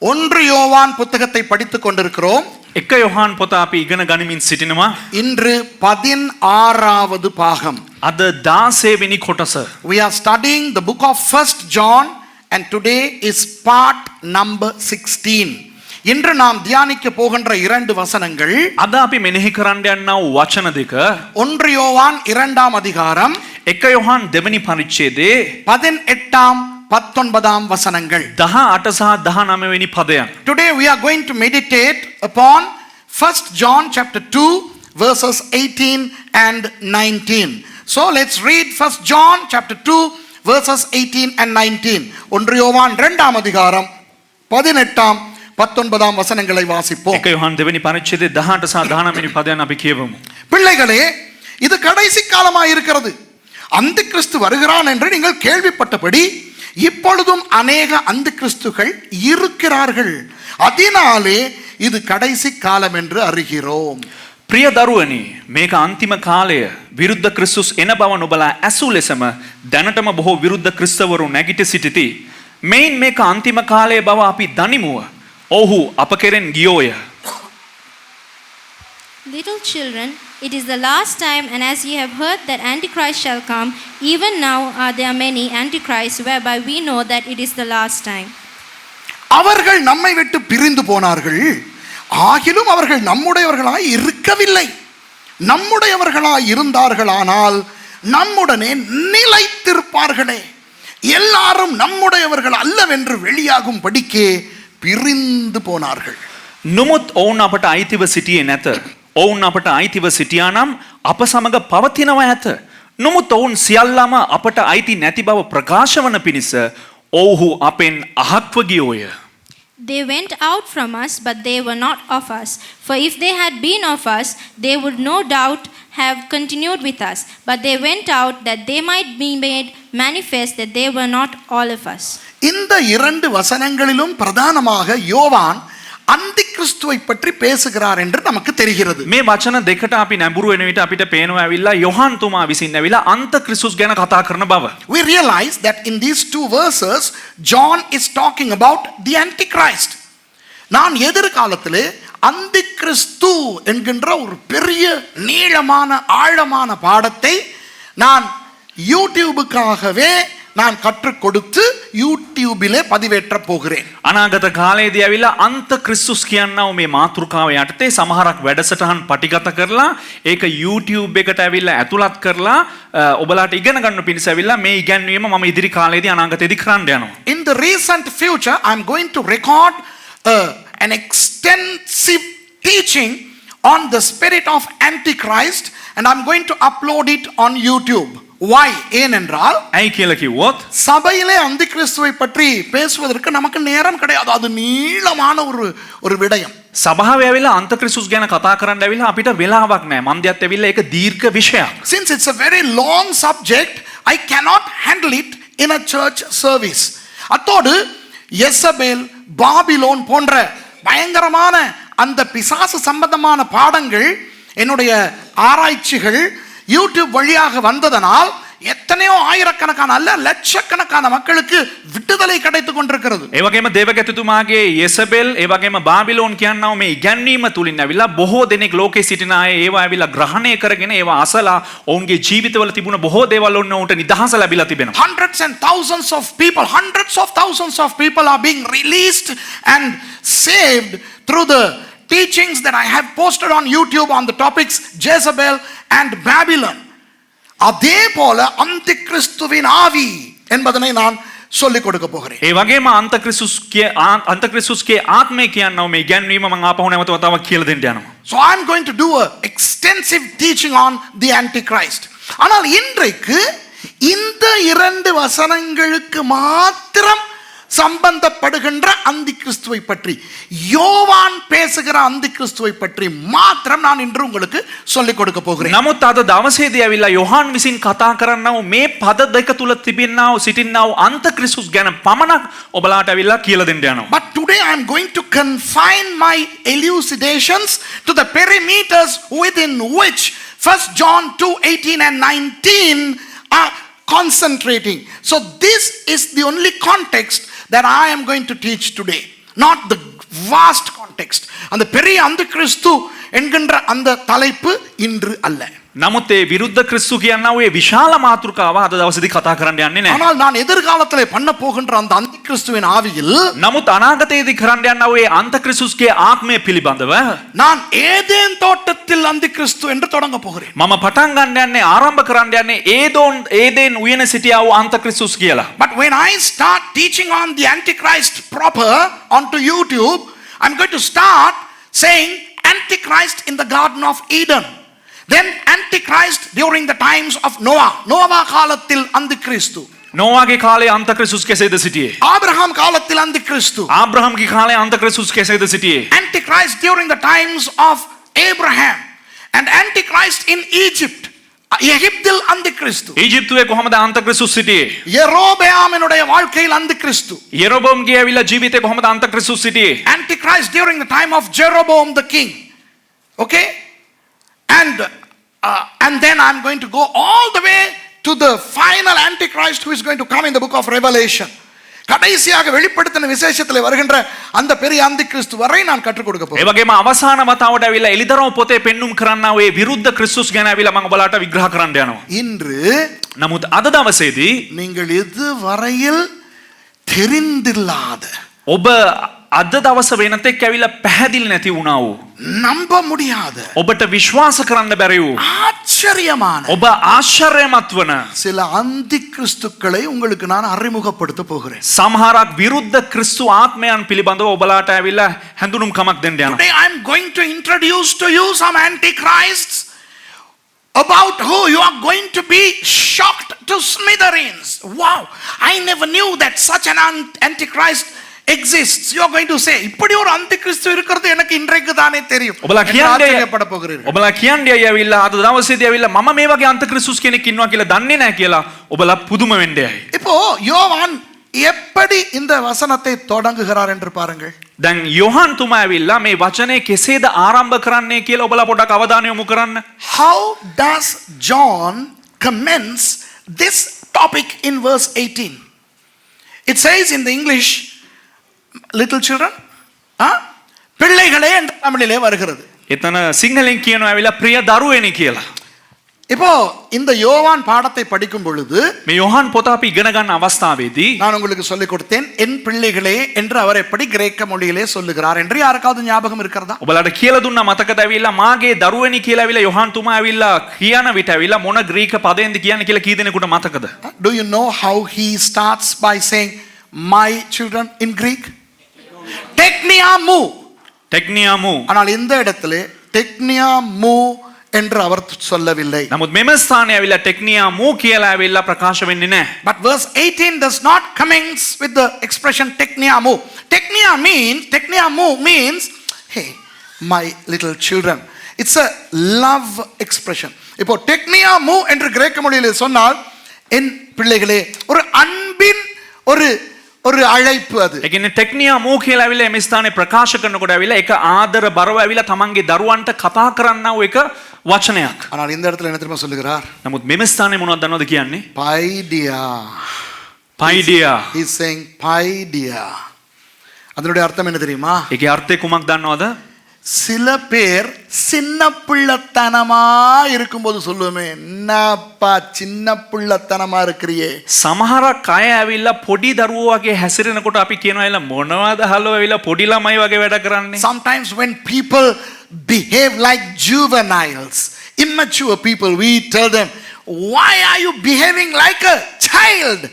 ஒன்று யோவான் புத்தகத்தை படித்துக் கொண்டிருக்கிறோம். එක යොහාන් පොත අපි ඉගෙන ගනිමින් සිටිනවා. இன்று 16வது பாகம். අද 16 වෙනි කොටස. We are studying the book of 1 John and today is part number 16. இன்று நாம் தியானிக்க போகின்ற இரண்டு வசனங்கள். අද අපි මෙනෙහි කරන්න යනා වූ වචන දෙක. ஒன்று யோவான் 2ஆம் அதிகாரம். එක යොහාන් දෙවෙනි පරිච්ඡේදයේ 18ஆம் 19ஆம் வசனங்கள். 18 සහ 19 වෙනි පදයන්. Today we are going to meditate upon 1 John chapter 2 verses 18 and 19. So let's read 1 John chapter 2 verses 18 and 19. ஒன்று யோவான் 2ஆம் அதிகாரம் 18ஆம் 19ஆம் வசனங்களை வாசிப்போம். එක යොහාන් දෙවෙනි පරිච්ඡේදයේ 18 සහ 19 වෙනි පදයන් අපි කියවමු. பிள்ளைகளே, இது கடைசி காலமாய் இருக்கிறது. அந்தி கிறிஸ்து வருகிறான் என்று நீங்கள் கேள்விப்பட்டபடி இப்பொழுதும் அநேக அந்தி கிறிஸ்துகள் இருக்கிறார்கள். அதனாலே இது கடைசி காலம் என்று அறிகிறோம். ප්‍රිය දරුවනි, මේක අන්තිම කාලය. විරුද්ධ ක්‍රිස්තුස් එන බව නොබලා ඇසු ලෙසම දැනටම බොහෝ විරුද්ධ ක්‍රිස්තවරු නැගිට සිටිති. මෙයින් මේක අන්තිම කාලය බව අපි දනිමුව. ඔහු අප කෙරෙන් ගියෝය. Little children, it is the last time, and as ye have heard that Antichrist shall come, even now are there many Antichrists, whereby we know that it is the last time. அவர்கள் நம்மை விட்டு பிரிந்து போனார்கள், ஆகிலும் அவர்கள் நம்முடையவர்களாய் இருக்கவில்லை. நம்முடையவர்களாய் இருந்தார்களானால் நம்முடனே நிலைத்திருப்பார்களே. எல்லாரும் நம்முடையவர்கள் அல்லவென்று வெளியாகும் படிக்கே பிரிந்து போனார்கள். නොමුත් ඔවුන් අපට අයිතිව සිටියේ නැත. ඔවුන් අපට අයිතිව සිටියා නම් අප සමග පවතිනවා ඇත. නොමුත් ඔවුන් සියල්ලම අපට අයිති නැති බව ප්‍රකාශ වන පිණිස ඔවුහු අපෙන් අහක්ව ගියෝය. They went out from us, but they were not of us. For if they had been of us, they would no doubt have continued with us. But they went out that they might be made manifest that they were not all of us. இந்த இரண்டு வசனங்களிலும் பிரதானமாக யோவான் அந்தி கிறிஸ்துவை பற்றி பேசுகிறார் என்று நமக்கு தெரிகிறது. මේ වචන දෙකට අපි නැඹුරු වෙන විට අපිට පේනවා ඇවිල්ලා යොහාන් තුමා විසින් ඇවිල්ලා අන්ත ක්‍රිස්තුස් ගැන කතා කරන බව. We realize that in these two verses John is talking about the Antichrist. நான் எதிர்காலத்திலே அந்தி கிறிஸ்து என்கின்ற ஒரு பெரிய நீளமான ஆழமான பாடத்தை நான் யூடியூபுக்காகவே நான் கற்றுக் கொடுத்து யூடியூபிலே பதிவேற்ற போகிறேன். අනාගත කාලයේදී ඇවිල්ලා අන්ත ක්‍රිස්තුස් කියනවා මේ මාතෘකාව යටතේ සමහරක් වැඩසටහන් පටිගත කරලා ඒක YouTube එකට ඇවිල්ලා ඇතුළත් කරලා ඔබලාට ඉගෙන ගන්න පිණිස ඇවිල්ලා මේ ඉගැන්වීම මම ඉදිරි කාලයේදී අනාගතයේදී කරන්න යනවා. In the recent future I am going to record an extensive teaching on the spirit of Antichrist and I am going to upload it on YouTube. Why? ஏனென்றால் ඇයි කියලා කිව්වොත් சபையிலே அந்தி கிறிஸ்துவை பற்றி பேசுவதற்கு நமக்கு நேரம் கிடையாது. அது நீளமான ஒரு விடயம். සභාවේ ඇවිල්ලා අන්ත ක්‍රිස්තුස් ගැන කතා කරන්න ඇවිල්ලා අපිට වෙලාවක් නැහැ. මන්දියත් ඇවිල්ලා ඒක දීර්ඝ විෂයක්. Since it's a very long subject, I cannot handle it in a church service. அத்தோடு எசபேல், பாபிலோன் போன்ற பயங்கரமான அந்த பிசாசு சம்பந்தமான பாடங்கள் என்னுடைய ஆராய்ச்சிகள் யூடியூப் வழியாக வந்ததனால் எத்தனையோ ஆயிரக்கணக்கான அல்ல லட்சக்கணக்கான மக்களுக்கு விடுதலை கிடைத்துக் கொண்டிருக்கிறது. ඒ වගේම දේවගතතුමාගේ යෙසබෙල් ඒ වගේම බාබිලෝන් කියනවා මේ ඉගැන්වීම තුලින් ඇවිල්ලා බොහෝ දෙනෙක් ලෝකේ සිටින අය ඒවා ඇවිල්ලා ග්‍රහණය කරගෙන ඒවා අසලා ඔවුන්ගේ ජීවිතවල තිබුණ බොහෝ දේවල් ඔන්න උන්ට නිදහස ලැබිලා තිබෙනවා. Hundreds of thousands of people are being released and saved through the teachings that I have posted on YouTube on the topics Jezebel and Babylon. அதே போல அந்தி கிறிஸ்துவின் ஆவி என்பதனை நான் சொல்லிக் கொடுக்க போகிறேன். ඒ වගේම අන්ත ක්‍රිස්තුස්ගේ ආත්මය කියනවා මේ ඉගැන්වීම මම ආපහු නැවත වතාවක් කියලා දෙන්න යනවා. So I am going to do a extensive teaching on the Antichrist. ஆனால் இன்றைக்கு இந்த இரண்டு வசனங்களுக்கு மாத்திரம் சம்பந்தப்படுகின்ற அந்தி கிறிஸ்துவை பற்றி யோவான் பேசுகிற அந்தி கிறிஸ்துவை பற்றி மாத்திரம் நான் இன்று உங்களுக்கு சொல்லிக் கொடுக்க போகிறேன். නමුත් අද දවසේදී ඇවිල්ලා යොහාන් විසින් කතා කරන්නව මේ පද දෙක තුල තිබෙනව සිටින්නව අන්ත ක්‍රිස්තුස් ගැන පමණක් ඔබලාට ඇවිල්ලා කියලා දෙන්න යනවා. But today I am going to confine my elucidations to the perimeters within which 1 John 2:18 and 19 are concentrating. So this is the only context that I am going to teach today. Not the vast context. அந்த பெரிய அந்த கிறிஸ்து என்கின்ற அந்த தலைப்பு இன்று அல்ல. නමුත් ඒ විරුද්ධ ක්‍රිස්තු කියනවා ඒ විශාල මාතෘකාව අද දවසේදී කතා කරන්න යන්නේ නැහැ. ஆனால் நான் எதிர்காலத்திலே பண்ண போகின்ற அந்த அந்த கிறிஸ்துவின் ஆவியில் නමුත් අනාගතයේදී කරන්න යනවා ඒ අන්ත ක්‍රිස්තුස්ගේ ආත්මය පිළිබඳව நான் ஏதேன் தோட்டத்தில் அந்த கிறிஸ்து என்று தொடங்க போகிறேன். මම පටන් ගන්න යන්නේ ආරම්භ කරන්න යන්නේ ඒදෙන් උයන සිටියා වූ අන්ත ක්‍රිස්තුස් කියලා. But when I start teaching on the Antichrist proper onto YouTube, I'm going to start saying Antichrist in the Garden of Eden. Then Antichrist during the times of Noah. Noah காலத்தில் அந்த கிறிஸ்து. නෝවාගේ කාලේ අන්ත ක්‍රිස්තුස් කෙසේද සිටියේ? ஆபிரகாம் காலத்தில் அந்த கிறிஸ்து. ආබ්‍රහම්ගේ කාලේ අන්ත ක්‍රිස්තුස් කෙසේද සිටියේ? Antichrist during the times of Abraham and Antichrist in Egypt. எகிப்தில் அந்த கிறிஸ்து. ඊජිප්තුවේ කොහමද අන්ත ක්‍රිස්තුස් සිටියේ? யெரொபெயாமினுடைய வாழ்க்கையில் அந்த கிறிஸ்து. යෙරොබෝම්ගේ ඇවිල්ලා ජීවිතේ කොහමද අන්ත ක්‍රිස්තුස් සිටියේ? Antichrist during the time of Jeroboam the king. Okay? And then I'm going to go all the way to the final Antichrist who is going to come in the book of Revelation. கடைசியாக வெளிப்படுத்தின விசேஷத்திலே வருகின்ற அந்த பெரிய அந்தி கிறிஸ்து வரை நான் கற்றுக் கொடுக்க ඒ போகிறேன். වගේම අවසාන වතාවට ඇවිල්ලා එලිදරව් පොතේ පෙන්눔 කරන්නා ඔය විරුද්ධ ක්‍රිස්තුස් ගැන ඇවිල්ලා මම ඔයාලට විග්‍රහ කරන්න යනවා. இன்று නමුත් අද දවසේදී நீங்கள் எது வரையில் தெரிந்தில்லாத ඔබ අද දවස වෙනතෙක් ඇවිල්ලා පැහැදිලි නැති වුණා වූ நம்ப முடியாத ඔබට විශ්වාස කරන්න බැරි වූ ஆச்சரியமான ඔබ ආශ්චර්යමත් වන சில அந்தி கிறிஸ்துக்களை உங்களுக்கு நான் அறிமுகப்படுத்த போகிறேன். සමහරක් විරුද්ධ ක්‍රිස්තු ආත්මයන් පිළිබඳව ඔබලාට ඇවිල්ලා හැඳුනුම් කමක් දෙන්න යනවා. Today I'm going to introduce to you some antichrists about who you are going to be shocked to smithereens. Wow, I never knew that such an antichrist exists. You are going to say இப்படி ஒரு அந்திகிறிஸ்து இருக்கிறது எனக்கு இன்றைக்கு தானே தெரியும். ඔබලා කියන්නේ ஆச்சரியப்பட போகிறீர்கள். ඔබලා කියන්නේ ඇවිල්ලා අද දවසේදී ඇවිල්ලා මම මේ වගේ අන්ත ක්‍රිස්තුස් කෙනෙක් ඉන්නවා කියලා දන්නේ නැහැ කියලා ඔබලා පුදුම වෙන්නේ. இப்போ யோவான் எப்படி இந்த வசனத்தை தொடங்குகிறார் என்று பாருங்கள். දැන් යොහන් තුමා ඇවිල්ලා මේ වචනේ කෙසේද ආරම්භ කරන්නේ කියලා ඔබලා පොඩ්ඩක් අවධානය යොමු කරන්න. How does John commence this topic in verse 18? It says in the English, little children, பிள்ளைகளே என்று தமிழிலே வருகிறது. එතන සිංහලෙන් කියනවා ඇවිල්ලා ප්‍රිය දරුවෙනි කියලා. இப்போ இந்த யோவான் பாடத்தை படிக்கும் பொழுது මේ යොහන් පොත අපි ඉගෙන ගන්න අවස්ථාවේදී நான் உங்களுக்கு சொல்லிக் கொடுத்தேன் என் பிள்ளைகளே என்று அவர் எப்படி கிரேக்க மொழியிலே சொல்லுகிறார் என்று யாருக்காவது ஞாபகம் இருக்கிறதா? ඔබලාට කියලා දුන්නා මතකද ඇවිල්ලා මාගේ දරුවෙනි කියලා ඇවිල්ලා යොහන් තුමා ඇවිල්ලා කියන විට ඇවිල්ලා මොන ග්‍රීක පදයෙන්ද කියන්නේ කියලා කී දෙනෙකුට මතකද? Do you know how he starts by saying my children in Greek? Tekniamu. ටෙක්නියාමු. ஆனால் இந்த இடத்திலே tekniamu என்று அவர் சொல்லவில்லை. නමුත් මෙම ස්ථානයේ ඇවිල්ලා ටෙක්නියාමු කියලා ඇවිල්ලා ප්‍රකාශ වෙන්නේ නැහැ. But verse 18 does not commence with the expression tekniamu. Tekniamu means hey my little children. It's a love expression. இப்போ tekniamu என்று கிரேக்க மொழியிலே சொன்னால் என் பிள்ளைகளே ஒரு அன்பின் ஒரு அழைப்பு அது. ඒ කියන්නේ ටෙක්නියාමු කියලා ඇවිල්ලා මේ ස්ථානයේ ප්‍රකාශ කරනකොට ඇවිල්ලා ඒක ආදර බරව ඇවිල්ලා තමන්ගේ දරුවන්ට කතා කරන්නා වූ එක වචනයක්. ஆனால் இந்த இடத்துல என்ன தெரியுமா சொல்லுகிறார்? නමුත් මෙම ස්ථානයේ මොනවද දන්නවද කියන්නේ? Paidia. පයිඩියා. He's saying paidia. அதனுடைய அர்த்தம் என்ன தெரியுமா? ඒකේ අර්ථය කුමක්ද දන්නවද? சில பேர் சின்ன பிள்ளைத்தனமா இருக்கும்போது சொல்லுவோமே என்னப்பா சின்ன பிள்ளைத்தனமா இருக்கிறியே. සමහරක් අය ඇවිල්ලා පොඩි දරුවෝ වගේ හැසිරෙනකොට අපි කියනවා එලා මොනවද හලෝ ඇවිල්ලා පොඩි ළමයි වගේ වැඩ කරන්නේ. Sometimes when people behave like juveniles, immature people, we tell them, why are you behaving like a child?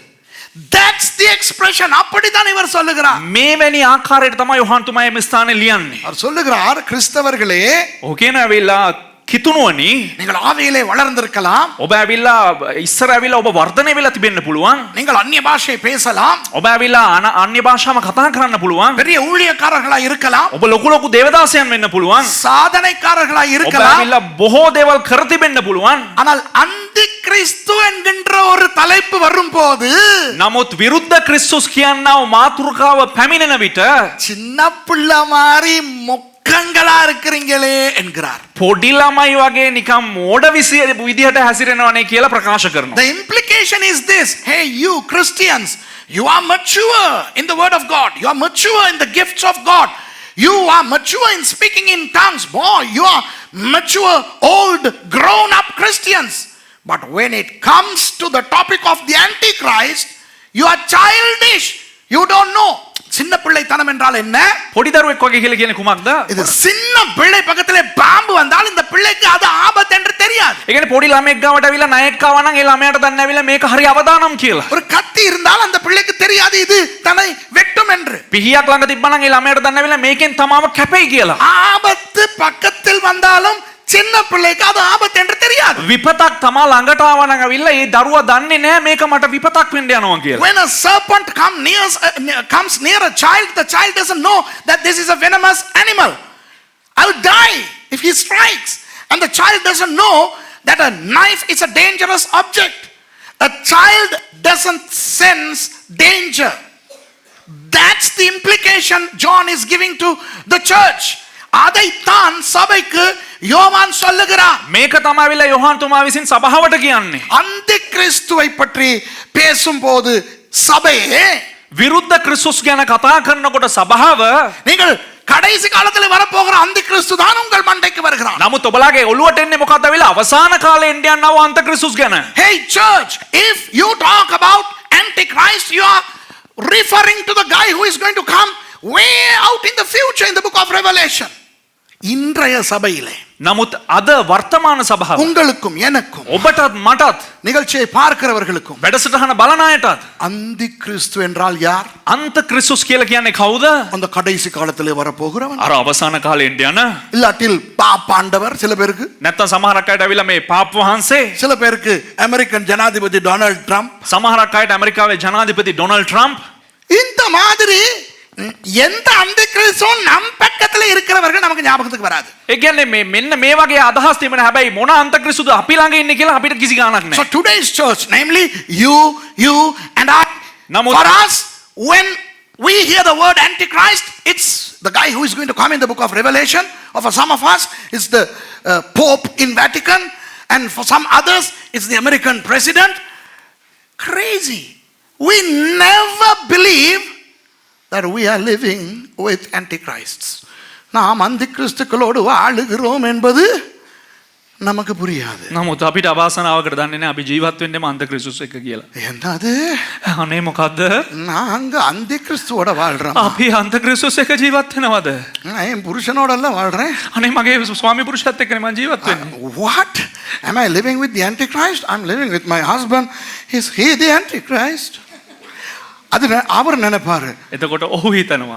That's the expression. அப்படிதான் இவர் சொல்லுகிறார். මේවැනි ආකාරයට තමයි යොහන් තුමා මේ ස්ථානේ ලියන්නේ. அவர் சொல்லுகிறார் கிறிஸ்தவர்களே ඔහු කියන ඇවිල්ලා කිතුණුවනි நீங்கள் ஆவியிலே வளர்ந்திருக்கலாம். ඔබ ඇවිල්ලා ඉස්සර ඇවිල්ලා ඔබ වර්ධනය වෙලා තිබෙන්න පුළුවන්. நீங்கள் அந்நிய பாஷை பேசலாம். ඔබ ඇවිල්ලා අන්‍ය භාෂාව කතා කරන්න පුළුවන්. பெரிய ஊழியக்காரர்களா இருக்கலாம். ඔබ ලොකු ලොකු දේවදාසයන් වෙන්න පුළුවන්. சாதனைக்காரர்களா ඔබ இருக்கலாம். ඇවිල්ලා බොහෝ දේවල් කර තිබෙන්න පුළුවන්. ஆனால் அந்தி கிறிஸ்து என்கின்ற ஒரு தலைப்பு வரும்போது නමුත් විරුද්ධ ක්‍රිස්තුස් කියනවා මාතෘකාව පැමිණෙන විට சின்ன பிள்ளை மாதிரி மொக்கங்களா இருக்கிறீங்களே என்கிறார். පොඩි ළමයි වගේ නිකම් මෝඩ විදිහට හැසිරෙනවනේ කියලා ප්‍රකාශ කරනවා. The implication is this, hey you Christians, You are mature in the word of God. You are mature in the gifts of God. You are mature in speaking in tongues. Boy, you are mature, old, grown up Christians. But when it comes to the topic of the Antichrist, you are childish. You don't know. சின்ன பிள்ளைத்தனம் என்றால் என்ன? පොඩි දරුවෙක් වගේ කියලා කියන්නේ කුමක්ද? இது சின்ன பிள்ளை பக்கத்திலே பாம்பு வந்தால் இந்த பிள்ளைக்கு அது ஆபத்து என்று தெரியாது. ඒ කියන්නේ පොඩි ළමෙක් ගාවට ඇවිල්ලා නයෙක් ආවා නම් ඒ ළමයාට දන්නේ නැවිලා මේක හරි අවදානම් කියලා. ஒரு கத்தி இருந்தால் அந்த பிள்ளைக்கு தெரியாது இது தன்னை வெட்டும் என்று. පිහියක් ළඟ තිබ්බනම් ඒ ළමයාට දන්නේ නැවිලා මේකෙන් තමාව කැපෙයි කියලා. ஆபத்து பக்கத்தில் வந்தாலும் சின்ன பிள்ளைக்கு அது ஆபத்து என்று தெரியாது. විපතක් තමා ළඟට ආවා නම් ඇවිල්ලා ඒ දරුවා දන්නේ නැහැ මේක මට විපතක් වෙන්න යනවා කියලා. When a serpent comes near a child, the child doesn't know that this is a venomous animal. I'll die if he strikes. And the child doesn't know that a knife is a dangerous object. A child doesn't sense danger. That's the implication John is giving to the church. அதைத்தான் சபைக்கு யோவான் சொல்லுகிறார். මේක තමයිවිලා යොහාන් තුමා විසින් සභාවට කියන්නේ. அந்தி கிறிஸ்துவை பற்றி பேசும்போது சபையே විරුද්ධ ක්‍රිස්තුස් ගැන කතා කරනකොට සභාව நீங்கள் கடைசி காலத்தில் வரப்போகிற அந்தி கிறிஸ்து தான் உங்கள் மண்டைக்கு வருகிறான். නමුත් ඔබලාගේ ඔළුවට එන්නේ මොකක්ද වෙලා අවසාන කාලේ එන්න යනවා අන්ත ක්‍රිස්තුස් ගැන. Hey church, if you talk about Antichrist, you are referring to the guy who is going to come way out in the future in the book of Revelation. இன்றைய சபையிலே නමුත් අද වර්තමාන සභාව உங்களுக்கும் எனக்கும் ඔබටත් මටත් நிகழ்ச்சியை பார்க்கிறவர்களுக்கும் වැඩසටහන බලන අයටත් அந்தி கிறிஸ்து என்றால் யார்? අන්ත ක්‍රිස්තුස් කියලා කියන්නේ කවුද? அந்த கடைசி காலத்திலே வரப்போகிறவன். අර අවසාන කාලේ එන්න යන இல்லாட்டில் பாப்பாண்டவர் சில பேருக்கு, නැත්තම් සමහරක් අයට ඇවිල්ලා මේ පාප් වහන්සේ, சில பேருக்கு அமெரிக்கன் ஜனாதிபதி டொனால்ட் ட்ரம்ப். සමහරක් අයට ඇමරිකාවේ ජනාධිපති ඩොනල්ඩ් ට්‍රම්ප්. இந்த மாதிரி எந்த அந்தி கிறிஸ்துவும் நம் பக்கத்துல இருக்கிறவர்கள் நமக்கு ஞாபகத்துக்கு வராது. ඒ කියන්නේ මේ මෙන්න මේ වගේ අදහස් තිබෙන හැබැයි මොන අන්ත ක්‍රිස්තුද අපි ළඟ ඉන්නේ කියලා අපිට කිසි ගාණක් So නැහැ. today's church, namely you and I, Namu- for us, when we hear the word Antichrist, it's the guy who is going to come in the book of Revelation. Or for some of us, it's the Pope in Vatican, and for some others, it's the American president. Crazy. We never believe that we are living with Antichrists. நாம் அந்தி கிறிஸ்துக்களோடு வாழுகிறோம் என்பது நமக்கு புரியாது. නමුත් අපිට අවාසනාවකට දන්නේ නැහැ අපි ජීවත් වෙන්නේම අන්ත ක්‍රිස්තුස් එක්ක කියලා. என்னது? අනේ මොකද්ද? நாங்க அந்தி கிறிஸ்துவோட வாழ்றோம். අපි අන්ත ක්‍රිස්තුස් එක්ක ජීවත් වෙනවද? நான் என் புருஷனோட எல்லாம் வாழ்றேன். අනේ මගේ ස්වාමි පුරුෂයත් එක්කනේ මම ජීවත් වෙන්නේ. What? Am I living with the Antichrist? I'm living with my husband. Is he the Antichrist? அது அவர் நினைப்பாரு. එතකොට ඔහු හිතනවා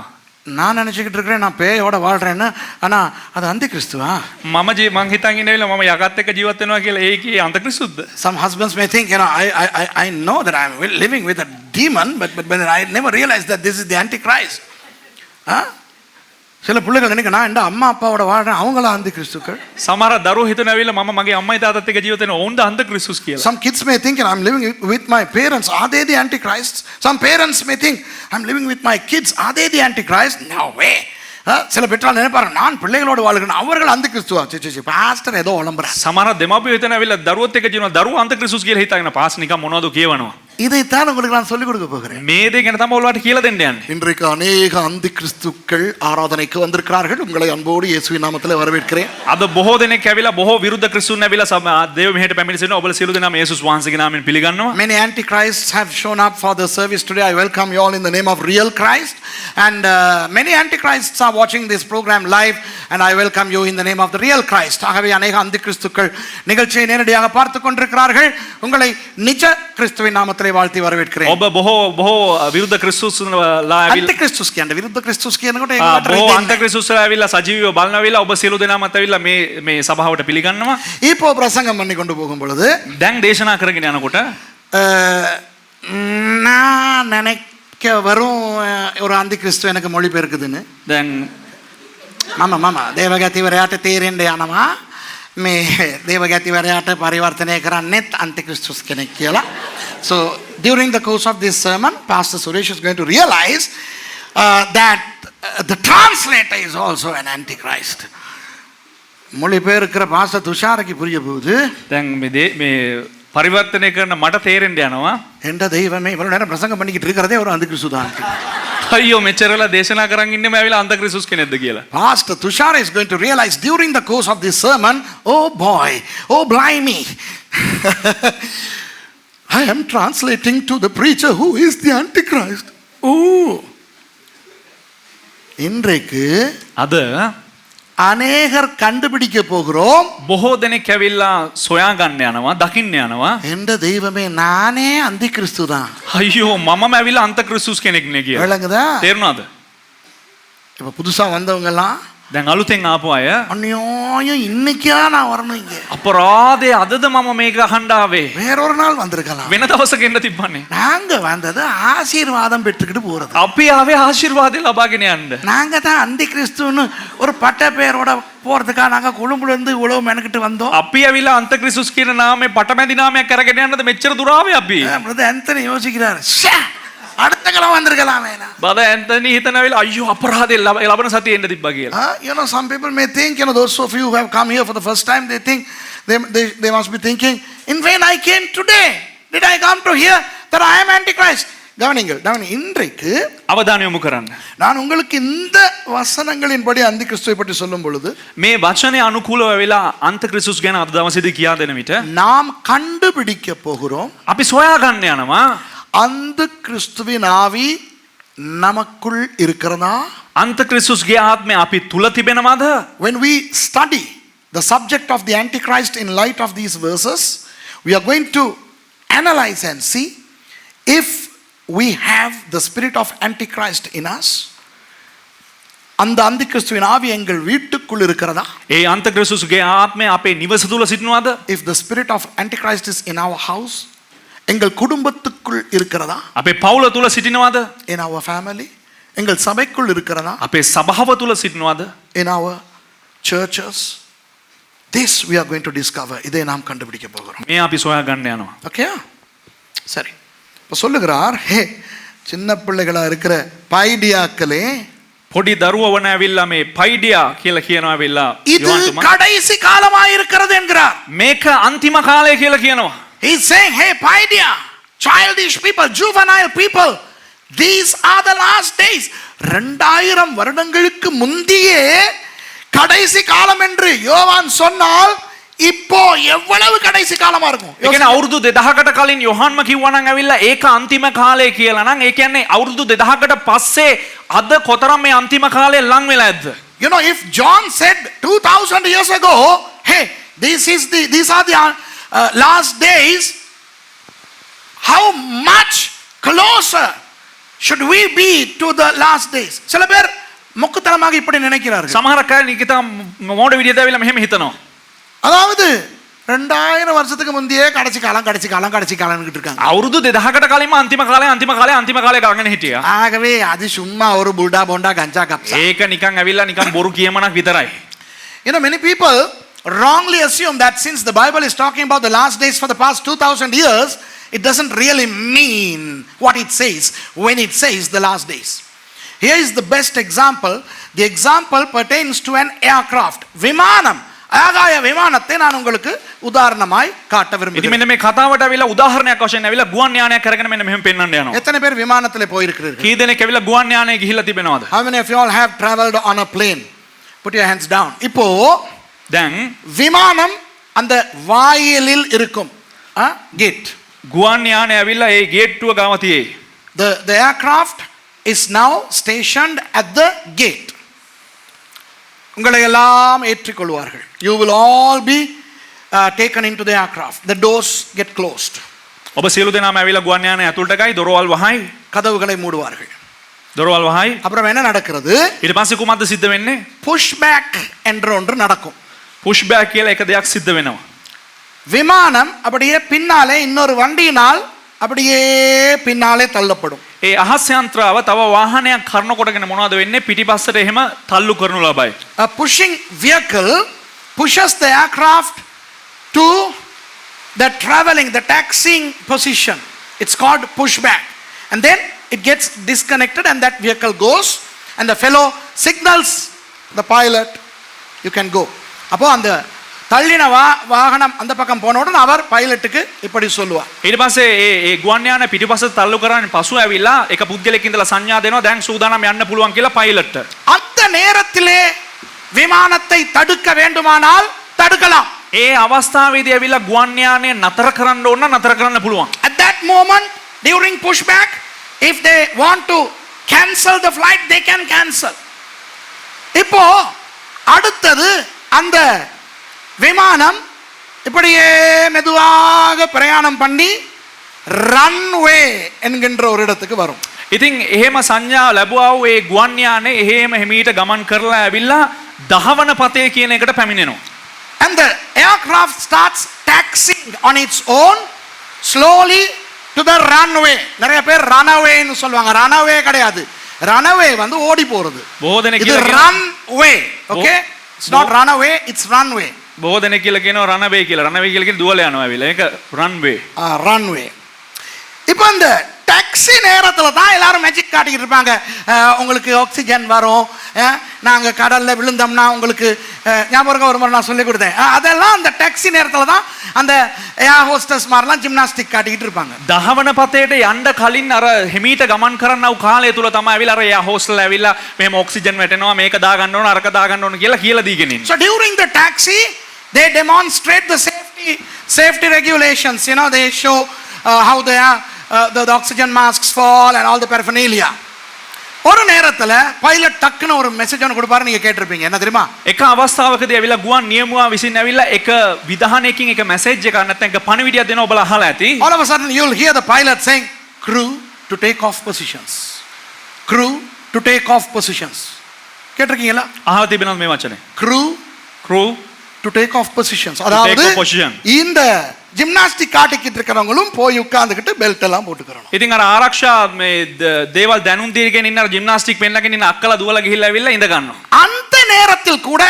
நான் நினைச்சுக்கிட்டு இருக்கிறேன் நான் பேயோட வாழ்றேன்னு. ஆனா அது அந்தி கிறிஸ்துவா? මම හිතන් ඉන්නවිලා මම යකත් එක්ක ජීවත් වෙනවා කියලා ඒකේ අන්ත ක්‍රිස්තුස්ද? Some husbands may think, I know that I'm living with a demon, but I never realized that this is the Antichrist. சில பிள்ளைகள் நினைக்க நான் என் அம்மா அப்பாவோட வாழ்றேன், அவங்கள அந்தி கிறிஸ்துக்கள். සමහර දරුවෝ හිතනවිලා මම මගේ අම්මයි තාත්තත් එක්ක ජීවත් වෙනවා ඔවුන්ද අන්ත ක්‍රිස්තුස් කියලා. Some kids may think I'm living with my parents. Are they the Antichrists? Some parents may think I'm living with my kids. Are they the Antichrist? No way. சில பெற்றால் நினைப்பாரு நான் பிள்ளைகளோடு வாழ்கிறேன், அவர்கள் அந்தி கிறிஸ்துவா? பாஸ்டர் ஏதோ உளம்புறார். සමහර දෙමාපියෝ හිතනවිලා දරුවොත් එක්ක ජීවන දරුවෝ අන්ත ක්‍රිස්තුස් කියලා හිතාගෙන පාස් නිකන් මොනවද කියවනවා. இதைத்தான் உங்களுக்கு நான் சொல்லிக் கொடுக்க போகிறேன். මේ දේ ගැන තමයි ඔයාලට කියලා දෙන්න යන්නේ. இன்றைக்கு அநேக அந்தி கிறிஸ்துக்கள் ஆராதனைக்கு வந்திருக்கிறார்கள். உங்களை அன்போடு இயேசுவின் நாமத்தில் வரவேற்கிறேன். අද බොහෝ දෙනෙක් ඇවිලා බොහෝ විරුද්ධ ක්‍රිස්තුන් ඇවිලා දේව මෙහෙට පැමිණ සිටිනවා. ඔබලා සියලු දෙනාම යේසුස් වහන්සේගේ නාමයෙන් පිළිගන්නවා. Many antichrists have shown up for the service today. I welcome you all in the name of real Christ. And many antichrists are watching this program live, and I welcome you in the name of the real Christ. ஆகவே அநேக அந்தி கிறிஸ்துக்கள் நிகழ்ச்சியை நேரடியாக பார்த்து கொண்டிருக்கிறார்கள். உங்களை நிஜ கிறிஸ்துவின் நாமத்திலே வாழ்த்தி வரவேற்கிறேன். ඔබ බොහෝ විරුද්ධ ක්‍රිස්තුස්ලා ඇවිල්ලා Antichrist කියන්නේ විරුද්ධ ක්‍රිස්තුස් කියනකොට ඒක මට බොහෝ අන්ත රිදෙන්නේ. ක්‍රිස්තුස්ලා ඇවිල්ලා සජීවීව බලනවිලා ඔබ සියලු දෙනාමත් ඇවිල්ලා මේ සභාවට පිළිගන්නවා. இப்போ பிரசங்கம் பண்ணி கொண்டு போகும் பொழுது දැන් දේශනා කරගෙන යනකොට நான் நினைக்க வரும் ஒரு அந்தி கிறிஸ்து எனக்கு மொழிபெயர்க்குதுன்னு. දැන් මම දේවගතිවරයාට තේරෙන්න යනවා මේ දේවගතිවරයාට පරිවර්තනය කරන්නෙත් අන්තික්‍රිස්තුස් කෙනෙක් කියලා. So during the course of this sermon, Pastor Suresh is going to realize that the translator is also an antichrist. மொழிபெயர்க்கிற பாஸ்டர் துஷாருக்கு புரிய போகுது. දැන් මේ පරිවර්තනය කරන මට තේරෙන්න යනවා. என்ற தெய்வமே இவ்வளவு நேரம் பிரசங்கம் பண்ணிக்கிட்டு இருக்கிறதே ஒரு அந்த கிறிஸ்து தான். අයියෝ මෙච්චරලා දේශනා කරන් ඉන්නම ඇවිල්ලා අන්ත ක්‍රිස්තුස් කෙනෙක්ද කියලා. Pastor Tushar is going to realize during the course of this sermon, oh boy, oh blimey, I am translating to the preacher who is the Antichrist. Ooh. இன்றைக்கு අද அநேகர் கண்டுபிடிக்க போகிறோம். බොහෝ දෙනෙක් ඇවිල්ලා සොයා ගන්න යනවා, දකින්න යනවා. என்ற தெய்வமே நானே அந்த கிறிஸ்து தான். අයියෝ මමම ඇවිල්ලා අන්ත ක්‍රිස්තුස් කෙනෙක් නේ කියලා. விளங்குதா? තේරුණාද? இப்ப புதுசா வந்தவங்க எல்லாம் දැන් අලුතෙන් ආපු අය அநியாயம் இன்னைக்கா நான் வரணும் இங்க. අපරාධේ අදද මම මේක අහන්න ආවේ. வேறொரு நாள் வந்திருக்கலாம். වෙන දවසක එන්න තිබ්බනේ. நாங்க வந்தது ஆசீர்வாதம் பெற்றுக்கிட்டு போறது. අපි ආවේ ආශිර්වාදේ ලබාගෙන යන්න. நாங்க தான் அந்தி கிறிஸ்துன்னு ஒரு பட்ட பேரோட போறதுக்காக நாங்க கொழும்புல இருந்து இவ்வளவு மெனக்கிட்டு வந்தோம். අපි ඇවිල්ලා අන්ත ක්‍රිස්තුස් කියන නාමේ පටමැදි නාමයක් අරගෙන යන්නද මෙච්චර දුර ආවේ අපි. பிரதர் ஆந்தனி யோசிக்கிறார், ச்சே, அடுத்த கிழமை வந்திருக்கலாமே. බද ඇන්තනි හිතන වෙලාව අයියෝ අපරාධේ ලබන සතියේ එන්න තිබ්බා කියලා. You know, some people may think, you know, those of you who have come here for the first time, they think, they must be thinking, in vain I came today. Did I come to hear that I am Antichrist? கவனிங்கள், இன்றைக்கு අවධානය යොමු කරන්න. நான் உங்களுக்கு இந்த வசனங்களின்படி அந்தி கிறிஸ்துவை பற்றி சொல்லும் பொழுது මේ වචනේ අනුකූලව වෙලා අන්ත ක්‍රිස්තුස් ගැන අද දවසේදී කියා දෙන විට நாம் கண்டுபிடிக்க போகிறோம் අපි සොයා ගන්න යනවා அந்த கிறிஸ்துவின் ஆவி நமக்குள் இருக்கிறதா? අන්ත ක්‍රිස්තුස්ගේ ආත්මය අපි තුල තිබෙනවද? When we study the subject of the Antichrist in light of these verses, we are going to analyze and see if we have the spirit of Antichrist in us. அந்த அந்தி கிறிஸ்துவின் ஆவி எங்கள் வீட்டுக்குள் இருக்கிறதா? ඒ අන්ත ක්‍රිස්තුස්ගේ ආත්මය අපේ නිවස තුල සිටිනවද? If the spirit of Antichrist is in our house, எங்கள் குடும்பத்துக்குள் இருக்கிறதா? අපේ පවුල තුල සිටිනවද? In our family, எங்கள் சபைக்குள் இருக்கிறதா? අපේ සභාව තුල සිටිනවද? In our churches. This we are going to discover. இதை நாம் கண்டுபிடிக்க போகிறோம். මේ අපි සොයා ගන්න යනවා. ஓகே, சரி. இப்போ சொல்லுகிறார், ஹே சின்ன பிள்ளைகளா இருக்கிற பைடியாக்களே, පොඩි දරුවෝ වන ඇවිල්ලා මේ පයිඩියා කියලා කියනවා ඇවිල්ලා இது යෝහන්තුමා கடைசி காலமாய் இருக்கிறது என்கிறார். මේක අන්තිම කාලය කියලා කියනවා. He is saying, hey Paidia, childish people, juvenile people, these are the last days. 2000 வருடங்களுக்கு முந்தியே கடைசி காலம் என்று யோவான் சொன்னால் இப்போ எவ்வளவு கடைசி காலமா இருக்கும்? ඒ කියන්නේ අවුරුදු 2000කට කලින් යොහන්ම කිව්වා නම් ඇවිල්ලා ඒක අන්තිම කාලය කියලා නම් ඒ කියන්නේ අවුරුදු 2000කට පස්සේ අද කොතරම් මේ අන්තිම කාලය ලං වෙලා ඇද්ද? You know, if John said 2000 years ago, hey, these are the last days, how much closer should we be to the last days? சில பேர் முக்குத்தனமாக இப்படி நினைக்கிறார்கள். සමහර අය නිකිතා මොඩ විදියට ඇවිල්ලා මෙහෙම හිතනවා. அதாவது 2000 வருஷத்துக்கு முந்தையே கடைசி காலம்னு இருக்காங்க. අවුරුදු 2000කට කලින්ම අන්තිම කාලය ගාගෙන හිටියා. ஆகவே அது சும்மா ஒரு புல்டா போண்டா கஞ்சா கப்சா. ඒක නිකන් ඇවිල්ලා නිකන් බොරු කියමනක් විතරයි. You know, many people wrongly assume that since the Bible is talking about the last days for the past 2000 years, it doesn't really mean what it says when it says the last days. Here is the best example. The example pertains to an aircraft. விமானம், ஆகாய விமானத்தை நான் உங்களுக்கு உதாரணமாய் காட்ட ඉතින් விரும்புகிறேன். මෙන්න මේ කතාවට ඇවිල්ලා උදාහරණයක් වශයෙන් ඇවිල්ලා ගුවන් යානයක් අරගෙන මෙන්න මෙහෙම පෙන්වන්න යනවා. எத்தனை பேர் விமானத்திலே போயிருக்கிறீர்கள்? කී දෙනෙක් ඇවිල්ලා ගුවන් යානයේ ගිහිල්ලා තිබෙනවද? How many of you all have traveled on a plane? Put your hands down. இப்போ දැන් விமானம் அந்த வாயிலில் இருக்கும். Gate. ගුවන් යානය ඇවිල්ලා ඒ ගේට්ටුව ගාව තියෙයි. The aircraft is now stationed at the gate. உங்களை எல்லாம் ஏற்றிக்கொள்வார்கள். You will all be taken into the aircraft. The doors get closed. ඔබ සියලු දෙනාම ඇවිල්ලා ගුවන් යානයේ ඇතුළට ගයි දොරවල් වහයි. கதவுகளை மூடுவார்கள். දොරවල් වහයි. அப்புறம் என்ன நடக்கிறது? ඊට පස්සේ කුමක්ද සිද්ධ වෙන්නේ? புஷ் பேக் என்ற ஒன்று நடக்கும். පුෂ් බෑක් කියලා එක දෙයක් සිද්ධ වෙනවා. விமானம் அப்படியே பின்னாலே இன்னொரு வண்டியினால் அப்படியே பின்னாலே தள்ளப்படும். ඒ අහස් යන්ත්‍රාව තව වාහනයක් කරනකොටගෙන මොනවද වෙන්නේ? පිටිපස්සට එහෙම තල්ලු කරනු ලබයි. A pushing vehicle pushes the aircraft to the traveling, the taxiing position. It's called pushback. And then it gets disconnected and that vehicle goes and the fellow signals the pilot, you can go. அப்போ அந்த தள்ளின வாகனம் அந்த பக்கம் போன உடனே அவர் பைலட்டுக்கு இப்படி சொல்லுவார். ඊට පස්සේ ඒ ගුවන් යාන පිටිපස්ස තල්ලු කරන්නේ පසු ඇවිල්ලා එක පුද්ගලෙක් ඉඳලා සංඥා දෙනවා දැන් සූදානම් යන්න පුළුවන් කියලා පයිලට්ට. அந்த நேரத்திலே விமானத்தை தடுக்க வேண்டுமானால் தடுக்கலாம். ඒ අවස්ථාවේදී ඇවිල්ලා ගුවන් යානය නතර කරන්න ඕන නම් නතර කරන්න පුළුවන්. At that moment during pushback, if they want to cancel the flight, they can cancel. இப்போ அடுத்தது அந்த விமானம் இப்படியே மெதுவாக பிரயாணம் பண்ணி ரன்வே என்கின்ற ஒரு இடத்துக்கு வரும். ඉතින් එහෙම සංඥාව ලැබුවා වූ ඒ ගුවන් යානය එහෙම හිමීට ගමන් කරලා ඇවිල්ලා දහවන පතේ කියන එකට පැමිණෙනවා. And the aircraft starts taxiing on its own slowly to the runway. நிறைய பேர் runaway னு சொல்வாங்க. runaway கிடையாது. runaway வந்து ஓடி போறது. බොහෝ දෙනෙක් இது කියලා runway. Okay? It's not runaway, it's runway. බොහෝ දෙනෙක් කියලා කියනවා රනවේ කියලා. රනවේ කියලා කියන්නේ දුවල යනවා ඇවිල්ලා. ඒක රන්වේ. runway. இப்போ இந்த டாக்ஸி நேரத்தில் தான் எல்லாரும் மேஜிக் காட்டிக்கிட்டு இருப்பாங்க. உங்களுக்கு ஆக்சிஜன் வரும், நாங்கள் கடலில் விழுந்தோம்னா உங்களுக்கு ஞாபகம் ஒரு முறை நான் சொல்லி கொடுத்தேன். அதெல்லாம் அந்த டாக்ஸி நேரத்தில் தான் அந்த ஏர் ஹோஸ்டஸ் மாதிரிலாம் ஜிம்னாஸ்டிக் காட்டிக்கிட்டு இருப்பாங்க. දහවන පතේට යන්න කලින් අර හිමීට ගමන් කරන්නව කාලය තුල තමයි ඇවිල්ලා අර එයා හෝස්ටල් ඇවිල්ලා මෙහෙම ඔක්සිජන් වැටෙනවා මේක දාගන්න ඕන අරක දාගන්න ඕන කියලා කියලා දීගෙන ඉන්නේ. So during the taxi they demonstrate the safety regulations. You know, they show how they are the oxygen masks fall and all the paraphernalia. ஒரு நேரத்துல பைலட் டக்குன்னு ஒரு மெசேஜ் ஒன்று கொடுப்பாரு, நீங்க கேட்டிருப்பீங்க. என்ன தெரியுமா? එක අවස්ථාවකදී ඇවිල්ලා ගුවන් නියමුවා විසින් ඇවිල්ලා එක විධානයකින් එක මැසේජ් එකක් නැත්නම් එක පණිවිඩයක් දෙනවා ඔබලා අහලා ඇති. All of a sudden you'll hear the pilot saying, crew to take off positions. Crew to take off positions. கேட்டிருக்கீங்களா? අහලා තිබෙනවද මේ වචනේ? crew to take off positions. take அதாவது off position. இந்த ஜிம்னாஸ்டிக் காட்டிக்கிட்டு இருக்கிறவங்களும் போய் உட்கார்ந்துக்கிட்டு பெல்ட் எல்லாம் போட்டுக்கறணும். ඉතින් අර ආරක්ෂා මේ දේවල් දැනුම් දීගෙන ඉන්න අර ජිම්නාස්ටික් පෙන්නගෙන ඉන්න අක්කලා දුවලා ගිහිල්ලා ඇවිල්ලා ඉඳ ගන්නවා. அந்த நேரத்தில் கூட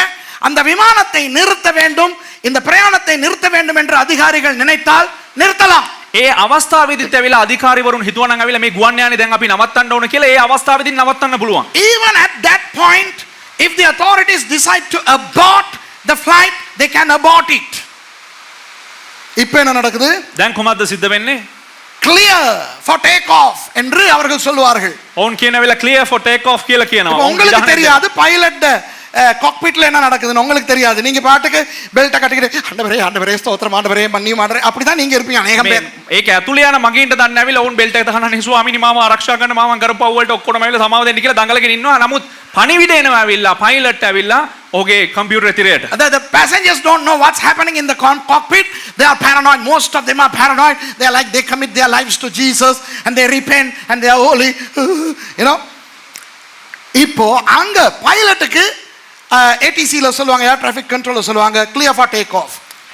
அந்த விமானத்தை நிறுத்த வேண்டும், இந்த பிரயாணத்தை நிறுத்த வேண்டும் என்று அதிகாரிகள் நினைத்தால் நிறுத்தலாம். ඒ අවස්ථාවේදීත් ඇවිල්ලා අධිකාරිවරුන් හිතුවනම් ඇවිල්ලා මේ ගුවන් යානේ දැන් අපි නවත්තන්න ඕන කියලා ඒ අවස්ථාවේදී නවත්තන්න පුළුවන්. Even at that point, if the authorities decide to abort the flight, they can abort it. இப்போ என்ன நடக்குது? දැන් කොහොමද සිද්ධ වෙන්නේ? clear for take off என்று அவர்கள் சொல்லுவார்கள். ඔවුන් කියන වෙලාව clear for take off කියලා කියනවා. இப்போ உங்களுக்கு தெரியாது பைலட் காக்பிட்ல என்ன நடக்குதுன்னு உங்களுக்கு தெரியாது. நீங்க பாட்டுக்கு பெல்ட் கட்டிக்கிட்டு ஆண்டவரே ஆண்டவரே ஸ்தோத்திரம் ஆண்டவரே மன்னியும் ஆண்டவரே அப்படிதான் நீங்க இருப்பீங்க அநேகம் பேர். ඒක ඇතුළේ යන මගින්ට දන්නේ නැවිලා ඔවුන් බෙල්ට් එක තහනන්නේ ස්වාමීනි මාව ආරක්ෂා කරන්න මාව කරපුවා වලට ඔක්කොම ඇවිල්ලා සමාව දෙන්න කියලා දඟලගෙන ඉන්නවා. නමුත් පණිවිඩ එනවා ඇවිල්ලා පයිලට් ඇවිල්ලා ඔහුගේ computer තිරයට. The passengers don't know what's happening in the cockpit. They are paranoid. Most of them are paranoid. They are like they commit their lives to Jesus and they repent and they are holy. You know. இப்போ அங்க பைலட்டுக்கு ATC ல சொல்லுவாங்க, air traffic கண்ட்ரோல்ல சொல்லுவாங்க clear for take off.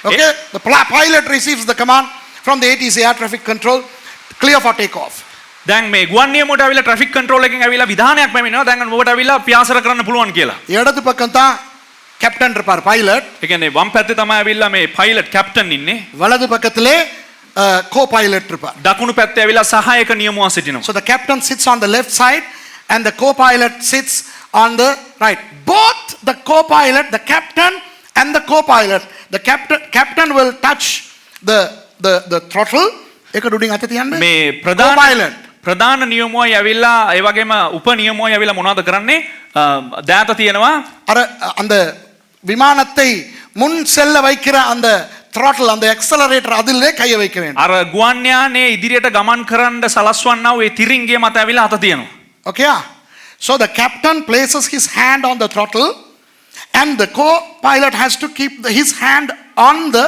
Okay? The pilot receives the command from the ATC air traffic control, clear for take off. දැන් මේ ගුවන් නියමුවට ඇවිල්ලා ට්‍රැෆික් කන්ට්‍රෝල් එකෙන් ඇවිල්ලා විධානයක් පැමිණෙනවා. දැන් ඔබට ඇවිල්ලා පියාසර කරන්න පුළුවන් කියලා. இடது பக்கம் தான் கேப்டன் இருப்பார் பைலட். ඒ කියන්නේ වම් පැත්තේ තමයි ඇවිල්ලා මේ පයිලට් කැප්ටන් ඉන්නේ. வலது பக்கத்திலே கோ பைலட் இருப்பார். දකුණු පැත්තේ ඇවිල්ලා සහායක නියමුවා සිටිනවා. So the captain sits on the left side and the co-pilot sits on the right. Both the co-pilot, the captain and the co-pilot, the captain will touch the throttle. එක ඩුඩින් අත තියන්න. මේ ප්‍රධාන නියමුවයි ඇවිල්ලා ඒ වගේම උප නියමුවයි ඇවිල්ලා මොනවද කරන්නේ? දෑත තියෙනවා. අර அந்த விமானத்தை முன் செல்ல வைக்கிற அந்த throttle, அந்த accelerator அதிலே கைய வைக்க வேண்டும். අර ගුවන් යානේ ඉදිරියට ගමன் කරන්න සලස්වන්නා වූ ඒ තිරින්ගිය මත ඇවිල්ලා අත තියෙනවා. Okay? So the captain places his hand on the throttle and the co-pilot has to keep his hand on the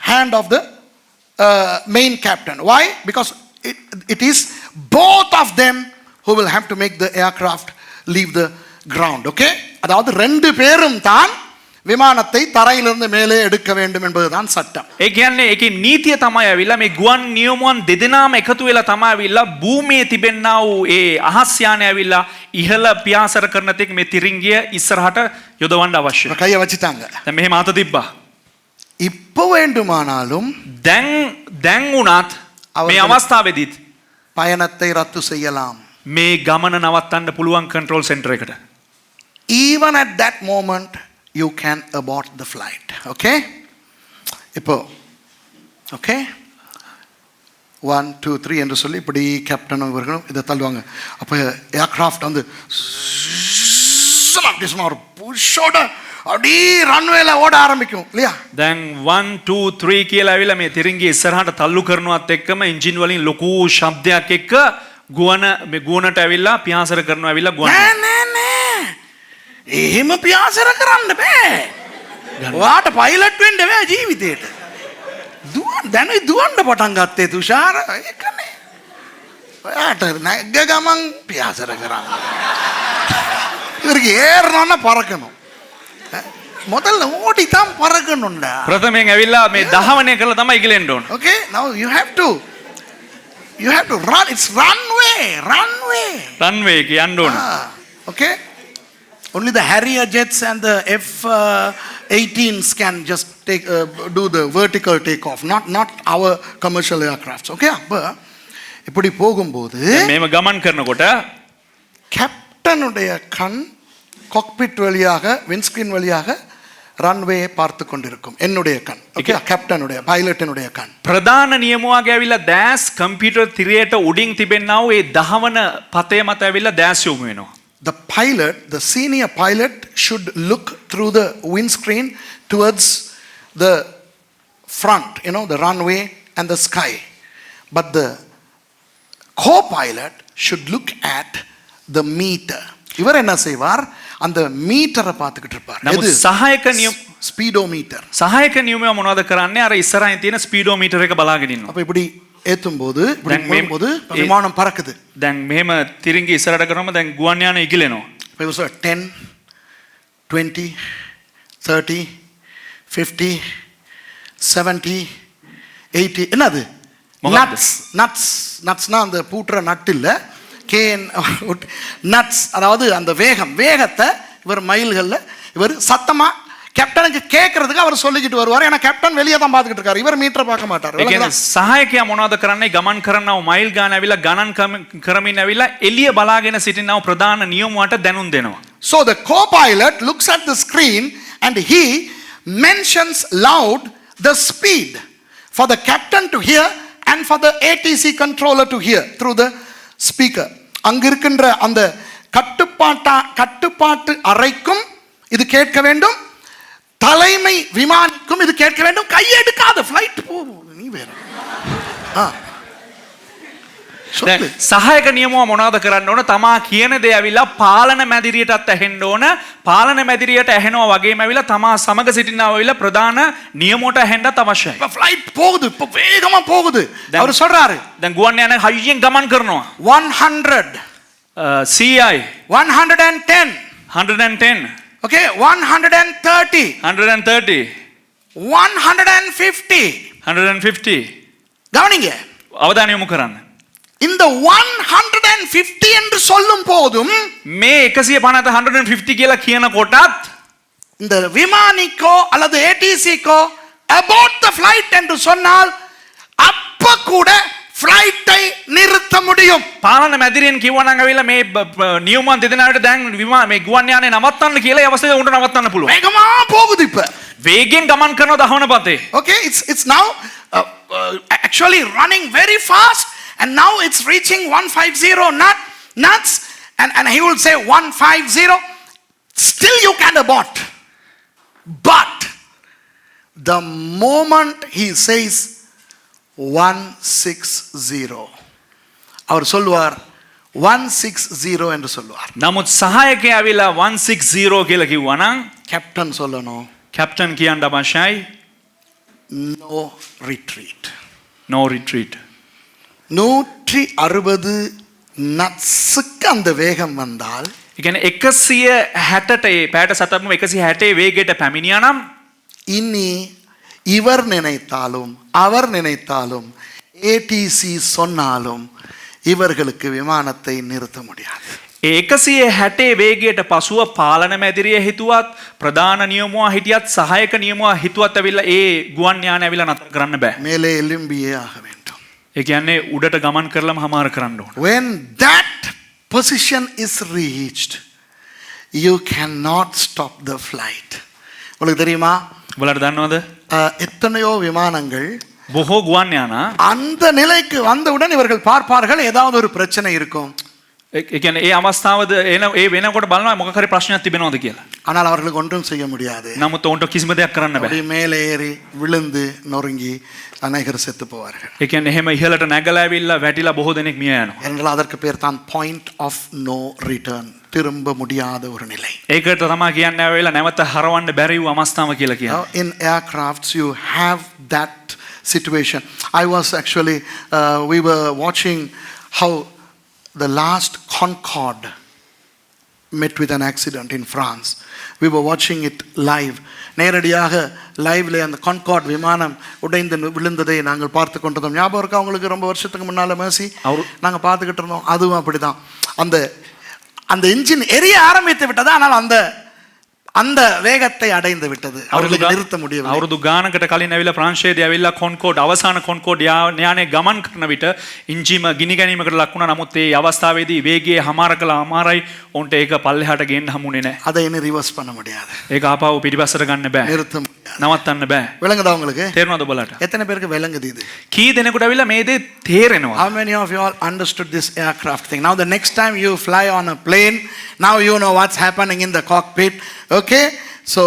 hand of the main captain. Why? Because it is both of them who will have to make the aircraft leave the ground. Okay? அதாவது ரெண்டு பேரும் தான் விமானத்தை தரையிலிருந்து மேலே எடுக்க வேண்டும் என்பதுதான் சட்டம். ඒ කියන්නේ ඒකේ නීතිය තමයි ඇවිල්ලා මේ ගුවන් නියමුවන් දෙදෙනාම එකතු වෙලා තමයි ඇවිල්ලා භූමියේ තිබෙනා වූ ඒ අහස් යානය ඇවිල්ලා ඉහළ පියාසර කරන තෙක් මේ තිරින්ගිය ඉස්සරහට යොදවන්න අවශ්‍යයි. கைய வச்சிட்டாங்க. දැන් මෙහෙම අත තිබ්බා. இப்போ வேண்டுமானாலும் දැන් උනත් මේ අවස්ථාවේදීත් பயணத்தை ரத்து செய்யலாம். මේ ගමන නවත්තන්න පුළුවන් කන්ට්‍රෝල් සෙන්ටර් එකට. Even at that moment you can abort the flight. Okay? இப்போ ஓகே 1 2 3 என்று சொல்லி இப்படி கேப்டன் அவர்களும் இதை தள்ளுவாங்க. அப்போ ஏர்கிராஃப்ட் வந்து அப்படி சொன்னா ஒரு புஷோட அப்படி ரன்வேல ஓட ஆரம்பிக்கும் இல்லையா? දැන් 1 2 3 කියලා ඇවිල්ලා මේ තිරින්ගේ ඉස්සරහට තල්ලු කරනවත් එක්කම එන්ජින් වලින් ලොකු ශබ්දයක් එක්ක ගුවන මේ ගුවනට ඇවිල්ලා පියාසර කරනවා ඇවිල්ලා ගුවන්. නෑ එහෙම පියාසර කරන්න බෑ. ඔයාට පයිලට් වෙන්න බෑ ජීවිතේට. දැන් දුවන්න පටන් ගත්තේ තුෂාර ඒකනේ. ඔයාට නැග්ග ගමන් පියාසර කරන්න. ඉවරගේ ඒරනන්න පරකනවා. முதல்ல ஓடி தான் பறக்கணும்டா. ප්‍රථමයෙන් ඇවිල්ලා මේ දහවණය කරලා තමයි ඉගලෙන්න ඕන. Okay, now you have to run. It's runway. රන්වේ එක යන්න ඕන. Okay, only the Harrier jets and the F-18s can just do the vertical takeoff, not our commercial aircrafts. Okay, அப்ப இப்படி போகும்போது මේව ගමන් කරනකොට கேப்டனுடைய கண் காக்பிட் வழியாக விண்ஸ்கிரீன் வழியாக ரன்வேயை பார்த்து கொண்டிருக்கும். என்னுடைய கண் ஓகே, கேப்டனுடைய பைலட்டினுடைய கண். ප්‍රධාන නියමුවාගේ ඇවිල්ලා දැස් කම්පියුටර් තිරයට උඩින් තිබෙන්නා වූ ඒ දහවන පතේ මත ඇවිල්ලා දැස් යොමු වෙනවා. The pilot, the senior pilot should look through the windscreen towards the front, the runway and the sky. But the co-pilot should look at the meter. இவர் என்ன செய்வார்? அந்த மீட்டரை பார்த்துக்கிட்டு இருப்பார். නමුත් සහායක නියම ஸ்பீடோமீட்டர். සහායක නියමය මොනවද කරන්නේ? අර ඉස්සරහින් තියෙන ස්පීඩෝමීටර් එක බලාගෙන ඉන්නවා. அப்ப இப்படி ஏத்தும் போது விமானம் பறக்குது. දැන් මෙහෙම තිරින්ගේ ඉස්සරහට කරනම දැන් ගුවන් යාන ඉගිලෙනවා. It was 10 20 30 50 70 80 என்னது? நட்ஸ்னா அந்த பூட்டுற நட்டு இல்ல, நட்ஸ், அதாவது அந்த வேகத்தை இவர் மைல்கள்ல இவர் சத்தமா கேப்டனுக்கு கேட்கறதுக்கு அவர் சொல்லிக்கிட்டு வருவார். ஏன்னா கேப்டன் வெளியே தான் பார்த்துக்கிட்டு இருக்காரு, இவர் மீட்டரை பார்க்க மாட்டார். ඒ කියන්නේ සහායකයා මොනවද කරන්නේ? ගමන් කරනව මයිල් ගාන ඇවිල්ලා ගණන් කරමින් ඇවිල්ලා එළිය බලාගෙන සිටිනව ප්‍රධාන නියමුවට දැනුම් දෙනවා. So the co-pilot looks at the screen and he mentions loud the speed for the captain to hear and for the ATC controller to hear through the speaker. அங்க இருக்கின்ற அந்த கட்டுப்பாட்டு அறைக்கும் இது கேட்க வேண்டும், தலைமை விமானிக்கும் இது கேட்க வேண்டும். கையெடுக்காத ஃப்ளைட் போகும் நீ வேற. දැන් සහායක නියමුවා මොනවද කරන්න ඕන? තමා කියන දේ ඇවිල්ලා පාලන මැදිරියටත් ඇහෙන්න ඕන. පාලන මැදිරියට ඇහෙනවා වගේම ඇවිල්ලා තමා සමග සිටිනවා ඇවිල්ලා ප්‍රධාන නියමුවට ඇහෙන්නත් අවශ්‍යයි. இப்ப ஃப்ளைட் போகுது, இப்ப வேகமா போகுது. அவர் சொல்றாரு දැන් ගුවන් යාන හයියෙන් ගමන් කරනවා. 100 CI 110 110 okay 130 130 150 150 கவனிங்க, අවධානය යොමු කරන්න. இந்த 150 என்று சொல்லும் போதும் මේ 150 150 කියලා කියන කොටත් இந்த விமானிக்கோ அல்லது ஏடிசிக்கோ abort the flight என்று சொன்னால் அப்ப கூட ஃப்ளைட்டை நிறுத்த முடியும். පාලන මැදිරියෙන් කිව්වනම් ඇවිල්ලා මේ නියමුවන් දෙදෙනාට දැන් මේ ගුවන් යානේ නවත්තන්න කියලා ඒ අවස්ථාවේ උන්ට නවත්තන්න පුළුවන්. வேகமா போகுது இப்ப. වේගෙන් ගමන් කරන දහවන පතේ. Okay, it's now actually running very fast and now it's reaching 150 knots and he will say 150. Still you can abort. But the moment he says 160 அவர் சொல்வார் 160 என்று சொல்வார். නමුත් සහායකයා ඇවිල්ලා 160 කියලා කිව්වනම් கேப்டன் சொல்லணும் කැප්ටන් කියන්න අවශ්‍යයි no retreat. no retreat. 160 நட்ஸுக்கு அந்த வேகம் வந்தால் ඒ කියන්නේ 160ට ඒ පැයට සතපම 160 වේගයට පැමිණියා නම් இனி இவர் நினைத்தாலும் அவர் நினைத்தாலும் ஏடிசி சொன்னாலும் இவர்களுக்கு விமானத்தை நிறுத்த முடியாது. 160 වේගයට පසුව පාලන මැදිරිය හිතුවත් ප්‍රධාන නියමුවා හිටියත් සහායක නියමුවා හිතුවත් ඇවිල්ලා ඒ ගුවන් යාන ඇවිල්ලා නතර කරන්න බෑ. மேலே எழும்பியே ஆக வேண்டும். ඒ කියන්නේ උඩට ගමන් කරලම හමාර කරන්න ඕන. When that position is reached, you cannot stop the flight. உங்களுக்கு தெரியுமா ඔයාලට දන්නවද? எத்தனையோ விமானங்கள் බොහෝ ගුවන් යානා அந்த நிலைக்கு வந்தவுடன் இவர்கள் பார்ப்பார்கள் ஏதாவது ஒரு பிரச்சனை இருக்கும். ඒ කියන්නේ ඒ අවස්ථාවද එන ඒ වෙනකොට බලනවා මොකක් හරි ප්‍රශ්නයක් තිබෙනවද කියලා. ஆனால் அவர்களுக்கு ஒன்றும் செய்ய முடியாது. නමුත් ඔවුන්ට කිසිම දෙයක් කරන්න බෑ. அப்படி மேலே ஏறி விழுந்து நொறுங்கி அநேகர் செத்து போவார்கள். ඒ කියන්නේ එහෙම ඉහළට නැගලා ඇවිල්ලා වැටිලා බොහෝ දෙනෙක් මිය යනවා. என்றால் அதற்கு பேர் தான் பாயிண்ட் ஆஃப் நோ ரிட்டர்ன், திரும்ப முடியாத ஒரு நிலை. ඒකට තමයි කියන්නේ ඇවිල්ලා නැවත හරවන්න බැරි වූ අවස්ථාව කියලා කියන්නේ. In aircrafts you have that situation. I was actually we were watching how the last Concorde met with an accident in France. We were watching it live. நேரடியாக லைவ்ல அந்த கான்கார்ட் விமானம் உடைந்து விழுந்ததை நாங்கள் பார்த்து கொண்டிருந்தோம். ஞாபகம் இருக்கா உங்களுக்கு? ரொம்ப வருஷத்துக்கு முன்னால மேசி நாங்கள் பார்த்துக்கிட்டு இருந்தோம். அதுவும் அப்படிதான். அந்த அந்த என்ஜின் எரிய ஆரம்பித்து விட்டது, ஆனால் அந்த வேகத்தை அடைந்து விட்டது. அவர்களுக்கு நிறுத்த முடியவில்லை. අවුරුදු ගානකට කලින් ඇවිල්ලා ප්‍රංශයේදී ඇවිල්ලා කොන්කෝඩ් අවසාන කොන්කෝඩ් යානයේ ගමන් කරන විට ඉන්ජිම ගිනි ගැනීමකට ලක් වුණා. නමුත් ඒ අවස්ථාවේදී වේගය හමාර කළා අමාරයි. උන්ට ඒක පල්ලෙහාට ගෙන්න හමුනේ නැහැ. அதை இனி ரிவர்ஸ் பண்ண முடியாது. ඒක ආපහු පිටිපස්සට ගන්න බෑ. நிறுத்த முடியாது. නවත්තන්න බෑ. விளங்குதா உங்களுக்கு? තේරුණාද ඔබලාට? எத்தனை பேருக்கு விளங்குது இது? කී දෙනෙකුට ඇවිල්ලා මේ දේ තේරෙනවා? How many of you all understood this aircraft thing? Now the next time you fly on a plane, now you know what's happening in the cockpit. Okay? So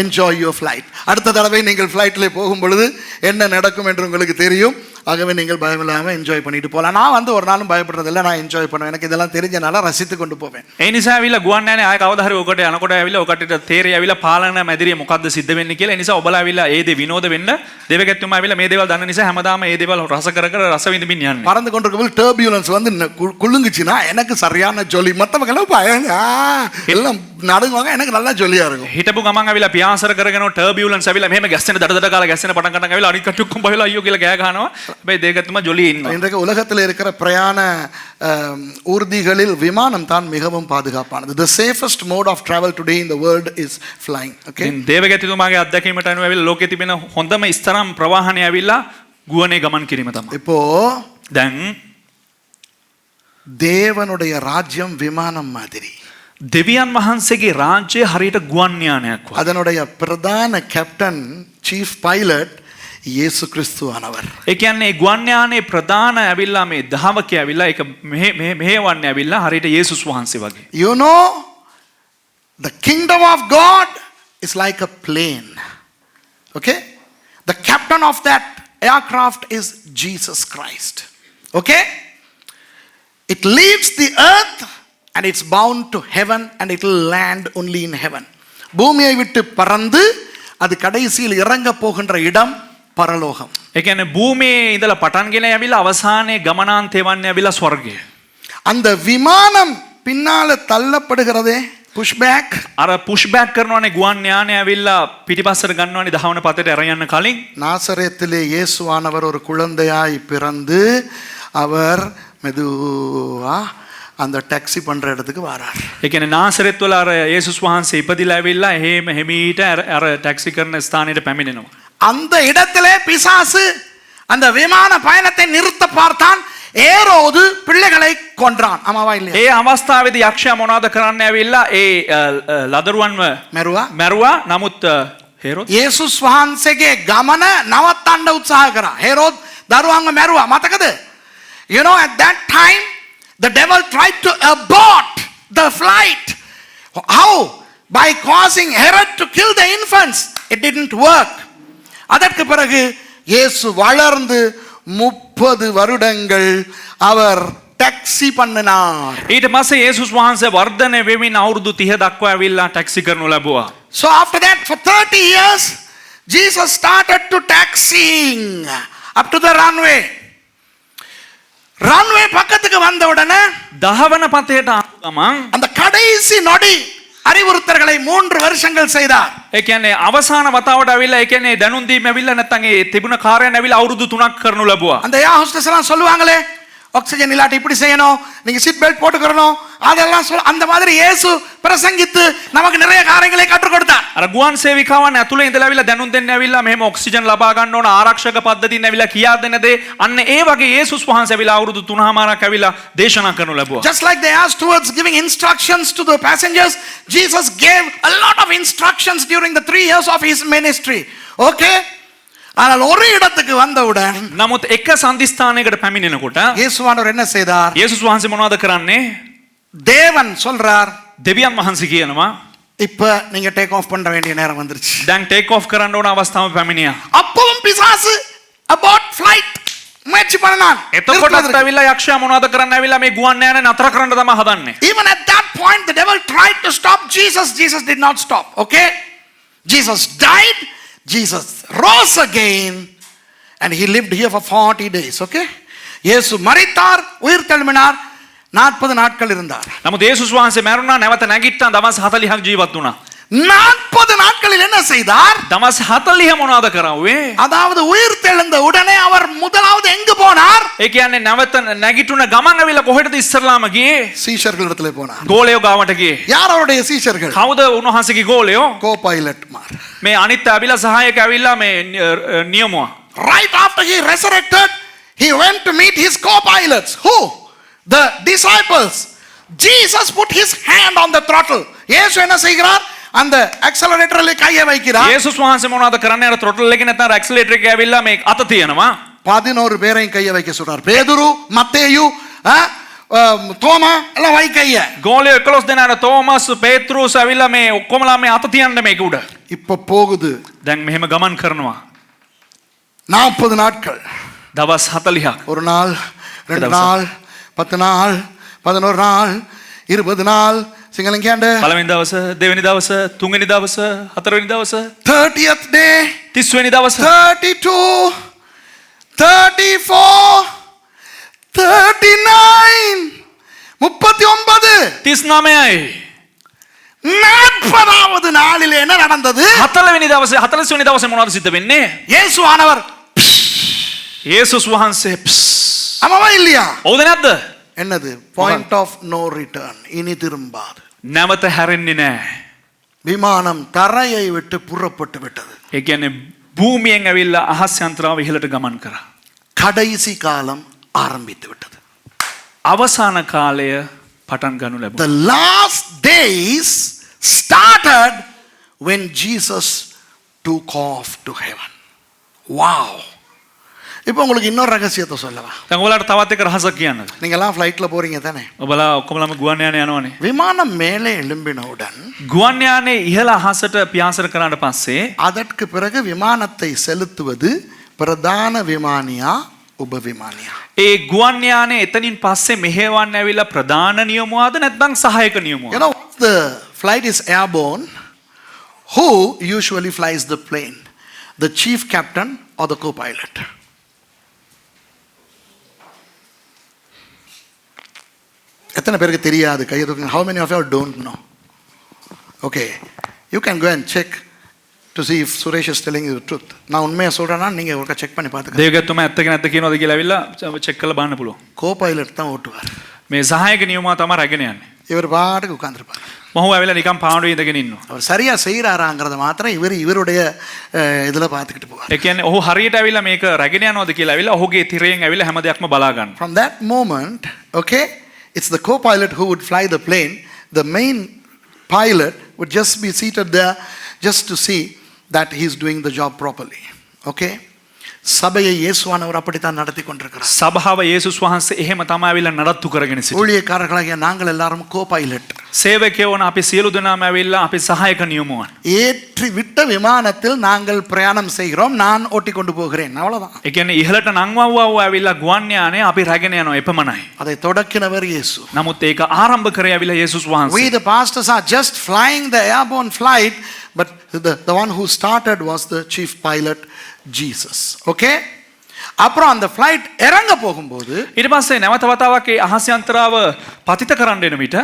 enjoy your flight. அடுத்த தடவை நீங்கள் ஃப்ளைட்டில் போகும் பொழுது என்ன நடக்கும் என்று உங்களுக்கு தெரியும். ஆகவே நீங்கள் பயமில்லாமல் என்ஜாய் பண்ணிட்டு போகலாம். நான் ஒரு நாளும் பயப்படுறதில்லை, நான் என்ஜாய் பண்ணுவேன். எனக்கு இதெல்லாம் தெரிஞ்சனால ரசித்து கொண்டு போவேன். ඒ නිසා ඇවිල්ලා ගුවන් යානේ ආය කවදා හරි ඔකට යනකොට ඇවිල්ලා ඔකටට තේරෙයි ඇවිල්ලා පාලන මැදිරිය මොකද්ද සිද්ධ වෙන්නේ කියලා. ඒ නිසා ඔබලා ඇවිල්ලා ඒ දේ විනෝද වෙන්න දෙවගැත්තුම ඇවිල්ලා මේ දේවල් දන්න නිසා හැමදාම ඒ දේවල් රස කර කර ரස විඳින්න යන්නේ. பறந்து கொண்டிருக்கும் டர்பியூலன்ஸ் வந்து குலுங்குச்சுன்னா எனக்கு சரியான ஜொலி. மற்றவங்க பயம் எல்லாம் நடுங்குவாங்க, எனக்கு நல்லா ஜொலியா இருக்கும். හිටපු ගමන් ඇවිල්ලා පියාසර කරගෙන ටර්බියුලන්ස් ඇවිල්ලා මෙහෙම ගැස්සෙන දඩ කාලා ගැස්සෙන පටන් ගන්න ඇවිල්ලා අනිත් කට්ටිය ඔක්කොම බයලා අයියෝ කියලා කෑ ගහනවා. හැබැයි දෙකතුම ජොලියේ ඉන්නවා. இன்றைக்கு உலகத்தில் இருக்கிற பிரயாண ஊர்திகளில் விமானம் தான் மிகவும் பாதுகாப்பானது. The safest mode of travel today in the world is flying. Okay? දේවගැතිතුමාගේ අත්දැකීමට අනුව ඇවිල්ලා ලෝකෙ තිබෙන හොඳම ස්තරම් ප්‍රවාහනය ඇවිල්ලා ගුවනේ ගමන් කිරීම තමයි. இப்போ දැන් தேவனுடைய ராஜ்யம் விமானம் மாதிரி. දෙවියන් වහන්සේගේ රාජ්‍යය හරියට ගුවන් යානයක් වගේ. அதனுடைய பிரதான கேப்டன் சீஃப் பைலட் இயேசு கிறிஸ்துவானவர். ඒ කියන්නේ ගුවන් යානයේ ප්‍රධාන ඇවිල්ලා මේ දහවකේ ඇවිල්ලා ඒක මෙහෙවන්නේ ඇවිල්ලා හරියට යේසුස් වහන්සේ වගේ. You know, the kingdom of God is like a plane. Okay? The captain of that aircraft is Jesus Christ. Okay? It leaves the earth and it's bound to heaven and it will land only in heaven. பூமியை விட்டு பறந்து அது கடைசியில் இறங்க போகின்ற இடம் பரலோகம். ඒ කියන්නේ භූමියේ ඉඳලා පටන් ගෙන ඇවිල්ලා අවසානයේ ගමනාන්තය වන්නේ ඇවිල්ලා ස්වර්ගය. அந்த விமானம் பின்னால தள்ளப்படுகிறதே, push back. අර පුෂ් බෑක් කරනවානේ ගුවන් යානය ඇවිල්ලා පිටිපස්සට ගන්නවානේ දහවන පතේට අරන් යන්න කලින්. நாசரேத்திலே இயேசுவானவர் ஒரு குழந்தையாய் பிறந்து அவர் மெதுவா அந்த டாக்ஸி பண்ற இடத்துக்கு வரார். ඒ කියන්නේ නාසරෙත් වල අර යේසුස් වහන්සේ ඉපදිලා ඇවිල්ලා එහෙම හිමීට අර ටැක්සි කරන ස්ථානෙට පැමිණෙනවා. அந்த இடத்திலே பிசாசு அந்த விமான பயணத்தை நிறுத்த பார்த்தான். ஏரோது பிள்ளைகளை கொன்றான். ஆமாவா இல்லையா? ඒ අවස්ථාවේදී යක්ෂයා මොනවද කරන්න ඇවිල්ලා ඒ ලදරුවන්ව මැරුවා. නමුත් හේරොද් යේසුස් වහන්සේගේ ගමන නවත්තන්න උත්සාහ කරා. හේරොද් දරුවන්ව මැරුවා. මතකද? You know, at that time the devil tried to abort the flight. How? By causing Herod to kill the infants. It didn't work. அதற்கு பிறகு இயேசு வளர்ந்து 30 வருடங்கள் அவர் டாக்ஸி பண்ணினார். ඊට පස්සේ යේසුස් වහන්සේ වර්ධනය වෙමින් අවුරුදු 30 දක්වා ඇවිල්ලා ටැක්සි කරනු ලැබුවා. So after that for 30 years Jesus started to taxiing up to the runway. Runway பக்கத்துக்கு வந்த உடனே දහවන පතේට ආපු ගමන් அந்த கடைசி நொடி அறிவுறுத்தல்களை 3 வருஷங்கள் செய்தார். ඒ කියන්නේ අවසාන වතාවට ඇවිල්ලා ඒ කියන්නේ දැනුම් දීම ඇවිල්ලා නැත්නම් ඒ තිබුණ කාර්යයන් ඇවිල්ලා අවුරුදු 3ක් කරනු ලැබුවා. அந்த ஏர் ஹோஸ்டஸ் எல்லாம் சொல்லுவாங்களே, ஆக்சிஜன் இல்லாட்டி இப்படி செய்யணும், நீங்க சீட் பெல்ட் போட்டுக்கறணும், அதெல்லாம் அந்த மாதிரி இயேசு பிரசங்கித்து நமக்கு நிறைய காரியங்களை கற்றுக் கொடுத்தார். අර ගුවන් සේවිකාවන් ඇතුළේ ඉඳලා ඇවිල්ලා දැනුම් දෙන්න ඇවිල්ලා මෙහෙම ඔක්සිජන් ලබා ගන්න ඕන ආරක්ෂක පද්ධතියෙන් ඇවිල්ලා කියා දෙන දේ අන්න ඒ වගේ යේසුස් වහන්සේ ඇවිල්ලා අවුරුදු 3මාරක් ඇවිල්ලා දේශනා කරනු ලැබුවා. Just like they asked towards giving instructions to the passengers, Jesus gave a lot of instructions during the 3 years of his ministry. Okay? ஆனால் ஒரு இடத்துக்கு வந்தவுடன் නමුත් එක සම්දිස්ථානයකට පැමිණෙනකොට இயேசுவானவர் என்ன செய்தார்? යේසුස් වහන්සේ මොනවද කරන්නේ? தேவன் சொல்றார், දෙවියන් වහන්සේ කියනවා இப்ப நீங்க டேக் ஆஃப் பண்ண வேண்டிய நேரம் வந்துருச்சு. දැන් ටේක් ඔෆ් කරන්න ඕන අවස්ථාව පැමිණියා. அப்பவும் பிசாசு abort flight முயற்சி பண்ணான். එතකොටත් ඇවිල්ලා යක්ෂයා මොනවද කරන්න ඇවිල්ලා මේ ගුවන් යානේ නතර කරන්න තමයි හදන්නේ. Even at that point the devil tried to stop Jesus. Jesus did not stop. Okay? Jesus died. Jesus rose again and he lived here for 40 days. Okay? இயேசு மரித்தார், உயிர் தெழும்பினார், 40 நாட்கள் இருந்தார். නමුත් යේසුස් වහන්සේ මැරුණා, නැවත නැගිට්ටා, දවස් 40ක් ජීවත් වුණා. 40 நாட்களில் என்ன செய்தார்? දවස් 40 මොනවද කරාවේ? அதாவது உயிர் தெழுந்த உடனே அவர் முதலாவது எங்கு போனார்? ඒ කියන්නේ නැවත නැගිටුණ ගමන් ඇවිල්ලා කොහෙටද ඉස්සරලාම ගියේ? சீஷர்களிடத்துல போனார். ගෝලයෝ ගාවට ගියේ. யார் அவருடைய சீஷர்கள்? කවුද උන්වහන්සේගේ ගෝලයෝ? co-pilot மார். මේ අනිත් ඇවිල්ලා සහායක ඇවිල්ලා මේ නියමුවා. Right after he resurrected, he went to meet his co-pilots. Who? The disciples. Jesus put his hand on the throttle. இயேசு என்ன செய்கிறார்? அந்த acceleratorல கையை வைக்கிறார். යේසුස් වහන්සේ මොනවද කරන්නේ? අර throttle එකේ නැත්නම් accelerator එකේ ඇවිල්ලා මේ අත තියනවා. 11 பேரையும் கையை வைக்க சொல்றார். பேதுரு, மத்தேயு, தோமா எல்லாம் வை கையை. ගෝලයෝ 11 දෙනා අර තෝමස්, පේත්‍රුස් ඇවිල්ලා මේ ඔක්කොමලා මේ අත තියන්න මේක උඩ. இப்ப போகுது. දැන් මෙහෙම ගමන් කරනවා. 40 நாட்கள். දවස් 40ක්. ஒரு நாள், 2 நாள், 10 நாள், 11 நாள், 20 நாள். සිංහලෙන් කියන්න. පළවෙනි දවස, දෙවෙනි දවස, තුන්වෙනි දවස, හතරවෙනි දවස, 30th day, 30වෙනි දවස, 32, 34, 39, 39. 39යි. 40வது நாளில் என்ன நடந்தது? 40වෙනි දවසේ 40වෙනි දවසේ මොනවද සිද්ධ වෙන්නේ? இயேசுவானவர் යේසුස් වහන්සේ ஆமாவா இல்லையா? ඔව්ද නැද්ද? என்னது? Point of no return. இனி திரும்பாது. නැවත හැරෙන්නේ නැහැ. விமானம் தரையை விட்டு புறப்பட்டு விட்டது. ඒ කියන්නේ භූමියෙන් ඇවිල්ලා අහස් යන්ත්‍රාව ඉහළට ගමන් කරා. கடைசி காலம் ஆரம்பித்து விட்டது. අවසාන කාලය පටන් ගනු ලැබුවා. The last days started when Jesus took off to heaven. Wow. இப்போ உங்களுக்கு இன்னொரு ரகசியத்தை சொல்லவா? දැන් ඔයාලට තවත් එක රහසක් කියන්නද? நீங்க எல்லாம் ஃப்ளைட்ல போறீங்க தானே? ඔබලා ඔක්කොමලම ගුවන් යානේ යනවනේ. விமானம் மேலே எழும்பினவுடன் ගුවන් යානේ ඉහළ අහසට පියාසර කරාට පස්සේ அதற்கு பிறகு விமானத்தை செலுத்துவது பிரதான விமானியா உபவிமானியா? ඒ ගුවන් යානේ එතනින් පස්සේ මෙහෙවන්න ඇවිල්ලා ප්‍රධාන නියමුවාද නැත්නම් සහායක You නියමුවාද? know, the flight is airborne. Who usually flies the plane? The chief captain or the co-pilot? எத்தனை பேருக்கு தெரியாது? கையை தூக்குங்க. How many of you don't know? Okay, you can go and check to see if Suresh is telling you the truth. நான் உண்மையை சொல்றேன்னா நீங்க ஒருக்கா செக் பண்ணி பாத்துக்கங்க. දේවගත්තුම ඇත්තක නැත්ත කියනවාද කියලා ඇවිල්ලා චෙක් කරලා බලන්න පුළුවන්. co-pilot தான் ஓட்டுவார். මේ සහායක නියමුවා තමයි රැගෙන යන්නේ. இவர் பாட்டுக்கு உட்கார்ந்திருப்பார். මොහු ඇවිල්ලා නිකන් පාණ්ඩුවේ ඉඳගෙන ඉන්නවා. அவர் சரியா செய்யறாராங்கிறத மாத்திரம் இவருடைய இதுல பாத்துக்கிட்டு போவார். ඒ කියන්නේ ඔහු හරියට ඇවිල්ලා මේක රැගෙන යනවාද කියලා ඇවිල්ලා ඔහුගේ තිරයෙන් ඇවිල්ලා හැම දෙයක්ම බලා ගන්නවා. From that moment, okay, it's the co-pilot who would fly the plane. The main pilot would just be seated there just to see that he is doing the job properly. Okay? சபையை இயேசுவானவர் அப்படித்தான் நடத்தி கொண்டிருக்கிறார். සභාව යේසුස් වහන්සේ එහෙම තමයි ඇවිල්ලා නඩත්තු කරගෙන සිටින්නේ. ஊழியக்காரர்களாகிய நாங்கள் எல்லாரும் co-pilot. සේවකයෝන අපි සියලු දෙනාම ඇවිල්ලා අපි සහායක නියමුවන්. ஏற்றி விட்ட விமானத்தில் நாங்கள் பிரயாணம் செய்கிறோம். நான் ஓட்டி கொண்டு போகிறேன். அவ்வளவுதான். ඒ කියන්නේ ඉහළට නංවවව ඇවිල්ලා ගුවන් යානේ අපි රැගෙන යනවා එපමණයි. அதை தொடக்கினவர் இயேசு. නමුත් ඒක ආරම්භ කරේ ඇවිල්ලා යේසුස් We වහන්සේ. the pastors are just flying the airborne flight, but the one who started was the chief pilot, Jesus. Okay? அப்புறம் அந்த flight இறங்க போகும்போது ඊට පස්සේ නැවත වතාවක් ඒ අහස් යන්ත්‍රාව පතිත කරන්න එන විට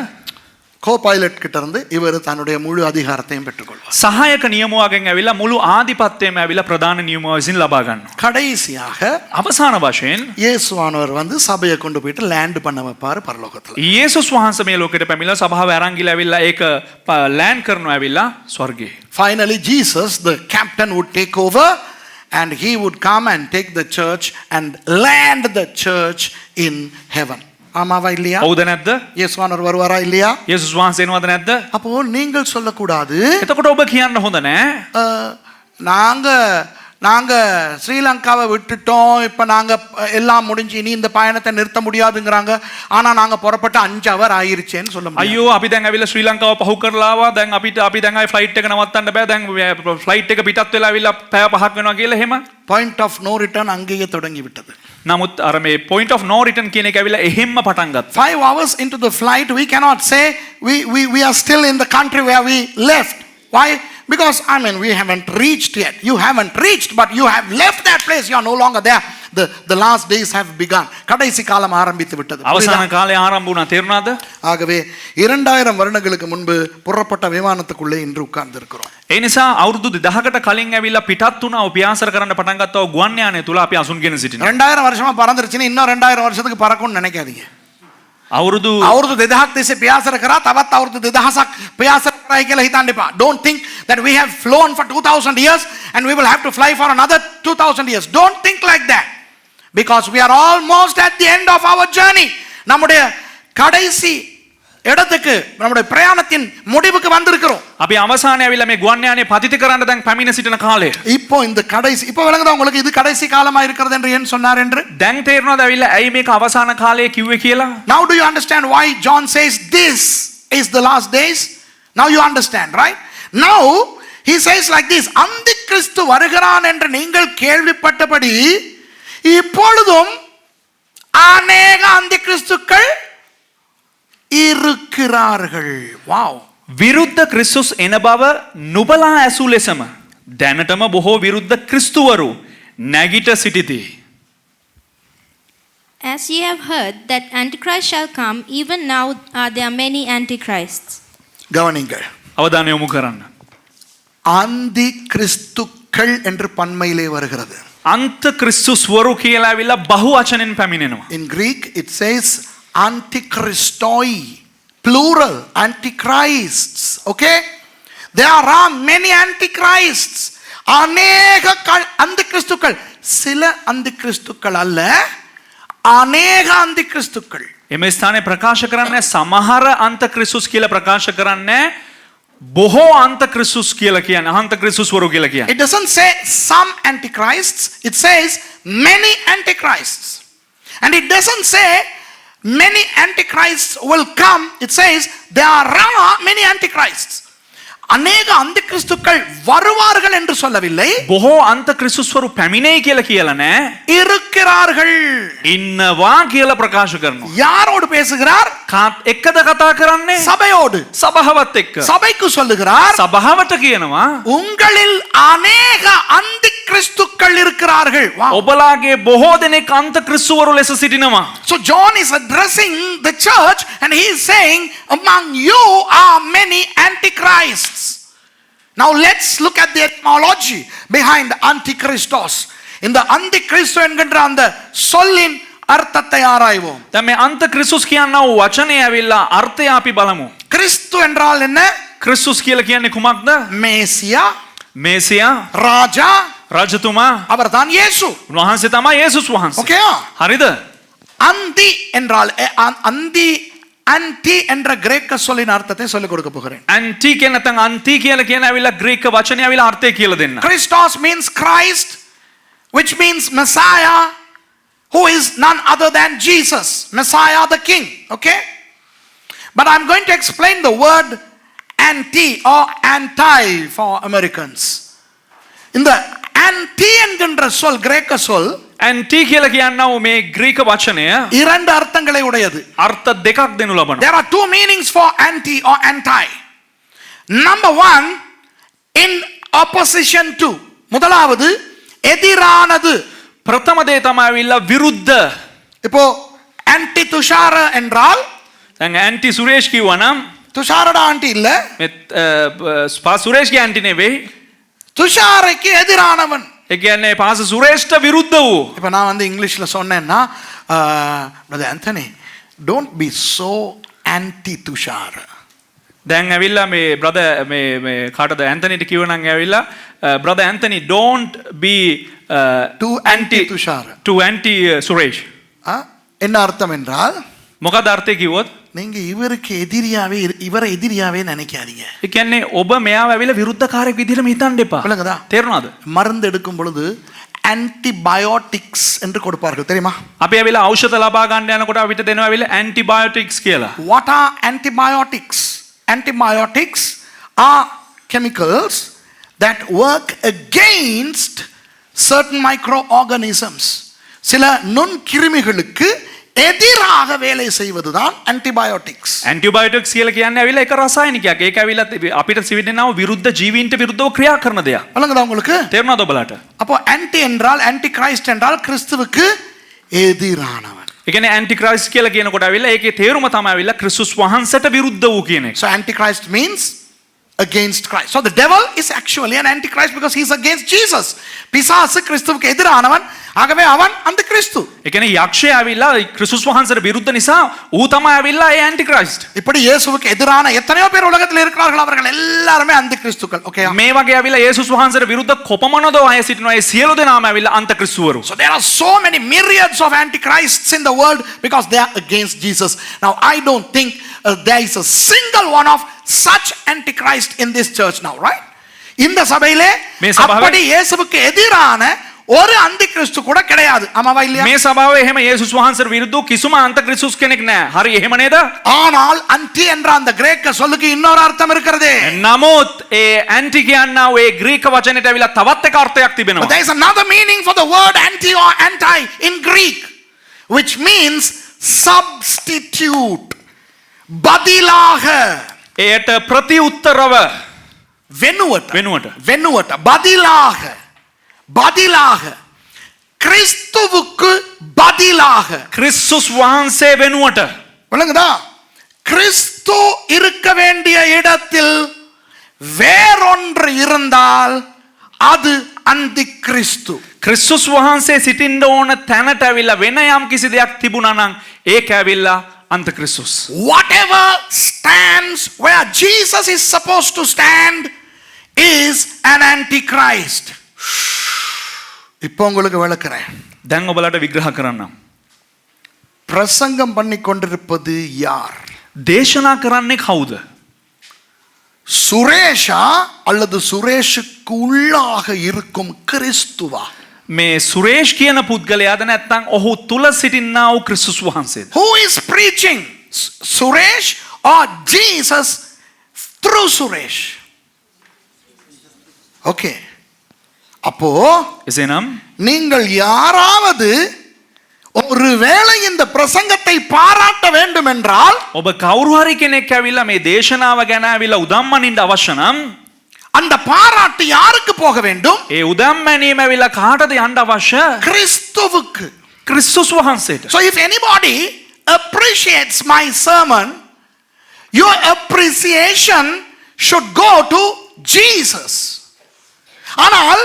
கோ-பைலட் கிட்ட இருந்து இவர் தன்னுடைய முழு அதிகாரத்தையும் பெற்றுக்கொள்வார். සහායක නියමුවගෙන් ඇවිල්ලා මුළු ආධිපත්‍යයම ඇවිල්ලා ප්‍රධාන නියමුව විසින් ලබා ගන්නවා. கடைசியாக අවසාන වශයෙන් இயேசுவானவர் வந்து சபையை கொண்டு போயிட்டு லேண்ட் பண்ண வைப்பாரு பரலோகத்துல. යේසුස් වහන්සේ මේ ලෝකෙට පැමිණලා සභාව අරන් ගිහලා ඇවිල්ලා ඒක ලෑන්ඩ් කරනවා ඇවිල්ලා ස්වර්ගයේ. Finally Jesus, the captain, would take over and he would come and take the church and land the church in heaven. ஆமாவா இல்லையா? ඔව්ද නැද්ද? இயேசுவானவர் வருவாரா இல்லையா? යේසුස් වහන්සේ එනවද නැද්ද? அப்போ நீங்கள் சொல்லக்கூடாது එතකොට ඔබ කියන්න හොඳ නෑ நாங்க நாங்க ஸ்ரீலங்காவை விட்டுட்டோம், இப்போ நாங்க எல்லாம் முடிஞ்சு இனி இந்த பயணத்தை நிறுத்த முடியாதுங்கிறாங்க, ஆனா நாங்க புறப்பட்டு 5 hour ஆயிருச்சேன்னு சொல்ல முடியும். අයියෝ අපි දැන් ඇවිල්ලා ශ්‍රී ලංකාව පහු කරලා ආවා, දැන් අපි දැන් ආයි ෆ්ලයිට් එක නවත්තන්න බෑ, දැන් ෆ්ලයිට් එක පිටත් වෙලා ඇවිල්ලා පැය 5ක් වෙනවා කියලා එහෙම. பாயிண்ட் ஆஃப் நோ ரிட்டர்ன் அங்கேயே தொடங்கி விட்டது. නමුත් අර මේ point of no return කියන එක ඇවිල්ලා එහෙම්ම පටන් ගත්තා. 5 hours into the flight we cannot say we are still in the country where we left. Why? Because we haven't reached yet. You haven't reached, but you have left that place. You are no longer there. The last days have begun. கடைசி காலம் ஆரம்பித்து விட்டது. අවසාන කාලය ආරම්භ වුණා, තේරුණාද? ஆகவே 2000 வருடங்களுக்கு முன்பு புறப்பட்ட விமானத்துக்குள்ளே இன்று உட்கார்ந்து இருக்கிறோம். ඒ නිසා අවුරුදු 2000කට කලින් ඇවිල්ලා පිටත් වුණා, උපයාසර කරන්න පටන් ගත්තා ගුවන් යානය තුල අපි අසුන්ගෙන සිටිනවා. 2000 வருஷமா பறந்துருச்சுன்னு இன்னும் 2000 வருஷத்துக்கு பறக்கும்னு நினைக்காதீங்க. අවුරුදු 2000ක් තිස්සේ පියාසර කරා, තවත් අවුරුදු 2000ක් පියාසර කරයි කියලා හිතන්න එපා. Don't think that we have flown for 2000 years and we will have to fly for another 2000 years. Don't think like that. Because we are almost at the end of our journey. நம்முடைய கடைசி இடத்துக்கு, நம்முடைய பிரயாணத்தின் முடிவுக்கு வந்திருக்கிறோம். අපි අවසානයේ ඇවිල්ලා මේ ගුවන් යානය පතිත කරන්න දැන් පැමිණ සිටින කාලය. இப்போ இந்த கடைசி, இப்போ விளங்குதா உங்களுக்கு இது கடைசி காலமா இருக்கிறது என்று ஏன் சொன்னார் என்று? දැන් තේරුණාද ඇවිල්ලා ඇයි මේක අවසාන කාලය කිව්වේ කියලා? Now do you understand why John says this is the last days? Now you understand, right? Now he says like this, அந்தி கிறிஸ்து வருகிறான் என்று நீங்கள் கேள்விப்பட்டபடி இப்பொழுதும் அநேக அந்தி கிறிஸ்துக்கள் இருக்கிறார்கள். வாவ். විරුද්ධ ක්‍රිස්තුස් එන බව නුබලා ඇසූ ලෙසම දැනටම බොහෝ විරුද්ධ ක්‍රිස්තුවරු නැගිට සිටිති. As ye have heard that Antichrist shall come, even now are there many Antichrists. கவனிங்கள். අවධානය යොමු කරන්න. அந்தி கிறிஸ்துக்கள் என்று பன்மையிலே வருகிறது. අන්ත ක්‍රිස්තුස්වරු කියලා ඇවිල්ලා බහු වචනෙන් පැමිණෙනවා. In Greek it says antichristoi, plural, antichrists. Okay, there are many antichrists. அநேக அந்தி கிறிஸ்துக்கள், சில அந்தி கிறிஸ்துக்கள் அல்ல, அநேக அந்தி கிறிஸ்துக்கள். එම ස්ථානයේ ප්‍රකාශ කරන්නේ සමහර අන්ත ක්‍රිස්තුස් කියලා ප්‍රකාශ කරන්නේ බොහෝ අන්ත ක්‍රිස්තුස් කියලා කියන්නේ, අන්ත ක්‍රිස්තුස්වරු කියලා කියන්නේ. It doesn't say some antichrists, it says many antichrists. And it doesn't say many antichrists will come, it says there are many antichrists. அநேக அந்தி கிறிஸ்துக்கள் வருவார்கள் என்று சொல்லவில்லை, බොහෝ අන්ත ක්‍රිස්තුස්වරු පැමිණෙයි කියලා කියලා නෑ, இருக்கிறார்கள். ඉන්නවා කියලා ප්‍රකාශ කරනවා. யாரோடு பேசுகிறார்? එක්කද කතා කරන්නේ? சபையோடு. සභාවත් එක්ක. சபைக்கு சொல்லுகிறார், සභාවට කියනවා உங்களில் அநேக அந்தி கிறிஸ்துக்கள் இருக்கிறார்கள். ඔබලාගේ බොහෝ දෙනෙක් අන්ත ක්‍රිස්තුවරු ලෙස සිටිනවා. So John is addressing the church and he is saying among you are many antichrists. Now let's look at the etymology behind antichristos. இந்த antichristo என்கின்ற அந்த சொல்லின் அர்த்தத்தை ஆராய்வோம். දැන් මේ අන්ත ක්‍රිස්තුස් කියනා වූ වචනේ ඇවිල්ලා අර්ථය අපි බලමු. கிறிஸ்து என்றால் என்ன? ක්‍රිස්තුස් කියලා කියන්නේ කුමක්ද? மேசியா, මේසියා, ராஜா, රජතුමා, அவர்தான் இயேசு. උන්වහන්සේ තමයි යේසුස් වහන්සේ. ஓகே, හරිද? அந்தி என்றால் அந்தி, அன்டி என்ற கிரேக்க சொல்லின் அர்த்தத்தை சொல்லிக் கொடுக்க போகிறேன். ඇන්ටි කියන නැත්නම් අන්ති කියලා කියන ඇවිල්ලා ග්‍රීක වචනේ ඇවිල්ලා අර්ථය කියලා දෙන්න. Christos means Christ, which means Messiah, who is none other than Jesus, Messiah the King. Okay, but I'm going to explain the word anti or anti for Americans. இந்த anti என்கின்ற சொல், கிரேக்க சொல், ඇන්ටි කියලා කියනවා මේ ග්‍රීක වචනය இரண்டு அர்த்தங்களை உடையது. අර්ථ දෙකක් දෙනු ලබනවා. There are two meanings for anti or anti. Number one, in opposition to. முதலாவது எதிரானது. ප්‍රථම දේ තමයි ඇවිල්ලා විරුද්ධ. இப்போ anti துஷார என்றால் දැන් ඇන්ටි සුරේෂ් කිව්වනම් துஷாரட ஆண்டி இல்ல, පා සුරේෂ්ගේ ඇන්ටි නෙවෙයි. துஷாரைக்கு எதிரானவன். ඒ කියන්නේ පාස සුරේෂ්ට විරුද්ධ වූ. இப்ப நான் வந்து இங்கிலீஷ்ல சொன்னேன்னா brother Anthony don't be so anti Tushar. දැන් ඇවිල්ලා මේ බ්‍රදර් මේ කාටද ඇන්තනිට කිව්ව නම් ඇවිල්ලා brother Anthony don't be too anti Tushar. too anti Suresh. என்ன அர்த்தம் என்றால் මොකද අර්ථය කිව්වොත් நீங்க இவருக்கு எதிரியாவே இவரை எதிரியாவே நினைக்காதீங்க. ඒ කියන්නේ ඔබ මෙයාව ඇවිල්ලා විරුද්ධකාරයෙක් විදිහටම හිතන්න එපා. விளங்குதா? තේරුණාද? மருந்து எடுக்கும் பொழுது ஆன்டிபயோட்டிக்ஸ் என்று கொடுப்பார்கள் தெரியுமா? අපි ඇවිල්ලා ඖෂධ ලබා ගන්න යනකොට අපිට දෙනවා ඇවිල්ලා antibiotics කියලා. What are antibiotics? Antibiotics are chemicals that work against certain microorganisms. சில நுண்கிருமிகளுக்கு எதிராக வேலை செய்வதுதான் antibiotics. antibiotics කියලා කියන්නේ ඇවිල්ලා එක රසායනිකයක්. ඒක ඇවිල්ලා අපිට සිවිදෙනව විරුද්ධ ජීවීන්ට විරුද්ධව ක්‍රියා කරන දෙයක්. விளங்குதா உங்களுக்கு? තේරුණාද ඔබලාට? அப்போ anti என்றால் anti Christ என்றால் கிறிஸ்துவுக்கு எதிரானவன். ඒ කියන්නේ antichrist කියලා කියනකොට ඇවිල්ලා ඒකේ තේරුම තමයි ඇවිල්ලා ක්‍රිස්තුස් වහන්සේට විරුද්ධ වූ කියන එක. So antichrist means against Christ. So the devil is actually an antichrist because he is against Jesus. பிசாசு கிறிஸ்துவுக்கு எதிரானவன், ஆகவே அவன் அந்த கிறிஸ்து. ඒ කියන්නේ යක්ෂයා ඇවිල්ලා ක්‍රිස්තුස් වහන්සේට විරුද්ධ නිසා ඌ තමයි ඇවිල්ලා ඒ antichrist. இப்படி இயேசுவுக்கு எதிரான எத்தனையோ பேர் உலகத்தில் இருக்கிறார்கள், அவர்கள் எல்லாரும் அந்த கிறிஸ்துக்கள். ஓகே, මේ වගේ ඇවිල්ලා යේසුස් වහන්සේට විරුද්ධ කොපමණද අය සිටිනවා. ඒ සියලු දෙනාම ඇවිල්ලා අන්තක්‍රිස්තුවරු. so there are so many myriads of antichrists in the world because they are against Jesus. Now I don't think there is a single one of such antichrist in this church now, right? இந்த சபையிலே அப்படி இயேசுவுக்கு எதிரான ஒரு அந்திகிறிஸ்து கூட கிடையாது. ஆமாவா இல்லையா? මේ සභාවේ එහෙම යේසුස් වහන්සේට විරුද්ධව කිසිම අන්තක්‍රිස්තුස් කෙනෙක් නැහැ. හරි එහෙම නේද? ஆனால் அந்தி என்ற அந்த கிரேக்க சொல்லுக்கு இன்னொரு அர்த்தம் இருக்கிறது. නමුත් ඒ ඇන්ටි කියනවා ඒ ග්‍රීක වචනේට ඇවිල්ලා තවත් එක අර්ථයක් තිබෙනවා. But there is another meaning for the word anti or anti in Greek, which means substitute. பதிலாக. ඒට ප්‍රතිඋත්තරව වෙනුවට பதிலாக கிறிஸ்துவுக்கு பதிலாக கிறிஸ்துஸ் වහන්සේ වෙනුවට. விளங்குதா? கிறிஸ்து இருக்க வேண்டிய இடத்தில் வேறொன்று இருந்தால் அது அந்தி கிறிஸ்து. ක්‍රිස්තුස් වහන්සේ සිටින්න ඕන තැනට ඇවිල්ලා වෙන යම් කිසි දෙයක් තිබුණා නම් ඒක ඇවිල්ලා අන්තක්‍රිස්තුස්. Whatever stands where Jesus is supposed to stand is an antichrist. இப்போ உங்களுக்கு விளக்குறேன். දැන් ඔබලාට විග්‍රහ කරන්නම්. பிரசங்கம் பண்ணி கொண்டிருப்பது யார்? දේශනා කරන්නේ කවුද? சுரேஷா அல்லது சுரேஷுக்கு உள்ளாக இருக்கும் கிறிஸ்துவா? මේ සුරේෂ් කියන පුද්ගලයාද නැත්නම් ඔහු තුල සිටිනා වූ ක්‍රිස්තුස් වහන්සේද? Who is preaching? Suresh or Jesus through Suresh? Okay. அப்போ එසේනම් நீங்கள் யாராவது ஒருவேளை இந்த பிரசங்கத்தை பாராட்ட வேண்டும் என்றால் ඔබ කවුරු හරි කෙනෙක් ඇවිල්ලා මේ දේශනාව ගැන ඇවිල්ලා උදම්මනින්න අවශ්‍ය නම් அந்த பாராட்டு யாருக்கு போக வேண்டும்? ඒ උදම්මැනීම ඇවිල්ලා කාටද යන්න අවශ්‍ය? கிறிஸ்துவுக்கு. ක්‍රිස්තුස් වහන්සේට. So if anybody appreciates my sermon, your appreciation should go to Jesus. ஆனால்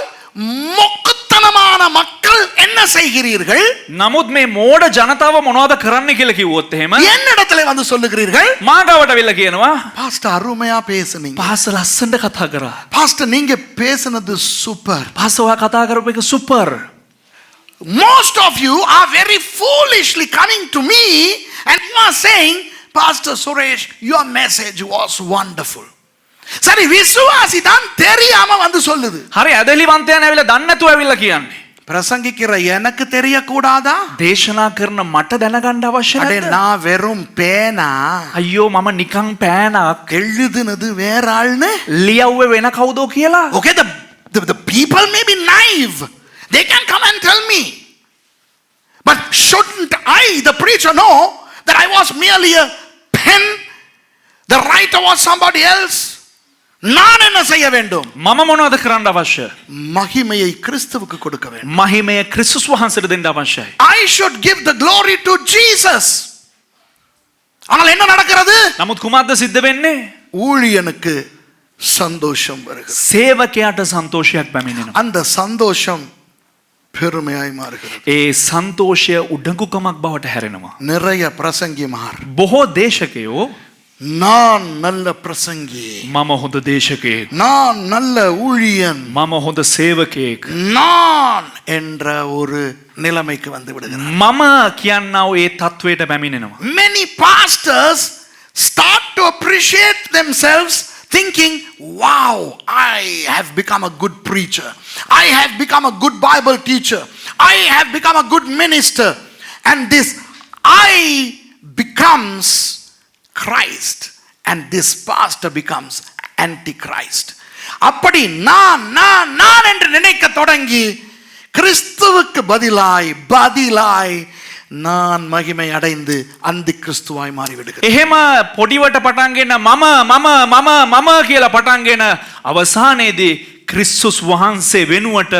මොක්කතනமான மக்கள் என்ன செய்கிறீர்கள்? නමුත් මේ මෝඩ ජනතාව මොනවද කරන්න කියලා කිව්වොත් එහෙම என்னிடத்திலே வந்து சொல்லுகிறீர்கள், මාගවට වෙලා කියනවා பாஸ்டர் அருமையா பேசுனீங்க, පාස්ටර් ලස්සනට කතා කරා. பாஸ்டர் நீங்க பேசுனது சூப்பர். පාස්ටර් ඔයා කතා කරපු එක super. Most of you are very foolishly coming to me and you are saying, Pastor Suresh, your message was wonderful. சரி, விசுவாசி தான் தெரியாம வந்து சொல்லுது. හරි ඇදලිවන්තයන් ඇවිල්ලා දන්නේ නැතුව ඇවිල්ලා කියන්නේ. பிரசங்கிக்கிற எனக்கு தெரியக்கூடாதா? දේශනා කරන මට දැනගන්න අවශ්‍ය அடே නැද්ද? நான் வெறும் பேனா, අයියෝ මම නිකන් පෑනක් எழுதுனது வேற ஆள்னு. ලියව්වේ වෙන කවුදෝ කියලා. Okay, the people may be naive. They can come and tell me. But shouldn't I, the preacher, know that I was merely a pen? The writer was somebody else. நான் என்ன செய்ய வேண்டும்? මම මොනවද කරන්න අවශ්‍ය? மகிமையை கிறிஸ்துவுக்கு கொடுக்க வேண்டும். මහිමය ක්‍රිස්තුස් වහන්සේට දෙන්න අවශ්‍යයි. I should give the glory to Jesus. ஆனால் என்ன நடக்கிறது? නමුත් කුමක්ද සිද්ධ වෙන්නේ? ஊழியனுக்கு சந்தோஷம் வருகிறது. සේවකයාට සන්තෝෂයක් පැමිණෙනවා. அந்த சந்தோஷம் பெருமையாய் மாறுகிறது. ඒ සන්තෝෂය උඩඟුකමක් බවට හැරෙනවා. நிறைய பிரசங்கிமார் බොහෝ දේශකයෝ நான் நல்ல பிரசங்கி, මම හොඳ දේශකයෙක්, நான் நல்ல ஊழியன், මම හොඳ සේවකයෙක්, நான் என்ற ஒரு நிலைமைக்கு வந்து விடுகிறார். මම කියන්නා වූ ඒ තත්වයට පැමිණෙනවා. Many pastors start to appreciate themselves thinking, wow, I have become a good preacher, I have become a good Bible teacher, I have become a good minister, and this I becomes Christ and this pastor becomes antichrist. அப்படி நான் என்று நினைக்க தொடங்கி கிறிஸ்துவுக்கு பதிலாய் நான் மகிமை அடைந்து அந்தி கிறிஸ்துவாய் மாறிவிடுகிறேன். එහෙම පොඩිවට පටන්ගෙන මම කියලා පටන්ගෙන අවසානයේදී ක්‍රිස්තුස් වහන්සේ වෙනුවට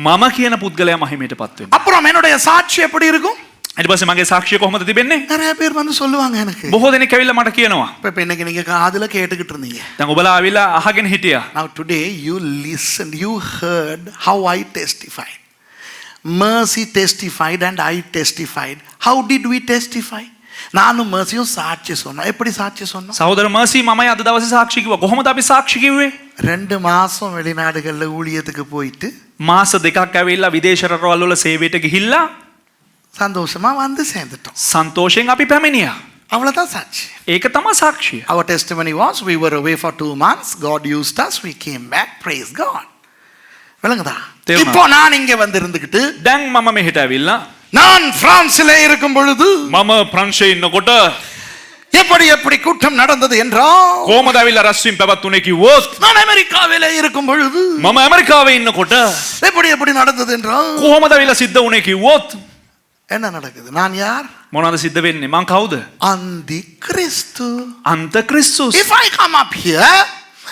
මම කියන පුද්ගලයා මහිමයට පත් වෙනවා. அப்புறம் என்னுடைய சாட்சி எப்படி இருக்கும்? ඊට පස්සේ මගේ සාක්ෂිය කොහොමද තිබෙන්නේ? நிறைய பேர் வந்து சொல்லுவாங்க எனக்கு. බොහෝ දෙනෙක් ඇවිල්ලා මට කියනවා. இப்ப இன்னைக்கு நீங்க காதுல கேட்டுக்கிட்டு இருந்தீங்க. දැන් ඔබලා ආවිලා අහගෙන හිටියා. Now today you listened, you heard how I testified. Mercy testified and I testified. How did we testify? நானும் மர்சியும் சாட்சி சொன்னோம். எப்படி சாட்சி சொன்னோம்? සහෝදර මර්සි මමයි අද දවසේ සාක්ෂි කිව්වා. කොහොමද අපි සාක්ෂි කිව්වේ? 2 மாசம் வெளிநாடுகள்ல ஊழியத்துக்கு போயிட்டு මාස දෙකක් ඇවිල්ලා විදේශ රටවල් වල සේවයට ගිහිල්ලා சந்தோஷமா வந்து சேர்ந்துட்டோம். සන්තෝෂයෙන් අපි පැමිණියා. அவ்வளவுதான் சாட்சி. ඒක තමයි සාක්ෂිය. Our testimony was we were away for 2 months. God used us. We came back. Praise God. விளங்குதா? இப்போ நான் இங்க வந்து இருந்துக்கிட்டு දැන් මම මෙහෙට ඇවිල්ලා நான் பிரான்சிலே இருக்கும் பொழுது මම ප්‍රංශයේ ඉන්නකොට எப்படி கூட்டம் நடந்தது என்றால் කොහොමද ඇවිල්ලා රැස්වීම පැවැත්වුනේ කිව්වොත් நான் அமெரிக்காவிலே இருக்கும் பொழுது මම ඇමරිකාවේ ඉන්නකොට எப்படி நடந்தது என்றால் කොහොමද ඇවිල්ලා සිද්ධ වුනේ කිව්වොත් என்ன நடக்குது? நான் யார்? මොනවද සිද්ධ වෙන්නේ? මං කවුද? அந்தி கிறிஸ்து. අන්ත ක්‍රිස්තුස්. If I come up here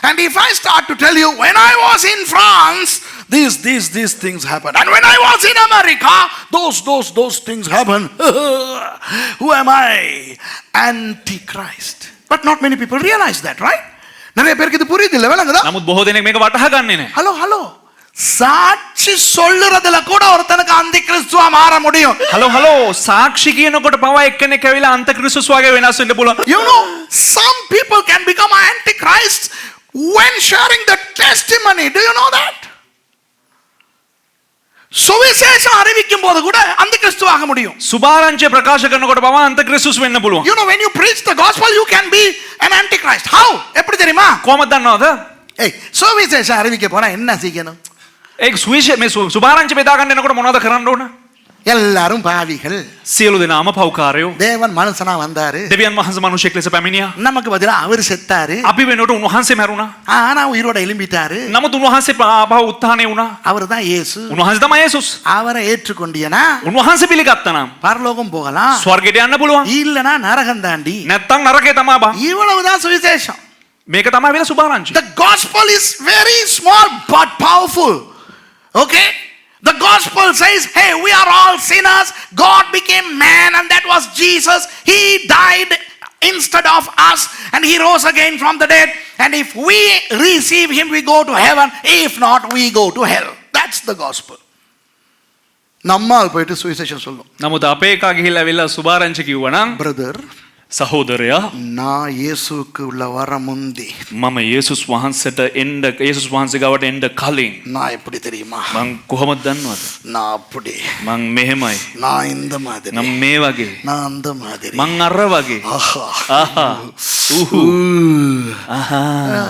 and if I start to tell you when I was in France these things happened, and when I was in America those things happened, who am I? Antichrist. But not many people realize that, right? நிறைய பேருக்கு இது புரியுது இல்ல? விளங்குதா? නමුත් බොහෝ දෙනෙක් මේක වටහා ගන්නේ නැහැ. ஹலோ சாட்சி சொல்லுறதுல கூட ஒருத்தனுக்கு அந்தி கிறிஸ்துவா மாற முடியும். හලෝ සාක්ෂි කියනකොට පවා එක්කෙනෙක් ඇවිල්ලා අන්ත ක්‍රිස්තුස් වගේ වෙනස් වෙන්න පුළුවන්. You know, some people can become antichrist when sharing the testimony. Do you know that? சுவிசேஷம் அறிவிக்கும் போது கூட அந்தி கிறிஸ்துவாக முடியும். සුභාරංචිය ප්‍රකාශ කරනකොට පවා අන්ත ක්‍රිස්තුස් වෙන්න පුළුවන්. You know, when you preach the gospel you can be an antichrist. How? எப்படி தெரியுமா? කොහොමද දන්නවද? ஏய், சுவிசேஷம் அறிவிக்க போனா என்ன செய்யணும்? ඒක මේ සුභාරංචිය බෙදා ගන්න එනකොට මොනවද කරන්න ඕන? எல்லாரும் பாவிகள். සියලු දෙනාම පව්කාරයෝ. தேவன் மனுஷனா வந்தாரு. දෙවියන් වහන්සේ මිනිසෙක් ලෙස පැමිණියා. நமக்கு பதிலா அவர் செத்தாரு. අපි වෙනුවට උන්වහන්සේ මැරුණා. ஆனா உயிரோட எழும்பிட்டாரு. නමුත් උන්වහන්සේ ආපහු උත්ථානය වුණා. அவர்தான் இயேசு. උන්වහන්සේ තමයි යේසුස්. அவரை ஏற்றுக்கொண்டியனா උන්වහන්සේ පිළිගත්තා නම් பரலோகம் போகலாம். ස්වර්ගයට යන්න පුළුවන්. இல்லனா நரகம் தாண்டி. නැත්තම් නරකේ තමයි බා. இவ்வளவுதான் சுவிசேஷம். මේක තමයි වෙන සුභාරංචිය. The gospel is very small but powerful. Okay? The gospel says, hey, we are all sinners. God became man and that was Jesus. He died instead of us and he rose again from the dead. And if we receive him, we go to heaven. If not, we go to hell. That's the gospel. நம்மால் போயிட்டு சுவிசேஷம் சொல்லும். නමුත් අපේ එකා ගිහිල්ලා ඇවිල්ලා සුභාරංචිය කිව්වනම් பிரதர், සහෝදරයා நான் இயேசுவுக்கு உள்ள வர முந்தி මම යේසුස් වහන්සේට එන්න යේසුස් වහන්සේ ගාවට එන්න කලින් நான் எப்படி தெரியுமா? මං කොහොමද දන්නවද? நான் அப்படி, මං මෙහෙමයි. நான் இந்த மாதிரி, නම් මේ වගේ. நான் அந்த மாதிரி. මං අර වගේ. ஆஹா. ආහා. උහු. ආහා.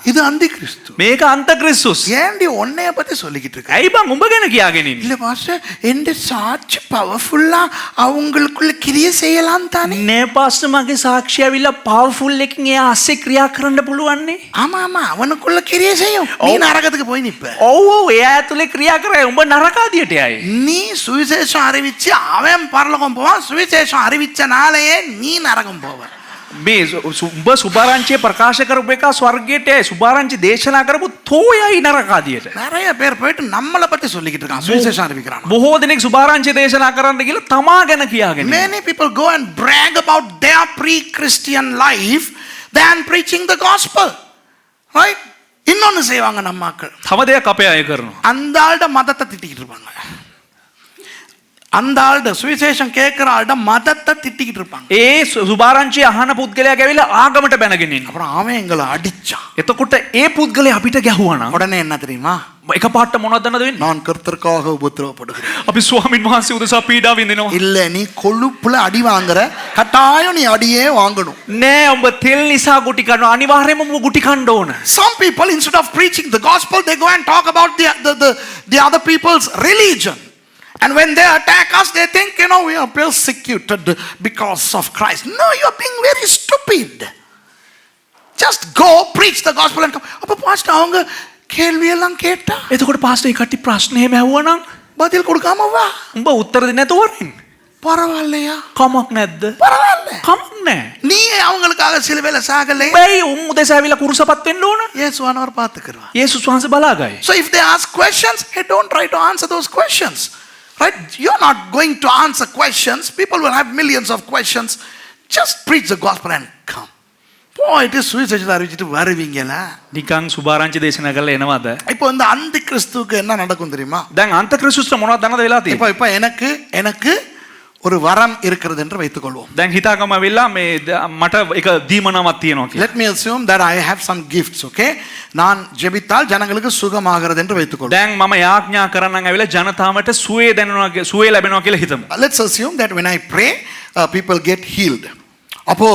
இது அந்தி கிறிஸ்து. මේක අන්ත ක්‍රිස්තුස්. ஏண்டி உன்னைய பத்தி சொல்லிக்கிட்டு இருக்க? ඇයි බං උඹ ගැන කියාගෙන ඉන්නේ? இல்ல பாஸ்டர், இந்த சாட்சி பவர்ஃபுல்லா அவங்களுக்குள்ள கிரியை செய்யலாம் தானே? නේ පාස්ටර් මගේ සාක්ෂිය ඇවිල්ලා පවර්ෆුල් එකකින් එයා ASCII ක්‍රියා කරන්න පුළුවන් නේ. ஆமா அவனுக்குள்ள கிரியை செய்யும். நீ நரகத்துக்கு போய் நிப்ப. ඔව් එයා ඇතුලේ ක්‍රියා කරයි. උඹ නරකාදියට යයි. நீ சுவிசேஷம் அறிவிச்சு அவன் பரலோகம் போவான். சுவிசேஷம் அறிவிச்சனாலேயே நீ நரகம் போவ. මේ උඹ සුභාරංචිය ප්‍රකාශ කරපු එක ස්වර්ගයට යයි සුභාරංචි දේශනා කරපු තෝයයි නරකාදියට. நிறைய பேர் போயிட்டு நம்மளை பத்தி சொல்லிக்கிட்டு இருக்கான் சுவிசேஷம் அறிவிக்கிறான். බොහෝ දෙනෙක් සුභාරංචි දේශනා කරන්න කියලා තමා ගැන කියාගෙන. Many people go and brag about their pre-Christian life than preaching the gospel. Right? இன்னொன்னு செய்வாங்க நம்ம மக்கள். තව දෙයක් අපේ අය කරනවා. அந்த ஆள்ட மதத்தை திட்டிக்கிட்டு இருப்பாங்க. அந்த ஆள்ட சுவிசேஷம் கேட்கிற ஆள்ட மதத்தை திட்டிக்கிட்டு இருப்பாங்க. ඒ සුභාරංචි අහන පුද්ගලයා ගැවිලා ආගමට බැනගෙන ඉන්නවා. அப்புறம் அவன் எங்களை அடிச்சான். එතකොට ඒ පුද්ගලයා අපිට ගැහුවා නම් உடனே என்ன தெரியுமா? එකපාරට මොනවද දන්නද වෙන්නේ? நான் கர்த்தருக்காக உபத்திரவப்படுகிறேன். අපි ස්වාමින් වහන්සේ උදෙසා පීඩා විඳිනවා. இல்ல நீ கொழுப்புல அடி வாங்குற, கட்டாயம் நீ அடியே வாங்கணும். නෑ උඹ තෙල් නිසා ගුටි කනවා අනිවාර්යයෙන්ම උඹ ගුටි කන්න ඕන. Some people, instead of preaching the gospel, they go and talk about the other people's religion. And when they attack us, they think, we are persecuted because of Christ. No, you are being very stupid. Just go preach the gospel and come. அப்ப pastor அவங்க கேள்வி எல்லாம் கேட்டா එතකොට pastor ඒ කට්ටිය ප්‍රශ්න එහෙම ඇහුවා නම් பதில் கொடுக்காம வா. උඹ උත්තර දෙන්නේ නැතුව වරින්. பரவாயில்லையா? කමක් නැද්ද? பரவாயில்ல. කමක් නෑ. நீ அவங்களுக்காக சிலுவையில சாகலே. බැයි උන් උදෙසා ඇවිල්ලා කුරුසපත් වෙන්න ඕන. இயேசுவானவர் பார்த்துக்கிறார். යේසුස් වහන්සේ බලාගයි. So if they ask questions, hey, don't try to answer those questions. Right? You're not going to answer questions. People will have millions of questions. Just preach the gospel and come. போயிட்டு சுவிசேஷத்தை அறிவிச்சிட்டு வருவீங்களா? නිකන් සුභාරංචි දේශනා කරලා එනවද? இப்போ இந்த அந்தி கிறிஸ்துவுக்கு என்ன நடக்கும் தெரியுமா? දැන් අන්තක්‍රිස්තුස්ට මොනවද දන්නද වෙලා තියෙන්නේ? இப்போ எனக்கு ஒரு வரம் இருக்கிறது என்று வைத்துக்கொள்வோம். දැන් හිතාගම වෙලා මේ මට එක දීමනාවක් තියෙනවා කියලා. Let me assume that I have some gifts, okay? நான் ஜெபித்தால் ஜனங்களுக்கு சுகமாகிறது என்று வைத்துக்கொள்வோம். දැන් මම යාඥා කරන්නම් ඇවිල්ලා ජනතාවට සුවේ දැනෙනවා සුවේ ලැබෙනවා කියලා හිතමු. Let's assume that when I pray, people get healed. அப்போ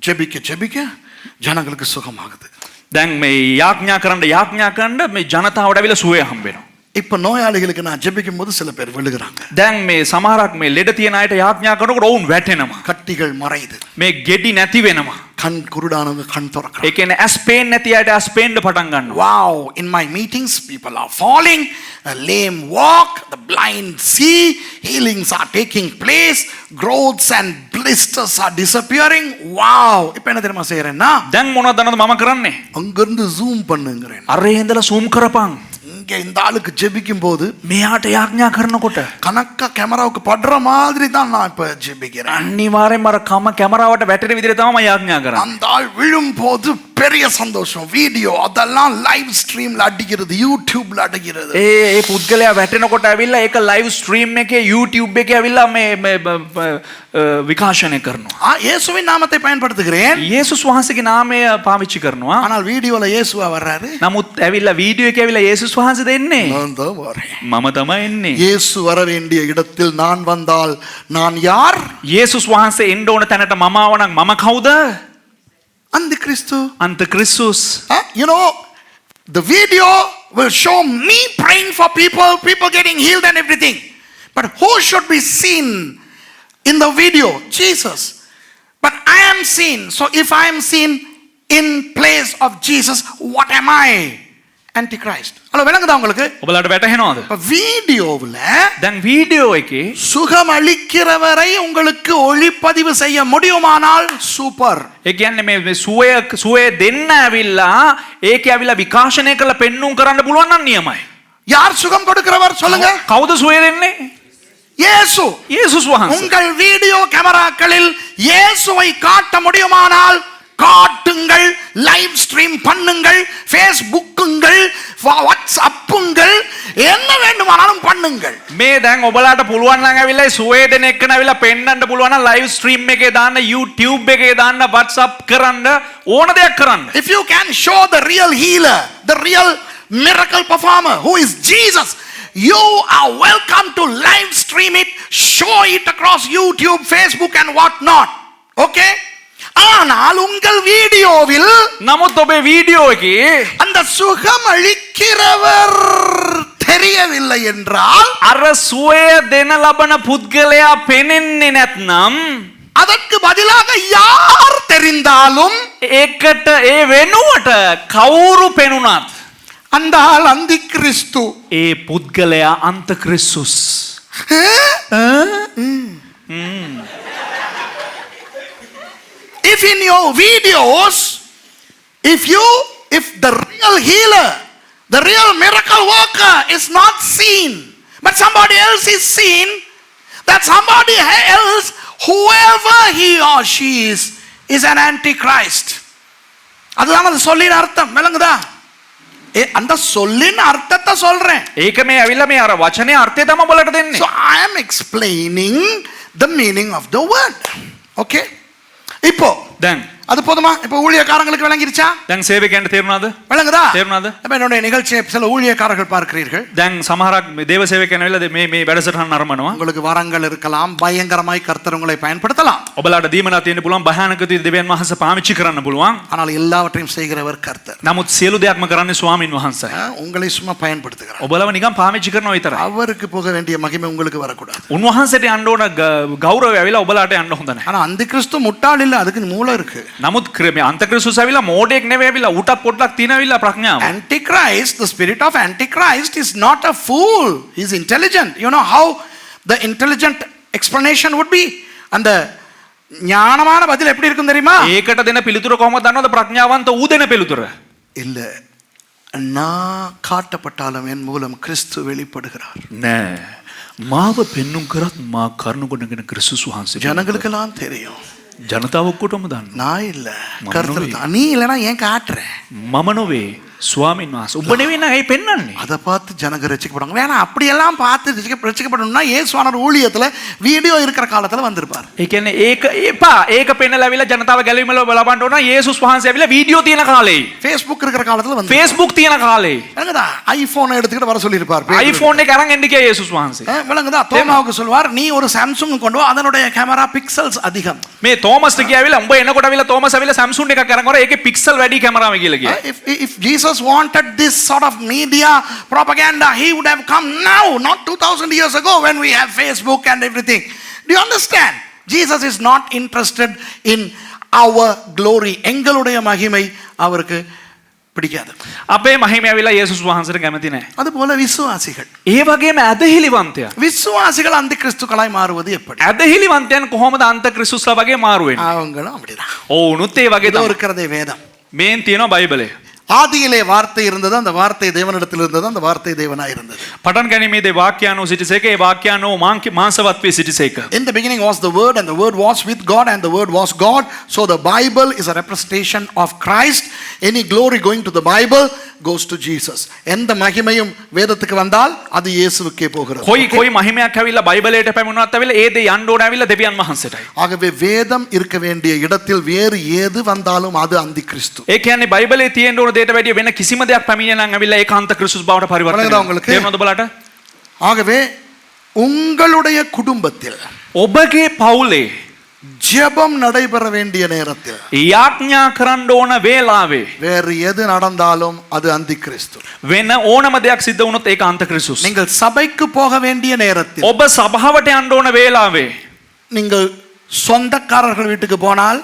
ஜெபிக்க ஜனங்களுக்கு சுகமாகுது. දැන් මේ යාඥා කරන්න මේ ජනතාවට ඇවිල්ලා සුවේ හම්බ වෙනවා. இப்போ நோயாளிகளுக்கு நான் ஜெபிக்கும் போது சில பேர் விழுகிறாங்க. දැන් මේ සමහරක් මේ ලෙඩ තියෙන අයට යාඥා කරනකොට ඔවුන් වැටෙනවා. கட்டிகள் மறையுது. මේ ගෙඩි නැති වෙනවා. கண் குருடானவங்க கண் ඒ திறக்கிறாங்க. කියන්නේ ඇස් පේන්නේ නැති අයට ඇස් පේන්න පටන් ගන්නවා. Wow, in my meetings people are falling, the lame walk, the blind see, healings are taking place, growths and blisters are disappearing. Wow, இப்போ என்ன தெரியுமா செய்யறேன்னா දැන් මොනවද දන්නවද මම කරන්නේ? அங்கிருந்து ஜூம் பண்ணுங்கறேன். අරේ ඉඳලා zoom කරපන්. இங்க இந்த ஆளுக்கு ஜெபிக்கும் போது මෙයාට යාඥා කරනකොට கணக்கா கேமராவுக்கு படுற மாதிரி தான் நான் இப்ப ஜெபிக்கிறேன். අනිවාර්යෙන්ම අර කැමරාවට වැටෙන විදිහට තමයි මම යාඥා කරන්නේ. அந்த ஆள் விழும்போது பெரிய சந்தோஷம். வீடியோ அதெல்லாம் லைவ் ஸ்ட்ரீம்ல அடிக்கிறது, யூடியூப்ல அடிக்கிறது. ඒ පුද්ගලයා වැටෙනකොට ඇවිල්ලා ඒක ලයිව් ස්ට්‍රීම් එකේ YouTube එකේ ඇවිල්ලා මේ විකාශනය කරනවා. இயேசுவின் நாமத்தை பயன்படுத்துகிறேன். යේසුස් වහන්සේගේ නාමය පාවිච්චි කරනවා. ஆனால் வீடியோல இயேசுவா வர்றாரு. නමුත් ඇවිල්ලා වීඩියෝ එකේ ඇවිල්ලා යේසුස් වහන්සේ දෙන්නේ. நான் தான் வரேன். මම තමයි එන්නේ. இயேசு வர வேண்டிய இடத்தில் நான் வந்தால் நான் யார்? යේසුස් වහන්සේ එන්න ඕන තැනට මම ආව නම් මම කවුද? அந்த கிறிஸ்து. අන්තක්‍රිස්තුස්. The video will show me praying for people getting healed and everything. But who should be seen in the video? Jesus. But I am seen. So if I am seen in place of Jesus, what am I? Antichrist. Hello விளங்குதா உங்களுக்கு? ඔබලාට වැටහෙනවද? வீடியோவில் දැන් video එකේ சுகம் அளிக்கிறவரை உங்களுக்கு ஒளிப்பதிவு செய்ய முடியுமானால் சூப்பர். ඒ කියන්නේ මේ සුවය දෙන්න ඇවිල්ලා ඒකේ ඇවිල්ලා විකාශනය කරලා පෙන්눔 කරන්න පුළුවන් නම් නියමයි. யார் சுகம் கொடுக்கிறவர் சொல்லுங்க? කවුද සුවය දෙන්නේ? இயேசு. යේසුස් වහන්සේ. உங்கள் வீடியோ கேமராக்களில் இயேசுவை காட்ட முடியுமானால் காட்டுங்கள், லைவ் ஸ்ட்ரீம் பண்ணுங்கள், ஃபேஸ்புக்குங்கள், வாட்ஸ்அப்புங்கள், என்ன வேண்டுமானாலும் பண்ணுங்கள். මේ දැන් ඔබලාට පුළුවන් නම් ඇවිල්ලා සුවේ දෙන එක්කන ඇවිල්ලා පෙන්වන්න පුළුවන් නම් ලයිව් ස්ට්‍රීම් එකේ දාන්න, YouTube එකේ දාන්න, WhatsApp කරන්න, ඕන දෙයක් කරන්න. If you can show the real healer, the real miracle performer who is Jesus, you are welcome to live stream it, show it across YouTube, Facebook and what not. Okay? ஆனால் உங்கள் வீடியோவில் නමුත් ඔබේ video එකේ அந்த சுகம் அளிக்கிறவர் தெரியவில்லை என்றால், අර සුවය දෙන ලබන පුද්ගලයා පෙනෙන්නේ නැත්නම් அதற்கு பதிலாக யார் தெரிந்தாலும் ඒකට ඒ වෙනුවට කවුරු පෙනුනත් அந்த ஆள் அந்தி கிறிஸ்து. ඒ පුද්ගලයා අන්තක්‍රිස්තුස්. If if in your videos, if the real healer, the real miracle worker is not seen, but somebody else is seen, that somebody else, whoever he or she is an antichrist. அதுதான் அது சொல்லின் அர்த்தம். விளங்குதா? அந்த சொல்லின் அர்த்தத்தை சொல்றேன். ඒක මේ ඇවිල්ලා මේ අර වචනේ අර්ථය තමයි ඔබලට දෙන්නේ. So I am explaining the meaning of the word. Okay? இப்போ දැන් அது போதுமா? இப்போ ஊழியக்காரங்களுக்கு விளங்கிருச்சா? දැන් සේවකයන්ට තේරුණාද? விளங்குதா? තේරුණාද? அப்ப என்னுடைய நிகழ்ச்சியை சில ஊழியக்காரர்கள் பார்க்கிறீர்கள். දැන් සමහරක් මේ දේව සේවකයන් ඇවිල්ලා මේ වැඩසටහන නරඹනවා. உங்களுக்கு வரங்கள் இருக்கலாம், பயங்கரமாய் கர்த்தர் உங்களை பயன்படுத்தலாம். ඔබලාට දීමනා තියෙන්න පුළුවන්, භයානක විදිහට දෙවියන් වහන්සේ පාවිච්චි කරන්න පුළුවන්. ஆனால் எல்லாவற்றையும் செய்கிறவர் கர்த்தர். නමුත් සියලු දෙයක්ම කරන්නේ ස්වාමින් වහන්සේ. உங்களை சும்மா பயன்படுத்துகிறார். ඔබලව නිකන් පාවිච්චි කරනවා විතරයි. அவருக்கு போக வேண்டிய மகிமை உங்களுக்கு வரக்கூடாது. උන්වහන්සේට යන්න ඕන ගෞරවය ඇවිල්ලා ඔබලාට යන්න හොඳ නැහැ. ஆனா அந்த கிறிஸ்து முட்டாள் இல்ல, அதுக்கு மூளை இருக்கு. නමුත් මේ අන්තක්‍රිස්තුස් ඇවිල්ලා මෝඩෙක් නෙවෙයි, ඇවිල්ලා උටක් පොඩ්ඩක් තියෙනවිල්ලා ප්‍රඥාව. Antichrist, the spirit of Antichrist is not a fool. He is intelligent. You know how the intelligent explanation would be? அந்த ஞானமான பதில் எப்படி இருக்கும் தெரியுமா? ඒකට දෙන පිළිතුර කොහොමද දන්නවද? ප්‍රඥාවන්ත ඌ දෙන පිළිතුර. இல்ல, நான் காட்டப்பட்டாலும் என் மூலம் கிறிஸ்து வெளிப்படுகிறார். නෑ. මාව පෙන්눔 කරත් මා කරුණ ගොඩගෙන ක්‍රිස්තුස් වහන්සේ. ஜனங்களுக்கெல்லாம் தெரியும். ජනතාව ඔක්කොටම දන්නවා. நான் இல்ல, கர்த்தர் தான். நீ இல்லனா ஏன் காட்டுற? මම නොවේ, ස්වාමීන් වහන්සේ. ඔබ නෙවෙයි නේද ඒ පෙන්වන්නේ. அதை பார்த்து ஜனங்க ரட்சிக்கப்படுவாங்க. வேணா அப்படியெல்லாம் பார்த்து ரட்சிக்கப்படணும்னா இயேசுவானவர் ஊழியத்துல வீடியோ இருக்கிற காலத்துல வந்திருப்பார். ඒ කියන්නේ ඒක එපා. ඒක පෙන්නලා ඇවිල්ලා ජනතාව ගැලවීම ලබන්න ඕන. යේසුස් වහන්සේ ඇවිල්ලා වීඩියෝ තියෙන කාලේ. Facebook இருக்கிற காலத்துல வந்து Facebook තියෙන කාලේ. விளங்குதா? ஐபோன் எடுத்துக்கிட்டு வர சொல்லியிருப்பார். iPhone එක අරන් එන්න කිය යේසුස් වහන්සේ. விளங்குதா? தோமாவுக்கு சொல்வார், நீ ஒரு சாம்சங் கொண்டு வா, அதனுடைய கேமரா பிக்சல்ஸ் அதிகம். මේ තෝමස්ට කියාවිලා උඹ එනකොට ඇවිල්ලා තෝමස් ඇවිල්ලා Samsung එකක් අරන් වර ඒකේ පික්සල් වැඩි කැමරාව කියලා කියා. If Jesus wanted this sort of media propaganda, he would have come now, not 2000 years ago when we have Facebook and everything. Do you understand? Jesus is not interested in our glory. எங்களுடைய மகிமை அவருக்கு பிடிக்காது. අපේ මහිම ඇවිල්ලා යේසුස් වහන්සේට කැමති නැහැ. அதுபோல விசுவாசிகள், ඒ වගේම ඇදහිලිවන්තයා. விசுவாசிகள் அந்த கிறிஸ்துக்களாய் மாறுவது எப்படி? ඇදහිලිවන්තයන් කොහොමද අන්තක්‍රිස්තුස්ලා වගේ මාරු වෙන්නේ? அவங்களும் அப்படிதான். ඔවුනුත් ඒ වගේ இதோ තමයි. இருக்கிறதே வேதம். මේන් තියෙනවා බයිබලේ. ஆதியிலே வார்த்தை இருந்தது, அந்த வார்த்தை தேவனிடத்தில் இருந்தது, அந்த வார்த்தை தேவனாய் இருந்தது. පටන් ගැනීමේදී වාක්‍යයන්ෝ සිටිසේක, ඒ වාක්‍යයන්ෝ මාංශවත් වී සිටිසේක. In the beginning was the word, and the word was with God, and the word was God. So the Bible is a representation of Christ. Any glory going to the Bible goes to Jesus. எந்த மகிமையும் வேதத்துக்கு வந்தால் அது இயேசுவுக்கே போகிறது. කොයි මහිමයක් ඇවිල්ලා බයිබලයට පැමුණාත් ඇවිල්ලා ඒ දේ යන්න ඕන ඇවිල්ලා දෙවියන් වහන්සේටයි. ஆகவே வேதம் இருக்க வேண்டிய இடத்தில் வேறு ஏது வந்தாலும் அது அந்தி கிறிஸ்து. ඒ කියන්නේ බයිබලේ තියෙන්න ඕන දෙයට වැඩිය වෙන කිසිම දෙයක් පැමිණෙන නම් ඇවිල්ලා ඒක අන්තක්‍රිස්තුස් බවට පරිවර්තනය වෙනවා. තේරුණාද ඔබලාට? ஆகவே உங்களுடைய குடும்பத்தில் ඔබගේ පවුලේ ஜெபம் நடைபெற வேண்டிய நேரத்தில் යාඥා කරන්න ඕන වේලාවේ வேறு எது நடந்தாலும் அது அந்தி கிறிஸ்து. වෙන ඕනම දෙයක් සිද්ධ වුණොත් ඒක අන්තක්‍රිස්තුස්. நீங்கள் சபைக்கு போக வேண்டிய நேரத்தில், ඔබ සභාවට යන්න ඕන වේලාවේ நீங்கள் சொந்தக்காரர்கள் வீட்டுக்கு போனால்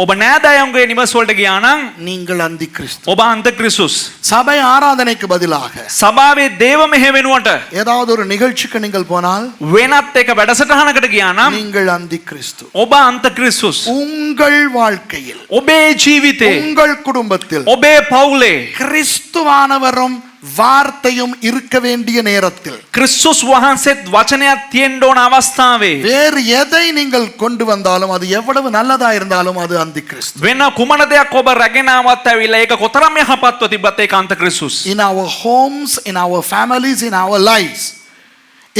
ඔබ නෑදෑයන්ගේ නිවස් වලට ගියා නම් நீங்கள் அந்தி கிறிஸ்து. ඔබ අන්තක්‍රිස්තුස්. சபை ஆராதனைக்கு பதிலாக සභාවේ දේව මෙහෙ වෙනුවට ஏதாவது ஒரு நிகழ்ச்சிக்கு நீங்கள் போனால் වෙනත් එක වැඩසටහනකට ගියා නම් நீங்கள் அந்தி கிறிஸ்து. ඔබ අන්තක්‍රිස්තුස්. உங்கள் வாழ்க்கையில், ඔබේ ජීවිතේ, உங்கள் குடும்பத்தில் ඔබේ පවුලේ கிறிஸ்துவானவரும் வார்த்தையும் இருக்க வேண்டிய நேரத்தில், ක්‍රිස්තුස් වහන්සේත් වචනයක් තියෙන්න ඕන අවස්ථාවේ வேறு எதை நீங்கள் கொண்டு வந்தாலும் அது எவ்வளவு நல்லதா இருந்தாலும் அது அந்தி கிறிஸ்து. වෙන කුමන දෙයක් ඔබ රැගෙන ආවත් ඇවිල්ලා ඒක කොතරම් යහපත්ව තිබ්බත් ඒක අන්තක්‍රිස්තුස්. In our homes, in our families, in our lives,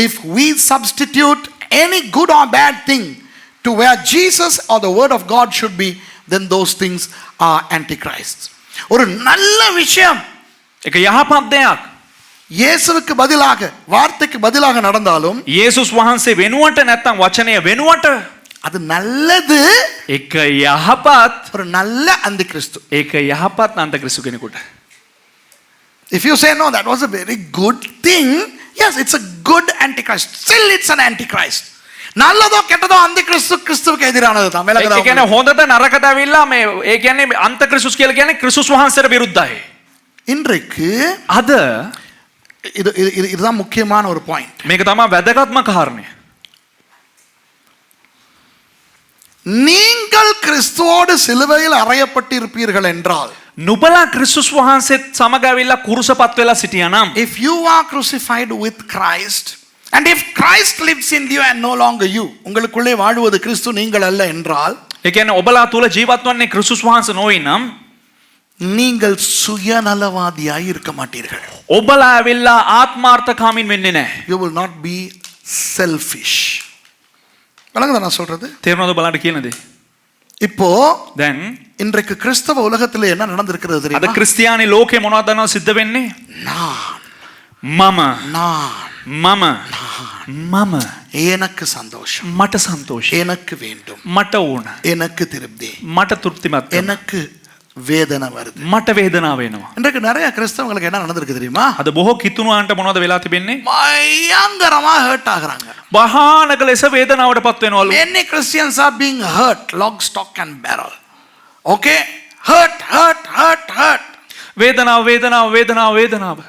if we substitute any good or bad thing to where Jesus or the word of God should be, then those things are antichrists. ஒரு நல்ல விஷயம் ඒක යහපත් දෙයක් இயேசுவுக்கு பதிலாக, வார்த்தைக்கு பதிலாக நடந்தாலும் යේසුස් වහන්සේ වෙනුවට නැත්තම් වචනය වෙනුවට அது நல்லது, ඒක යහපත්, ஒரு நல்ல அந்தி கிறிஸ்து. ඒක යහපත් අන්තක්‍රිස්තු කෙනෙකුට. If you say no, that was a very good thing, yes, it's a good antichrist. Still it's an antichrist. நல்லதோ கெட்டதோ அந்தி கிறிஸ்து கிறிஸ்துவுக்கு எதிரானது தான். ඒ කියන්නේ හොඳද නරකද ඇවිල්ලා මේ ඒ කියන්නේ අන්තක්‍රිස්තුස් කියලා කියන්නේ ක්‍රිස්තුස් වහන්සේට විරුද්ධයි. இன்றைக்கு අද இதுதான் முக்கியமான ஒரு பாயிண்ட். මේක තමයි වැදගත්ම කාරණය. நீங்கள் கிறிஸ்துவோடு சிலுவையில் அறையப்பட்டிருப்பீர்கள் என்றால், නුබලා ක්‍රිස්තුස් වහන්සේත් සමග ඇවිල්ලා කුරුසපත් වෙලා සිටියා නම්, if you are crucified with Christ and if Christ lives in you and no longer you, உங்களுக்குள்ளே வாழுவது கிறிஸ்து நீங்கள் அல்ல என்றால், ඒ කියන්නේ ඔබලා තුල ජීවත් වන්නේ ක්‍රිස්තුස් වහන්සේ නොවේ නම්, நீங்கள் சுயநலவாதியாய் இருக்க மாட்டீர்கள். ඔබලා ඇවිල්ලා ආත්මාර්ථකාමීන් වෙන්නේ නැහැ. You will not be selfish. விளங்குதா நான் சொல்றது? තේරෙනවද බලන්න කියන දේ? இப்போ දැන් இன்றைக்கு கிறிஸ்தவ உலகத்தில் என்ன நடந்திருக்கிறது අද தெரியுமா? ක්‍රිස්තියානි ලෝකේ මොනවද දන්නවද සිද්ධ වෙන්නේ? நான் මම எனக்கு சந்தோஷம், මට සන්තෝෂයි, எனக்கு வேண்டும், මට ඕන, எனக்கு திருப்தி, මට තෘප්තිමත් වෙනවා, எனக்கு வேதனை வருது. මට වේදනාව එනවා. இன்றைக்கு நிறைய கிறிஸ்தவங்களுக்கு என்ன நடந்திருக்கு தெரியுமா? අද බොහෝ කිතුණුවන්ට මොනවද වෙලා තිබෙන්නේ? பயங்கரமா ஹர்ட் ஆகுறாங்க. භයානක ලෙස වේදනාවටපත් වෙනවලු. Many Christians are being hurt, lock, stock and barrel. Okay? Hurt. වේදනාව.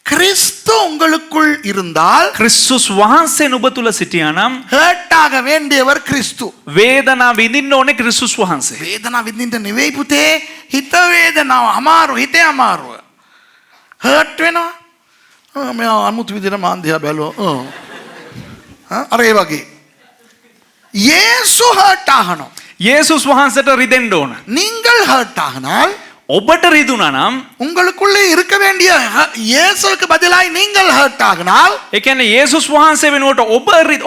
கிறிஸ்து உங்களுக்குள் இருந்தால் ක්‍රිස්තුස් වහන්සේ නුඹ තුල සිටියා නම්, ஹர்ட் ஆக வேண்டியவர் கிறிஸ்து. වේදනාව විඳින්න ඕනේ ක්‍රිස්තුස් වහන්සේ. వేదన విందింటే నివేపుతే හිත වේදනාව අමාරු, හිතේ අමාරුව. හර්ට් වෙනවා. මම අමුතු විදිහට මාන්දියා බැලුවා. අර ඒ වගේ. යේසු හර්ට් ආහනවා. යේසුස් වහන්සේට රිදෙන්න ඕන. நீங்கள் ஹர்ட் ஆகினால் ඔබට රිදුනා නම්, உங்களுக்குள்ளே இருக்க வேண்டிய இயேசுவுக்கு பதிலாய் நீங்கள் ஹர்ட் ஆகினால், ඒ කියන්නේ යේසුස් වහන්සේ වෙනුවට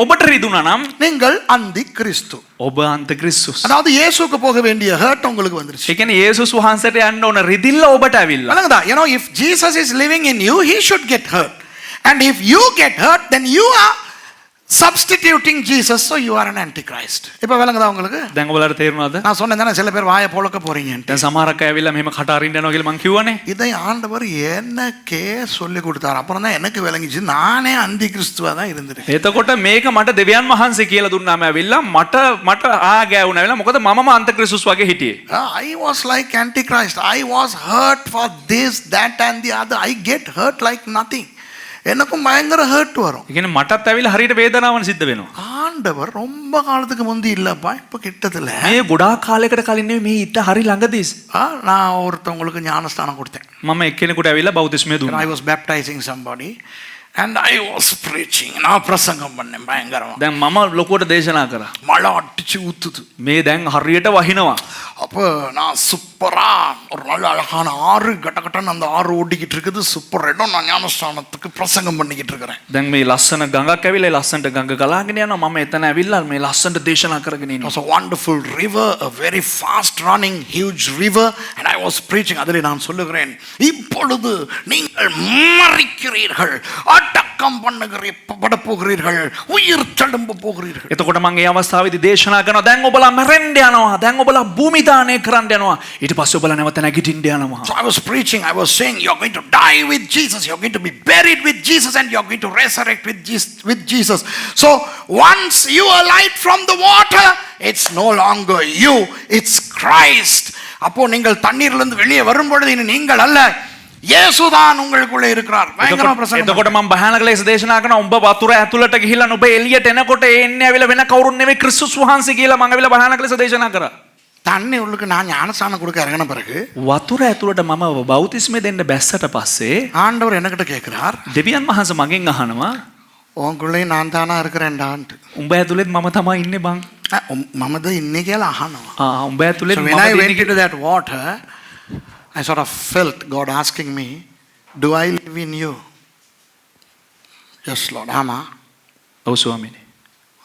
ඔබට රිදුනා නම්, நீங்கள் அந்தி கிறிஸ்து. ඔබ අන්ත ක්‍රිස්තුස්. அதாவது இயேசுவுக்கு போக வேண்டிய ஹர்ட் உங்களுக்கு வந்துருச்சு. ඒ කියන්නේ යේසුස් වහන්සේට යන්න ඕන රිදිල්ල ඔබට ඇවිල්ලා. வணங்கதா? you know, if Jesus is living in you, he should get hurt, and if you get hurt, then you are substituting Jesus, so you are an antichrist. இப்ப விளங்குதா உங்களுக்கு? දැන් ඔයාලට තේරුණාද? நான் சொன்னேன் தானே சில பேர் வாயை பொளக்க போறீங்கன்னு. දැන් සමහරක් අය ඇවිල්ලා මෙහෙම කට අරින්න යනවා කියලා මං කිව්වනේ. இதை ஆண்டவர் எனக்கே சொல்லி கொடுத்தார். அப்புறம் தான் எனக்கு விளங்கிச்சு நானே அந்தி கிறிஸ்துவா தான் இருந்திருக்கேன். එතකොට මේක මට දෙවියන් වහන්සේ කියලා දුන්නාම ඇවිල්ලා මට ආගෑවුණා ඇවිල්ලා මොකද මමම අන්ත ක්‍රිස්තුස් වගේ හිටියේ. I was like antichrist. I was hurt for this, that and the other. I get hurt like nothing. எனக்கும் பயங்கர ஹர்ட் வரும். ඒ කියන්නේ මටත් ඇවිල්ලා හරියට වේදනාවක් සිද්ධ වෙනවා. ஆண்டவர் ரொம்ப காலத்துக்கு முந்தி இல்லப்பா, இப்ப கிட்டத்துல මේ ගොඩාක් කාලයකට කලින් නෙවෙයි, මේ ඊට හරි ළඟදී நான் ஒருத்தவங்களுக்கு ஞானஸ்தானம் கொடுத்தேன். මම එක්කෙනෙකුට ඇවිල්ලා බෞතිස්මය දුන්නා. I was baptizing somebody and I was preaching. நான் பிரசங்கம் பண்ணேன் பயங்கரமா. දැන් මම ලොකුවට දේශනා කරා. மழை அடிச்சு ஊத்துது. මේ දැන් හරියට වහිනවා. அப்போ நான் சூப்பரா ஒரு நல்ல அழகான ஆறு கட்டகட்டன்னு அந்த ஆறு ஓடிக்கிட்டு இருக்குது. சூப்பர் இடம். நான் ஞானஸ்தானத்துக்கு பிரசங்கம் பண்ணிக்கிட்டு இருக்கிறேன். දැන් මේ ලස්සන ගඟක් ඇවිල්ලා ලස්සනට ගඟ ගලාගෙන යනවා. මම එතන ඇවිල්ලා මේ ලස්සනට දේශනා කරගෙන It ඉන්නවා. was a wonderful river, a very fast running huge river, and I was preaching. அதிலே நான் சொல்லுகிறேன், இப்பொழுது நீங்கள் மரிக்கிறீர்கள், அடக்கம் பண்ணப்பட போகிறீர்கள், உயிர் தழும்ப போகிறீர்கள். එතකොට මම ඒ අවස්ථාවේදී දේශනා කරනවා, දැන් ඔබලා මැරෙන්න යනවා, දැන් ඔබලා භූමි දානය කරන්න යනවා, ඊට පස්සේ ඔබලා නැවත නැගිටින්න යනවා. So I was preaching, I was saying, you're going to die with Jesus, you're going to be buried with Jesus, and you're going to resurrect with Jesus. So once you alight from the water, it's no longer you, it's Christ. அப்போ நீங்கள் தண்ணீரிலிருந்து வெளியே வரும்பொழுது இனி நீங்கள் அல்ல, இயேசுதான் உங்களுக்குள்ளே இருக்கிறார். பயங்கரமா பிரசங்கம். එතකොට මම භයානක ලෙස දේශනා කරනවා, උඹ වතුර ඇතුළට ගිහිල්ලා නුඹ එළියට එනකොට එන්නේ ඇවිල්ලා වෙන කවුරුන් නෙවෙයි ක්‍රිස්තුස් වහන්සේ කියලා මම ඇවිල්ලා භයානක ලෙස දේශනා කරා. தண்ணி உள்ளுக்கு நான் ஞானஸ்தானம் கொடுக்க இறங்கின பிறகு වතුර ඇතුළට මම බෞතිස්මය දෙන්න බැස්සට පස්සේ ஆண்டவர் என்னகிட்ட கேட்கிறார், දෙවියන් වහන්සේ මගෙන් අහනවා, உங்களுக்குள்ளே நான் தானா இருக்கிறேன்டான்ட்டு. උඹ ඇතුළෙත් මම තමයි ඉන්නේ බං. මමද ඉන්නේ කියලා අහනවා. උඹ ඇතුළෙත් So මම when I ඉන්නේ went into කියලා. that water, I sort of felt God asking me, do I live in you? Yes Lord. ஆமா. ඔව් ස්වාමීනි.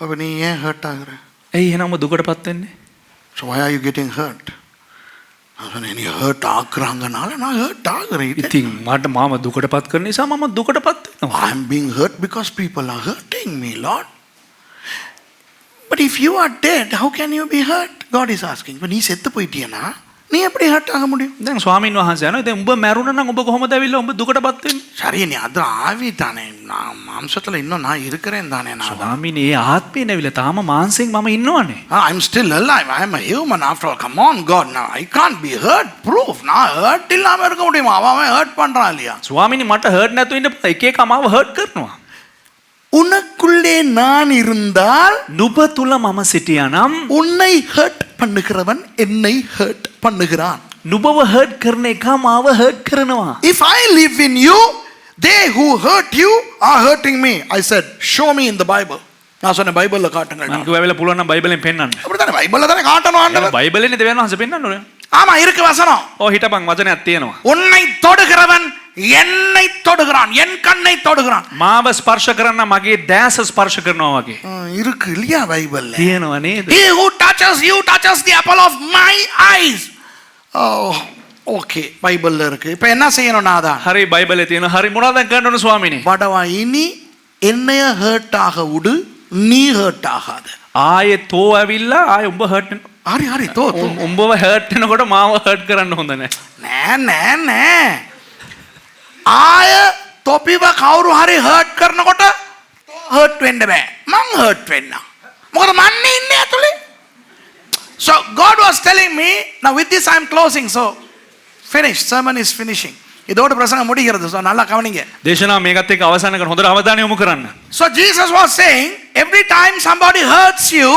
அப்ப நீ ஏன் ஹர்ட் ஆகுற? ඇයි එහෙනම් උඹ දුකටපත් වෙන්නේ? So why are you getting hurt? நீ ஹர்ட் ஆக்குறாங்கனால நான் ஹர்ட் ஆகுறேன். ඉතින් මට මාව දුකටපත් කරන නිසා මම දුකටපත් වෙනවා. I am being hurt because people are hurting me, Lord. But if you are dead, how can you be hurt? God is asking. இப்ப நீ செத்து போயிட்டியனா நீ எப்படி ஹர்ட் ஆக முடியும்? දැන් ස්වාමීන් වහන්සේ යනවා, දැන් උඹ මැරුණා නම් උඹ කොහොමද ඇවිල්ලා උඹ දුකටපත් වෙන්නේ? சரி நீ அது ஆவி தானே, நான் மாம்சத்துல இன்னும் நான் இருக்கிறேன் தானே. நான் ස්වාමීනි, ඒ ආත්මේ නැවිලා තාම මාංශයෙන් මම ඉන්නවනේ. I'm still alive. I'm a human after all. Come on God, now I can't be hurt. Proof. நான் ஹர்ட் இல்லாம இருக்க முடியுமா? அவன் ஹர்ட் பண்றான் இல்லையா? ස්වාමීනි, මට හර්ට් නැතුව ඉන්න එක එක මාව හර්ට් කරනවා. உனக்குள்ளே நான் இருந்தால் නුඹ තුල මම සිටියානම් உன்னை ஹர்ட் பண்ணுகிறவன் என்னை ஹர்ட் பண்ணுகிறான். නුඹව හර්ට් කරන එක මාව හර්ට් කරනවා. If I live in you, they who hurt you are hurting me. I said, show me in the Bible. நான் சொன்ன பைபிள்ல காட்டுங்க. මම කිව්වා පුළුවන් නම් බයිබලෙන් පෙන්නන්න. அப்படிதானே பைபிள்ல தானே காட்டணும் ஆண்டவர். බයිබලෙන් දෙවියන් වහන්සේ පෙන්නන්න ඕනේ. ஆமா இருக்கு வசனம். හිටපන් වචනයක් තියෙනවා. உன்னை தொடுகிறவன் என்னை தொடுகிறான், என் கண்ணை தொடுகிறான். මාව ස්පර්ශ කරන්න මගේ දැස ස්පර්ශ කරනවා වගේ. இருக்கு இல்லையா பைபிள்ல? තියෙනවා නේද? He who touches you touches the apple of my eyes. Oh, okay. பைபிள்ல இருக்கு. இப்போ என்ன செய்யணும் நாதா? හරි බයිබලේ තියෙනවා. හරි මොනවද කරන්න ඕන ස්වාමීනි? வடவா இனி என்னைய ஹர்ட் ஆக விடு, நீ ஹர்ட் ஆகாத. ආයේ තෝ ඇවිල්ලා ආයේ උඹ හර්ට් ஆரி ஆரி தோ தோ. උඹව හර්ට් වෙනකොට මාව හර්ට් කරන්න හොඳ නැහැ. නෑ නෑ නෑ. ආය තොපිව කවුරු හරි හර්ට් කරනකොට හර්ට් වෙන්න බෑ. මං හර්ට් වෙන්න. මොකද මන්නේ ඉන්නේ ඇතුලේ. So God was telling me, now with this I am closing, so finished, sermon is finishing. இதோட பிரசங்கம் முடிகிறது. So நல்லா கவனிங்க. දේශනාව මේකත් එක්ක අවසන් කරන හොඳට අවධානය යොමු කරන්න. So Jesus was saying, every time somebody hurts you,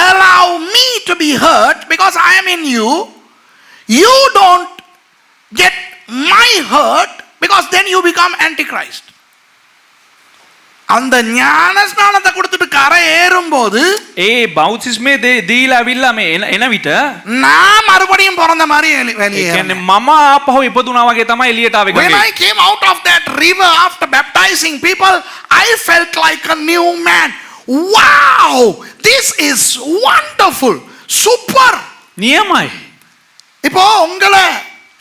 allow me to be hurt because I am in you. You don't get my hurt because then you become antichrist. அந்த ஞான ஸ்நானத்தை கொடுத்துட்டு கரை ஏறும்போது ඒ බෞතිස්මේ දීලා ඇවිල්ලා මේ එන විට நான் மறுபடியும் பிறந்த மாதிரி ඒ வெளியே කියන්නේ මම ආපහු ඉපදුනා වගේ තමයි එළියට ආවේ. When I came out of that river after baptizing people, I felt like a new man. Wow, this is wonderful, super. නියමයි. இப்போ உங்களை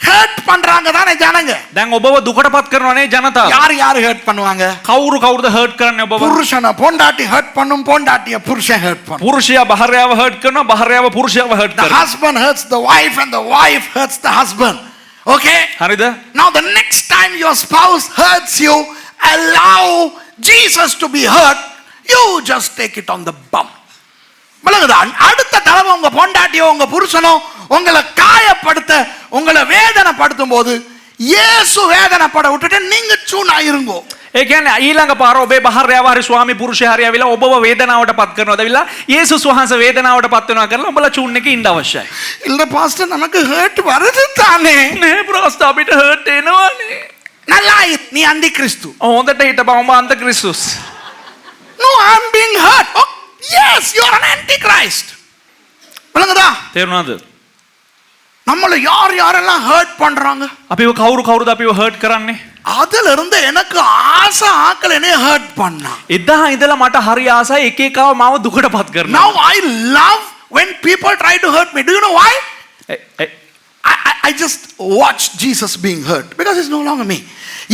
ஹர்ட் பண்றாங்க தானே ஜனங்க. දැන් ඔබව දුකටපත් කරනවානේ ජනතාව. யார் யார் ஹர்ட் பண்ணுவாங்க? කවුරුද හර්ට් කරන්නේ ඔබව? புருஷனை பொண்டாட்டி ஹர்ட் பண்ணும், பொண்டாட்டிய புருஷன் ஹர்ட் பண்ணும். පුරුෂයා භාර්යාව හර්ට් කරනවා, භාර්යාව පුරුෂයාව හර්ට් The කරනවා. husband hurts the wife and the wife hurts the husband. Okay? හරිද? Now the next time your spouse hurts you, allow Jesus to be hurt. You just take it on the bum. விளங்குதா? அடுத்த தடவை உங்க பொண்டாட்டியோ உங்க புருஷனோ உங்களை காயப்படுத்த, உங்களை வேதனைப்படுத்தும் போது இயேசு வேதனைப்பட விட்டுட்டு நீங்க சூனா இருங்கோ. ඒ කියන්නේ ඊළඟ පාර ඔබේ භාර්යාව හරි ස්වාමි පුරුෂයා හරි ඇවිල්ලා ඔබව වේදනාවටපත් කරනවා. ඇවිල්ලා යේසුස් වහන්සේ වේදනාවටපත් වෙනවා කරලා ඔබලා චූන් එකේ ඉන්න අවශ්‍යයි. இல்ல பாஸ்டர் நமக்கு ஹர்ட் வருது தானே. නේ ප්‍රාස්ත අපිට හර්ට් එනවනේ. நல்லா நீ அந்தி கிறிஸ்து. හොඳට හිටපන් ඔබ අන්ත ක්‍රිස්තුස්. No, I'm being hurt. Oh, yes, you are an antichrist. விளங்குதா? තේරුණාද? நம்மள யார் யாரெல்லாம் ஹர்ட் பண்றாங்க? අපිව කවුරුද අපිව හර්ට් කරන්නේ? அதுல இருந்து எனக்கு ஆசை ஆக்கள் என்னைய ஹர்ட் பண்ணா. එදා ඉඳලා මට හරි ආසයි එක එකව මාව දුකටපත් කරනවා. Now I love when people try to hurt me. Do you know why? I just watch Jesus being hurt because it's no longer me.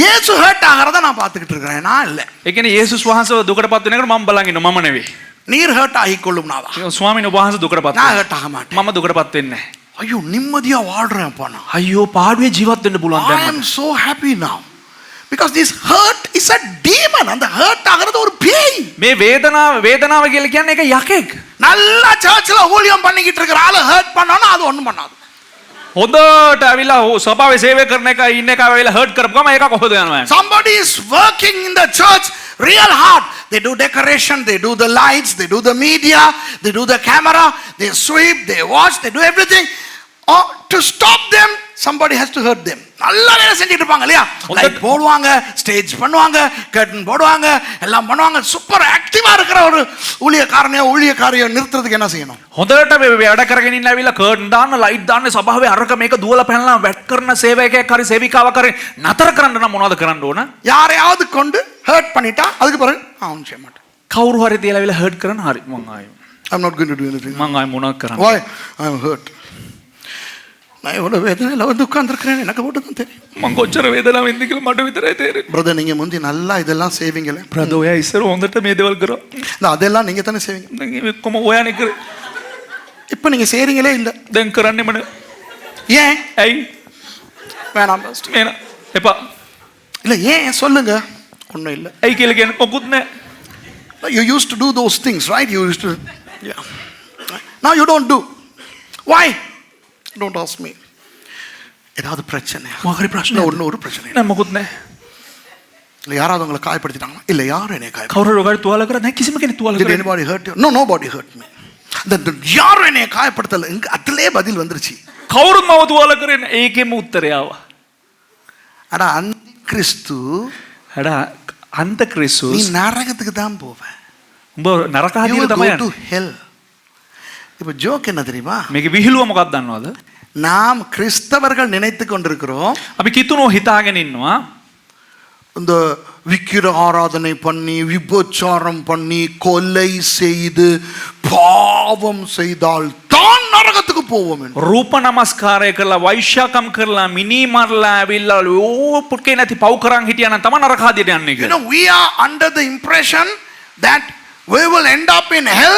இயேசு ஹர்ட் ஆகிறத நான் பார்த்துக்கிட்டு இருக்கிறேன், நான் இல்ல. ඒ කියන්නේ යේසුස් වහන්සේව දුකටපත් වෙනකොට මම බලන් ඉන්නවා, මම නෙවෙයි. நீர் ஹர்ட் ஆகிக்கொள்ளும் நாதா. ස්වාමීන් වහන්සේ දුකටපත් நான் වෙනවා. ஹர்ட் ஆக மாட்டேன். මම දුකටපත් වෙන්නේ නැහැ. ஐயோ நிம்மதியா வாழ்றேன் அப்பா நான். අයියෝ පාඩුවේ ජීවත් වෙන්න පුළුවන් I දැන් am මට. so happy now because this hurt is a demon. அந்த ஹர்ட் ஆகிறது ஒரு பேய். මේ වේදනාව කියලා කියන්නේ ඒක යකෙක්. நல்லா சர்ச்சில் ஊழியம் பண்ணிக்கிட்டு இருக்கிற ஆளு ஹர்ட் பண்ணானா அது ஒண்ணும் பண்ணாது. හොඳට ඇවිල්ලා සභාවේ සේවය කරන එක ඉන්න එක ඇවිල්ලා හර්ට් කරපු ගම ඒක කොහොමද යනවා? Somebody is working in the church real hard. They do decoration, they do the lights, they do the media, they do the camera, they sweep, they wash, they do everything. Or to stop them, somebody has to hurt them. நல்லா வேலை செஞ்சுட்டு இருப்பாங்க இல்லையா? Light போடுவாங்க, stage பண்ணுவாங்க, curtain போடுவாங்க, எல்லாம் பண்ணுவாங்க. சூப்பர் ஆக்டிவா இருக்கிற ஒரு ஊழியக்காரையோ நிறுத்துறதுக்கு என்ன செய்யணும்? හොඳට වැඩ කරගෙන ඉන්න ඇවිල්ලා කර්ටන් දාන්න, ලයිට් දාන්න, සභාවේ අරක මේක දුවලා පැනලා වැට් කරන සේවකයෙක් හරි සේවිකාවක් හරි නතර කරන්න නම් මොනවද කරන්න ඕන? யாரையாவது கொண்டு ஹர்ட் பண்ணிட்டா அதுக்கு பிறகு அவன் செய்ய மாட்டான். කවුරු හරි තියලා ඇවිල්ලා හර්ට් කරන හරි මං ආයෙ I'm not going to do anything. මං ආයෙ මොනවද කරන්නේ? Why? I'm hurt. நான் எவ்வளவு வேதனையில வந்து உட்கார்ந்துருக்கிறேன், எனக்கு மட்டும் தான் தெரியும். මං කොච්චර වේදනාවෙන් ඉඳ කියලා මට විතරයි තේරෙන්නේ. பிரதர் நீங்க முந்தி நல்லா இதெல்லாம் செய்வீங்களே. ප්‍රද ඔයා ඉස්සර හොඳට මේ දේවල් කරා. அதெல்லாம் நீங்க தானே செய்வீங்க. දැන් මේ කොම ඔයානේ කරේ. இப்போ நீங்க செய்றீங்களே இல்ல. දැන් කරන්නේ මම. ஏன்? ඇයි? வேணாம் பாஸ்டர். එන එපා. இல்ல ஏன் சொல்லுங்க. ஒண்ணும் இல்ல. ඇයි කියලා කියන්නේ මොකුත් නැහැ. You used to do those things, right? You used to, yeah. Now you don't do. Why? Don't ask me. ஏதாவது பிரச்சனை? මොකරි ප්‍රශ්න? ஒண்ணு ஒரு பிரச்சனை. නෑ මොකුත් නැහැ. இல்ல யாராவது உங்களை காயப்படுத்திட்டாங்களா? இல்ல, யாரும் என்னை காயப்படுத்த. කවුරු ඔබට තුවාල කරා නැහැ කිසිම කෙනෙක් තුවාල Did කරන්නේ anybody hurt you? No, nobody hurt me. யாரும் என்னை காயப்படுத்தல. அதிலே பதில் வந்துருச்சு. කවුරුත් මව තුවාල කරේ නැහැ. ඒකෙම උත්තරය ආවා. அட அந்தி கிறிஸ்து, එඩා අන්ත நீ ක්‍රිස්තුස් நரகத்துக்கு தான் போவ. උඹ නරක You හදියට will තමයි go to යන්නේ. hell. இப்ப ஜோக் என்ன தெரியுமா? මේකේ විහිළුව මොකක්ද දන්නවද? நாம் கிறிஸ்தவர்கள் நினைத்து கொண்டிருக்கிறோம் අපි කිතුනෝ හිතාගෙන ඉන්නවා இந்த விக்கிர ஆராதனை பண்ணி விபச்சாரம் பண்ணி கொலை செய்து பாவம் செய்தால் தான் நரகத்துக்கு போவோம் என்று. රූප නමස්කාරය කරලා වෛශ්‍යාකම් කරලා මිනි මරලා ඇවිල්ලා ඕපුට්කේ නැති පව් කරන් හිටියා නම් තමයි නරක හදියට යන්නේ You කියලා. know, we are under the impression that we will end up in hell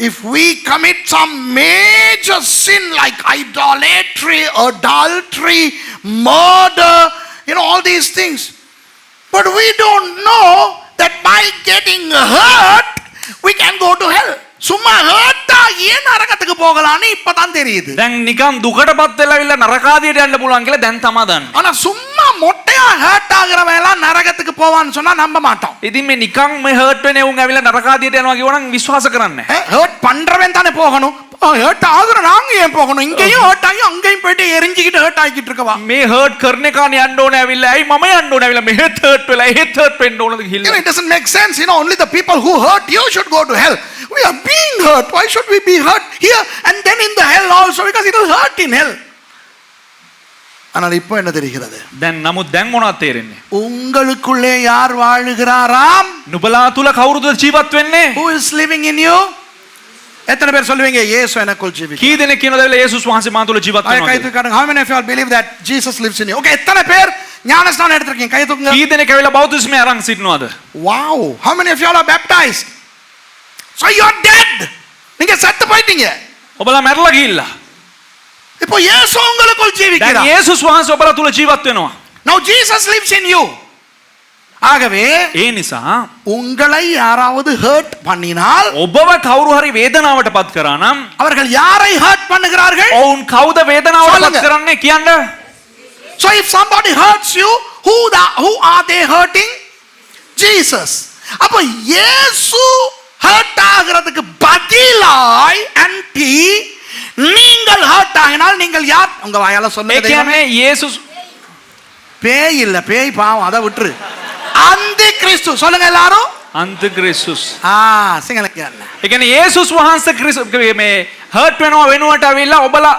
if we commit some major sin like idolatry, adultery, murder, all these things. But we don't know that by getting hurt, we can go to hell. சும்மா hurt ஆகி நரகத்துக்கு போகலான்னு இப்பதான் தெரியுது. දැන් නිකන් දුකටපත් වෙලා ඇවිල්ලා නරක හදියට යන්න පුළුවන් කියලා දැන් තමයි දන්නේ. ஆனா சும்மா மொட்டையா ஹர்ட் ஆகுறவன் எல்லாம் நரகத்துக்கு போவான்னு சொன்னா நம்ப மாட்டோம். ඉතින් මේ නිකන් මේ හර්ට් වෙන උන් ඇවිල්ලා නරක හදියට යනවා කියවනම් විශ්වාස කරන්නේ නැහැ. ஹர்ட் பண்றவன் தானே போகணும். ஹர்ட் ஆகுற நாங்க ஏன் போகணும்? இங்கேயும் ஹர்ட் ஆகி அங்கேயும் போயிட்டு எரிஞ்சிக்கிட்டு ஹர்ட் ஆகிட்டு இருக்கவா? මේ හර්ට් කරන එකානේ යන්න ඕනේ ඇවිල්ලා. ඇයි මම යන්න ඕනේ ඇවිල්ලා මෙහෙත් හර්ට් වෙලා එහෙත් හර්ට් වෙන්න ඕනද කියලා. It doesn't make sense. Only the people who hurt you should go to hell. We are being hurt. Why should we be hurt here and then in the hell also? Because it will hurt in hell. ஆனால் இப்போ என்ன தெரிகிறது? දැන් නමුත් දැන් මොනවද තේරෙන්නේ? உங்களுக்குள்ளே யார் வாழுகிறாராம்? නුඹලා තුල කවුරුද ජීවත් වෙන්නේ? Who is living in you? எத்தனை பேர் சொல்லுவீங்க இயேசு எனக்குள் ஜீவிக்கிறார்? කී දෙනෙක් කියනද ඇවිල්ලා යේසුස් වහන්සේ මා තුල ජීවත් கை වෙනවා කියලා? தூக்குங்க. How many of you all believe that Jesus lives in you? Okay, எத்தனை பேர் ஞானஸ்நானம் எடுத்துருக்கீங்க? கை தூக்குங்க. කී දෙනෙක් ඇවිල්ලා බෞතිස්මය අරන් සිටිනවද? Wow. How many of you all are baptized? So you are dead. நீங்க செத்து போயிட்டீங்க. ඔබලා මැරලා ගිහිල්ලා. இப்போ இயேசு உங்களுக்குள் දැන් ஜீவிக்கிறார். යේසුස් වහන්සේ ඔබලා තුල ජීවත් වෙනවා. Now Jesus lives in you. ஆகவே ඒ නිසා உங்களை யாராவது ஹர்ட் பண்ணினால் ඔබව කවුරු හරි වේදනාවටපත් කරා නම් அவர்கள் யாரை ஹர்ட் பண்ணுகிறார்கள்? ඔවුන් කවුද වේදනාවටපත් சொல்லுங்க. කරන්නේ කියන්න? So if somebody hurts you, who are they hurting? Jesus. அப்ப இயேசு ஹர்ட் ஆகிறதுக்கு பதிலாய் ஆன்டி நீங்கள் ஹர்ட் ஆகினால் நீங்கள் யார்? உங்க வாயால ඒ சொல்லுங்க. කියන්නේ යේසුස් பேய் இல்ல, பேய் பாவம், அதை விட்டுரு. அந்தி கிறிஸ்து சொல்லுங்க எல்லாரும். අන්ත ක්‍රිස්තුස්. සිංහල කියන්න. ඒ කියන්නේ යේසුස් වහන්සේ මේ හර්ට් වෙනවා වෙනුවට ඇවිල්ලා ඔබලා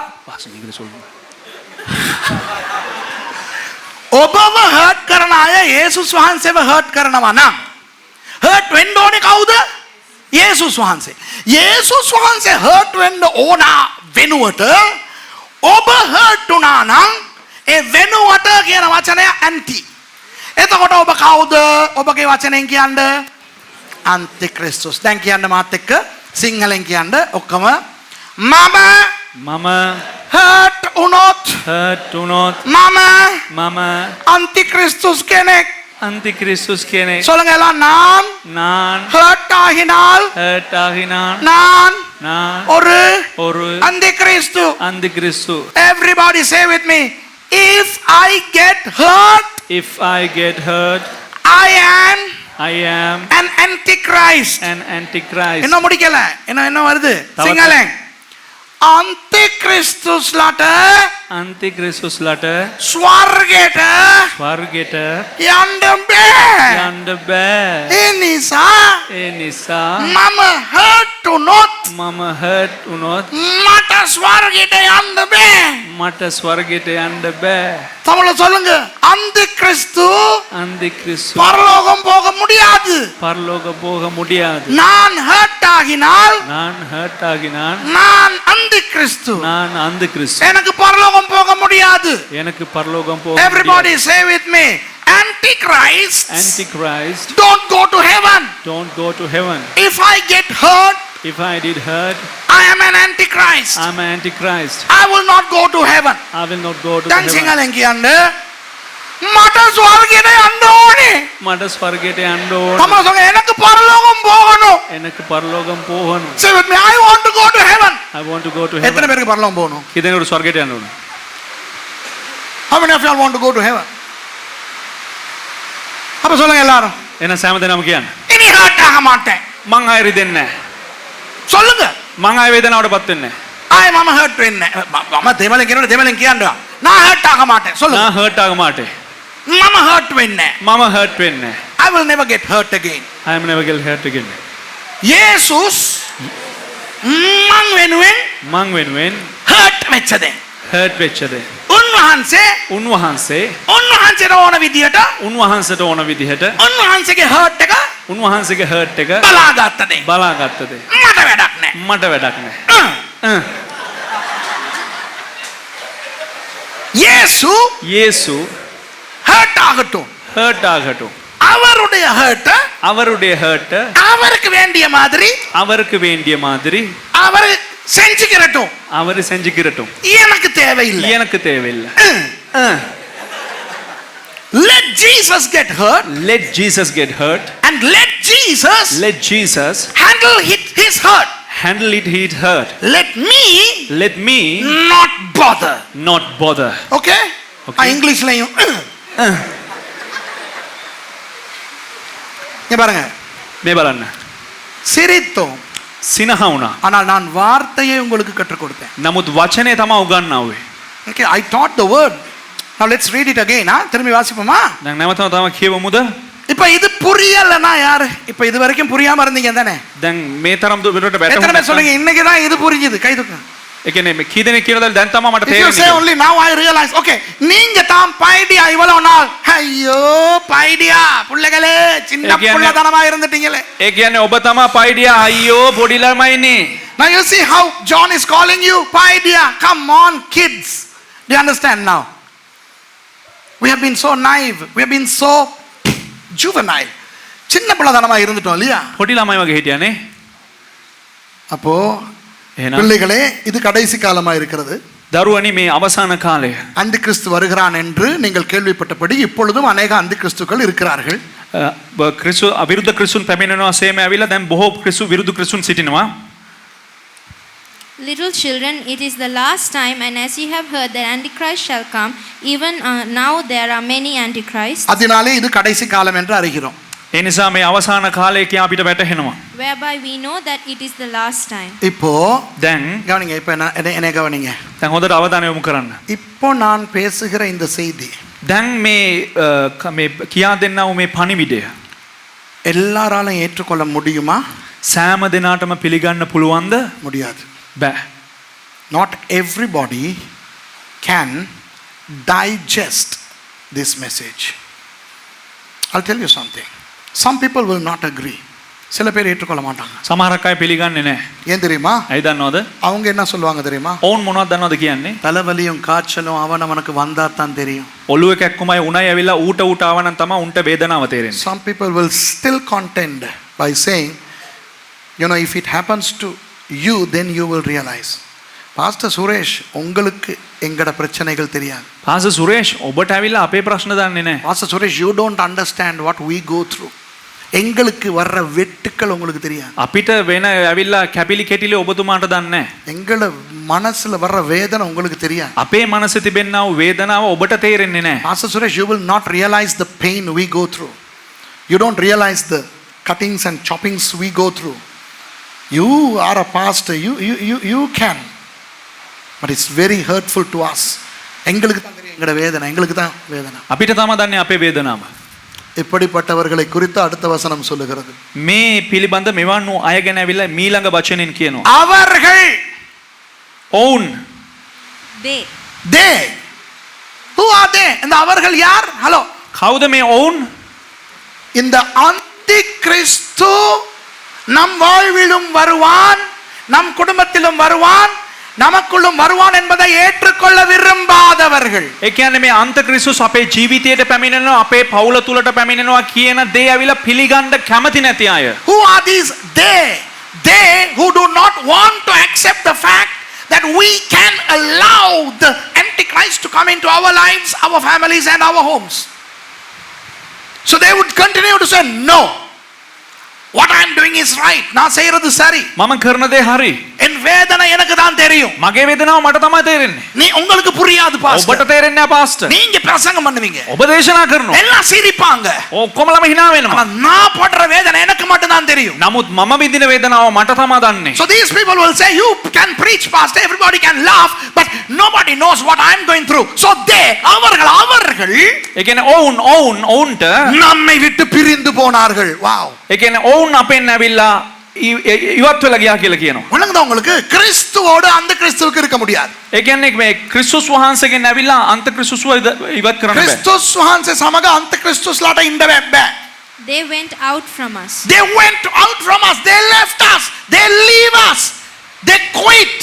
ඔබව හර්ට් කරන අය යේසුස් වහන්සේව හර්ට් කරනවා නම් හර්ට් වෙන්න ඕනේ කවුද? යේසුස් වහන්සේ. යේසුස් වහන්සේ හර්ට් වෙන්න ඕන වෙනුවට ඔබ හර්ට් වුණා නම් ඒ වෙනුවට කියන වචනය ඇන්ටි. එතකොට ඔබ කවුද? ඔබගේ වචනෙන් කියන්න අන්ති ක්‍රිස්තුස්. දැන් කියන්න මාත් එක්ක සිංහලෙන් කියන්න ඔක්කොම. මම හර්ට් වුණොත් හර්ට් වුණොත් මම අන්ති ක්‍රිස්තුස් කෙනෙක්. අන්ති ක්‍රිස්තුස් කෙනෙක්. சொல்லுங்க எல்லாம். நான் ஹர்ட் ஆகினால் நான் ஒரு அந்தி கிறிஸ்து. අන්ති ක්‍රිස්තු. Everybody say with me. If I get hurt, I am an antichrist. என்ன முடிக்கல? என்ன வருது? සිංහලෙන් අන්ති ක්‍රිස්තුස්ලට ස්වර්ගයට යන්න බෑ. ඒ නිසා මම හර්ට් වුණොත් මට ස්වර්ගයට යන්න බෑ. தமிழ்ல சொல்லுங்க. அந்தி கிறிஸ்து பரலோகம் போக முடியாது. நான் ஹர்ட் ஆகினால் நான் அந்தி கிறிஸ்து. எனக்கு பரலோகம் போக முடியாது. Everybody say with me. Antichrist don't go to heaven. If I get hurt, I am an antichrist. I will not go to heaven. Dan සිංහලෙන් කියන්න මට ස්වර්ගයට යන්න ඕනේ. තමයි சொல்லுங்க. எனக்கு பரலோகம் போகணும். Say with me. I want to go to heaven. எத்தனை பேருக்கு பரலோகம் போகணும்? කිදෙනෙකුට ස්වර්ගයට යන්න ඕන? How many of you all want to go to heaven? அப்ப சொல்லுங்க எல்லாரும், එන සෑම දෙනාම කියන්න. இனி ஹர்ட் ஆக மாட்டேன். මං ආයෙ රිදෙන්නේ නැහැ. சொல்லுங்க. මං ආයෙ වේදනාවටපත් වෙන්නේ නැහැ. ஆய் மாமா ஹர்ட் වෙන්නේ. මම දෙමළෙන් කියනවා දෙමළෙන් කියනවා. நான் ஹர்ட் ஆக மாட்டேன். சொல்லுங்க. නා හර්ට් ආග මාටේ. මම ஹர்ட் වෙන්නේ. මම හර්ට් වෙන්නේ නැහැ. I will never get hurt again. I am never get hurt again. යේසුස් මං වෙනුවෙන් මං වෙනුවෙන් හර්ට් වෙච්චද? හර්ට් වෙච්චද? උන්වහන්සේ උන්වහන්සේට ඕන විදියට ඕන විදිහට උන්වහන්සේගේ හර්ට් එක උන්වහන්සේගේ හර්ට් එක බලාගත්තද? බලාගත්තද? මට වැඩක් නැහැ. මට වැඩක් නැහැ. இயேசு ஹர்ட் ஆகட்டும். ஹர்ட் ஆகட்டும். அவருடைய ஹர்ட் அவருடைய ஹர்ட் அவருக்கு வேண்டிய மாதிரி அவர் செஞ்சுக்கிறட்டும். அவர் செஞ்சுக்கிறட்டும். எனக்கு தேவையில்லை. Let Jesus get hurt. Let Jesus get hurt. And let Jesus handle his hurt. Let me not bother. Okay? இங்கிலீஷ்லயும் இங்க பாருங்க, මේ බලන්න. சிரித்தோம், සිනහ වුණා. ஆனால் நான் வார்த்தையை உங்களுக்கு கற்றுக் கொடுத்தேன். නමුත් වචනේ තමයි උගන්වන්නේ. Okay, I taught the word. Now let's read it again. திரும்பி வாசிப்போமா? දැන් නැවතම තම කියවමුද? இப்ப இது புரியலனா யாரு? இப்ப இது வரைக்கும் புரியாம இருந்தீங்க தானே? දැන් මේ තරම් දුරට எத்தனை වැටුණා. பேர் சொல்லுங்க இன்னைக்கு தான் இது புரிஞ்சுது? கை தூக்குங்க. ඒ කියන්නේ මේ කී දෙනෙක් කියනද දැන් තමයි මට If you say තේරෙන්නේ. only now I realize. Okay, நீங்க தான் பைடியா இவ்வளவு நாள். ஐயோ பைடியா புள்ளைகளே சின்ன புள்ளதனமா இருந்துட்டீங்களே. ඒ කියන්නේ ඔබ තමයි පයිඩියා අයියෝ පොඩි ළමයිනේ. Now you see how John is calling you paidia. Come on kids. Do you understand now? We have been so naive. We have been so juvenile. சின்ன புள்ளதனமா இருந்துட்டோம் இல்லையா? පොඩි ළමයි වගේ හිටියානේ. அப்போ එහෙනම් பிள்ளைகளே இது கடைசி காலமா இருக்கிறது. දරුවනි මේ අවසාන කාලය. அந்தி கிறிஸ்து வருகிறான் என்று நீங்கள் கேள்விப்பட்டபடி இப்பொழுதும் अनेक அந்தி கிறிஸ்துக்கள் இருக்கிறார்கள். ක්‍රිස්තු අවිරුද්ධ ක්‍රිස්තුන් පැමිණෙනවා සේම ඇවිල්ලා දැන් බොහෝ ක්‍රිස්තු විරුද්ධ ක්‍රිස්තුන් සිටිනවා. Little children, it is the last time, and as you have heard that Antichrist shall come, even now there are many Antichrists. அதனாலே இது கடைசி காலம் என்று அறிகிறோம். ඒ නිසා මේ අවසාන කාලය කිය අපිට වැටහෙනවා. Whereby we know that it is the last time. இப்போ දැන් கவனிங்க, இப்போ என்ன கவனிங்க. දැන් හොඳට අවධානය යොමු කරන්න. இப்போ நான் பேசுகிற இந்த செய்தி දැන් මේ කියා දෙන්නව මේ පණිවිඩය எல்லாராலும் ஏற்றுக்கொள்ள முடியுமா? සෑම දිනාටම පිළිගන්න පුළුවන්ද? முடியாது. බෑ. Not everybody can digest this message. I'll tell you something. Some people will not agree. சில பேர் ஏற்றுக்கொள்ள மாட்டாங்க. සමහරක් අය පිළිගන්නේ නැහැ. ஏன் தெரியுமா? ඇයි දන්නවද? அவங்க என்ன சொல்லுவாங்க தெரியுமா? ඔවුන් මොනවද දන්නවද කියන්නේ? தலைவலியும் காய்ச்சலும் அவனுக்கு வந்தா தான் தெரியும். ඔළුවේ කැක්කුමයි උණයි ඇවිල්ලා ඌට ආවනම් තමයි උන්ට වේදනාව තේරෙන්නේ. Some people will still contend by saying, you know, if it happens to you, then you will realize. Pastor Suresh, உங்களுக்கு எங்கட பிரச்சனைகள் தெரியாது. පාස සුරේෂ් ඔබට ඇවිල්ලා අපේ ප්‍රශ්න දන්නේ නැහැ. Pastor Suresh, you don't understand what we go through. எங்களுக்கு வர்ற வெட்டுக்கள் உங்களுக்கு தெரியாது. අපිට වෙන ඇවිල්ලා කැපිලි කෙටිලි ඔබතුමාට දන්නේ නැහැ. எங்கள மனசுல வர்ற வேதனை உங்களுக்கு தெரியாது. අපේ මනසේ තිබෙනා වූ වේදනාව ඔබට තේරෙන්නේ නැහැ. Pastor Suresh, you will not realize the pain we go through. You don't realize the cuttings and choppings we go through. You are a pastor. You can. But it's very hurtful to us. எங்களுக்கு தான் தெரியும் எங்கட வேதனை. எங்களுக்கு தான் வேதனை. අපිට තමයි දන්නේ අපේ වේදනාව. இப்படிப்பட்டவர்களை குறித்து அடுத்த வசனம் சொல்லுகிறது. මේ පිළිබඳ මෙවන් වූ අය ගැන ඇවිල්ලා මීළඟ වචනෙන් කියනවා. அவர்கள் ඔවුන් they who are they? இந்த அவர்கள் யார்? ஹலோ. කවුද මේ ඔවුන්? இந்த அந்தி கிறிஸ்து நம் வாழ்விலும் வருவான், நம் குடும்பத்திலும் வருவான், நமக்குள்ளும் வருவான் என்பதை ஏற்றுக்கொள்ள விரும்பாதவர்கள். ඒ කියන්නේ මේ අන්ත ක්‍රිස්තුස් අපේ ජීවිතයට පැමිණෙනවා, අපේ පවුල තුලට පැමිණෙනවා කියන දේ ඇවිල්ලා පිළිගන්න කැමති නැති අය. Who are these they? They who do not want to accept the fact that we can allow the Antichrist to come into our lives, our families and our homes. So they would continue to say no. What I am doing is right. நான் செய்யறது சரி. මම කරන දේ හරි. என் வேதனை எனக்கு தான் தெரியும். මගේ වේදනාව මට තමයි තේරෙන්නේ. நீ உங்களுக்கு புரியாது ඔබට பாஸ்டர். තේරෙන්නේ නැහැ පාස්ටර්. நீங்க பிரசங்கம் பண்ணுவீங்க, ඔබ දේශනා කරනවා. எல்லாம் சிரிப்பாங்க. ඔක්කොමලම hina ஆனா වෙනවා. நான் படுற வேதனை எனக்கு மட்டும் தான் தெரியும். නමුත් මම විඳින වේදනාව මට තමයි දන්නේ. So these people will say, you can preach pastor, everybody can laugh, but nobody knows what I am going through. So அவர்கள் ඒ කියන්නේ ඔවුන්ට நம்மை விட்டு பிரிந்து போனார்கள். Wow. ඒ කියන්නේ ඔවුන් අපෙන් ඇවිල්ලා ඉවත් වෙලා ගියා කියලා කියනවා. உனக்கு உங்களுக்கு கிறிஸ்துவோடு அந்த கிறிஸ்துவுக்கு இருக்க முடியாது. ඒ කියන්නේ මේ ක්‍රිස්තුස් වහන්සේගෙන් ඇවිල්ලා අන්ත ක්‍රිස්තුස්ව ඉවත් කරන්න බෑ. கிறிஸ்துஸ் වහන්සේ සමග අන්ත கிறிஸ்துස්ලාට ඉන්න බෑ. They went out from us. They went out from us. They left us. They leave us. They quit.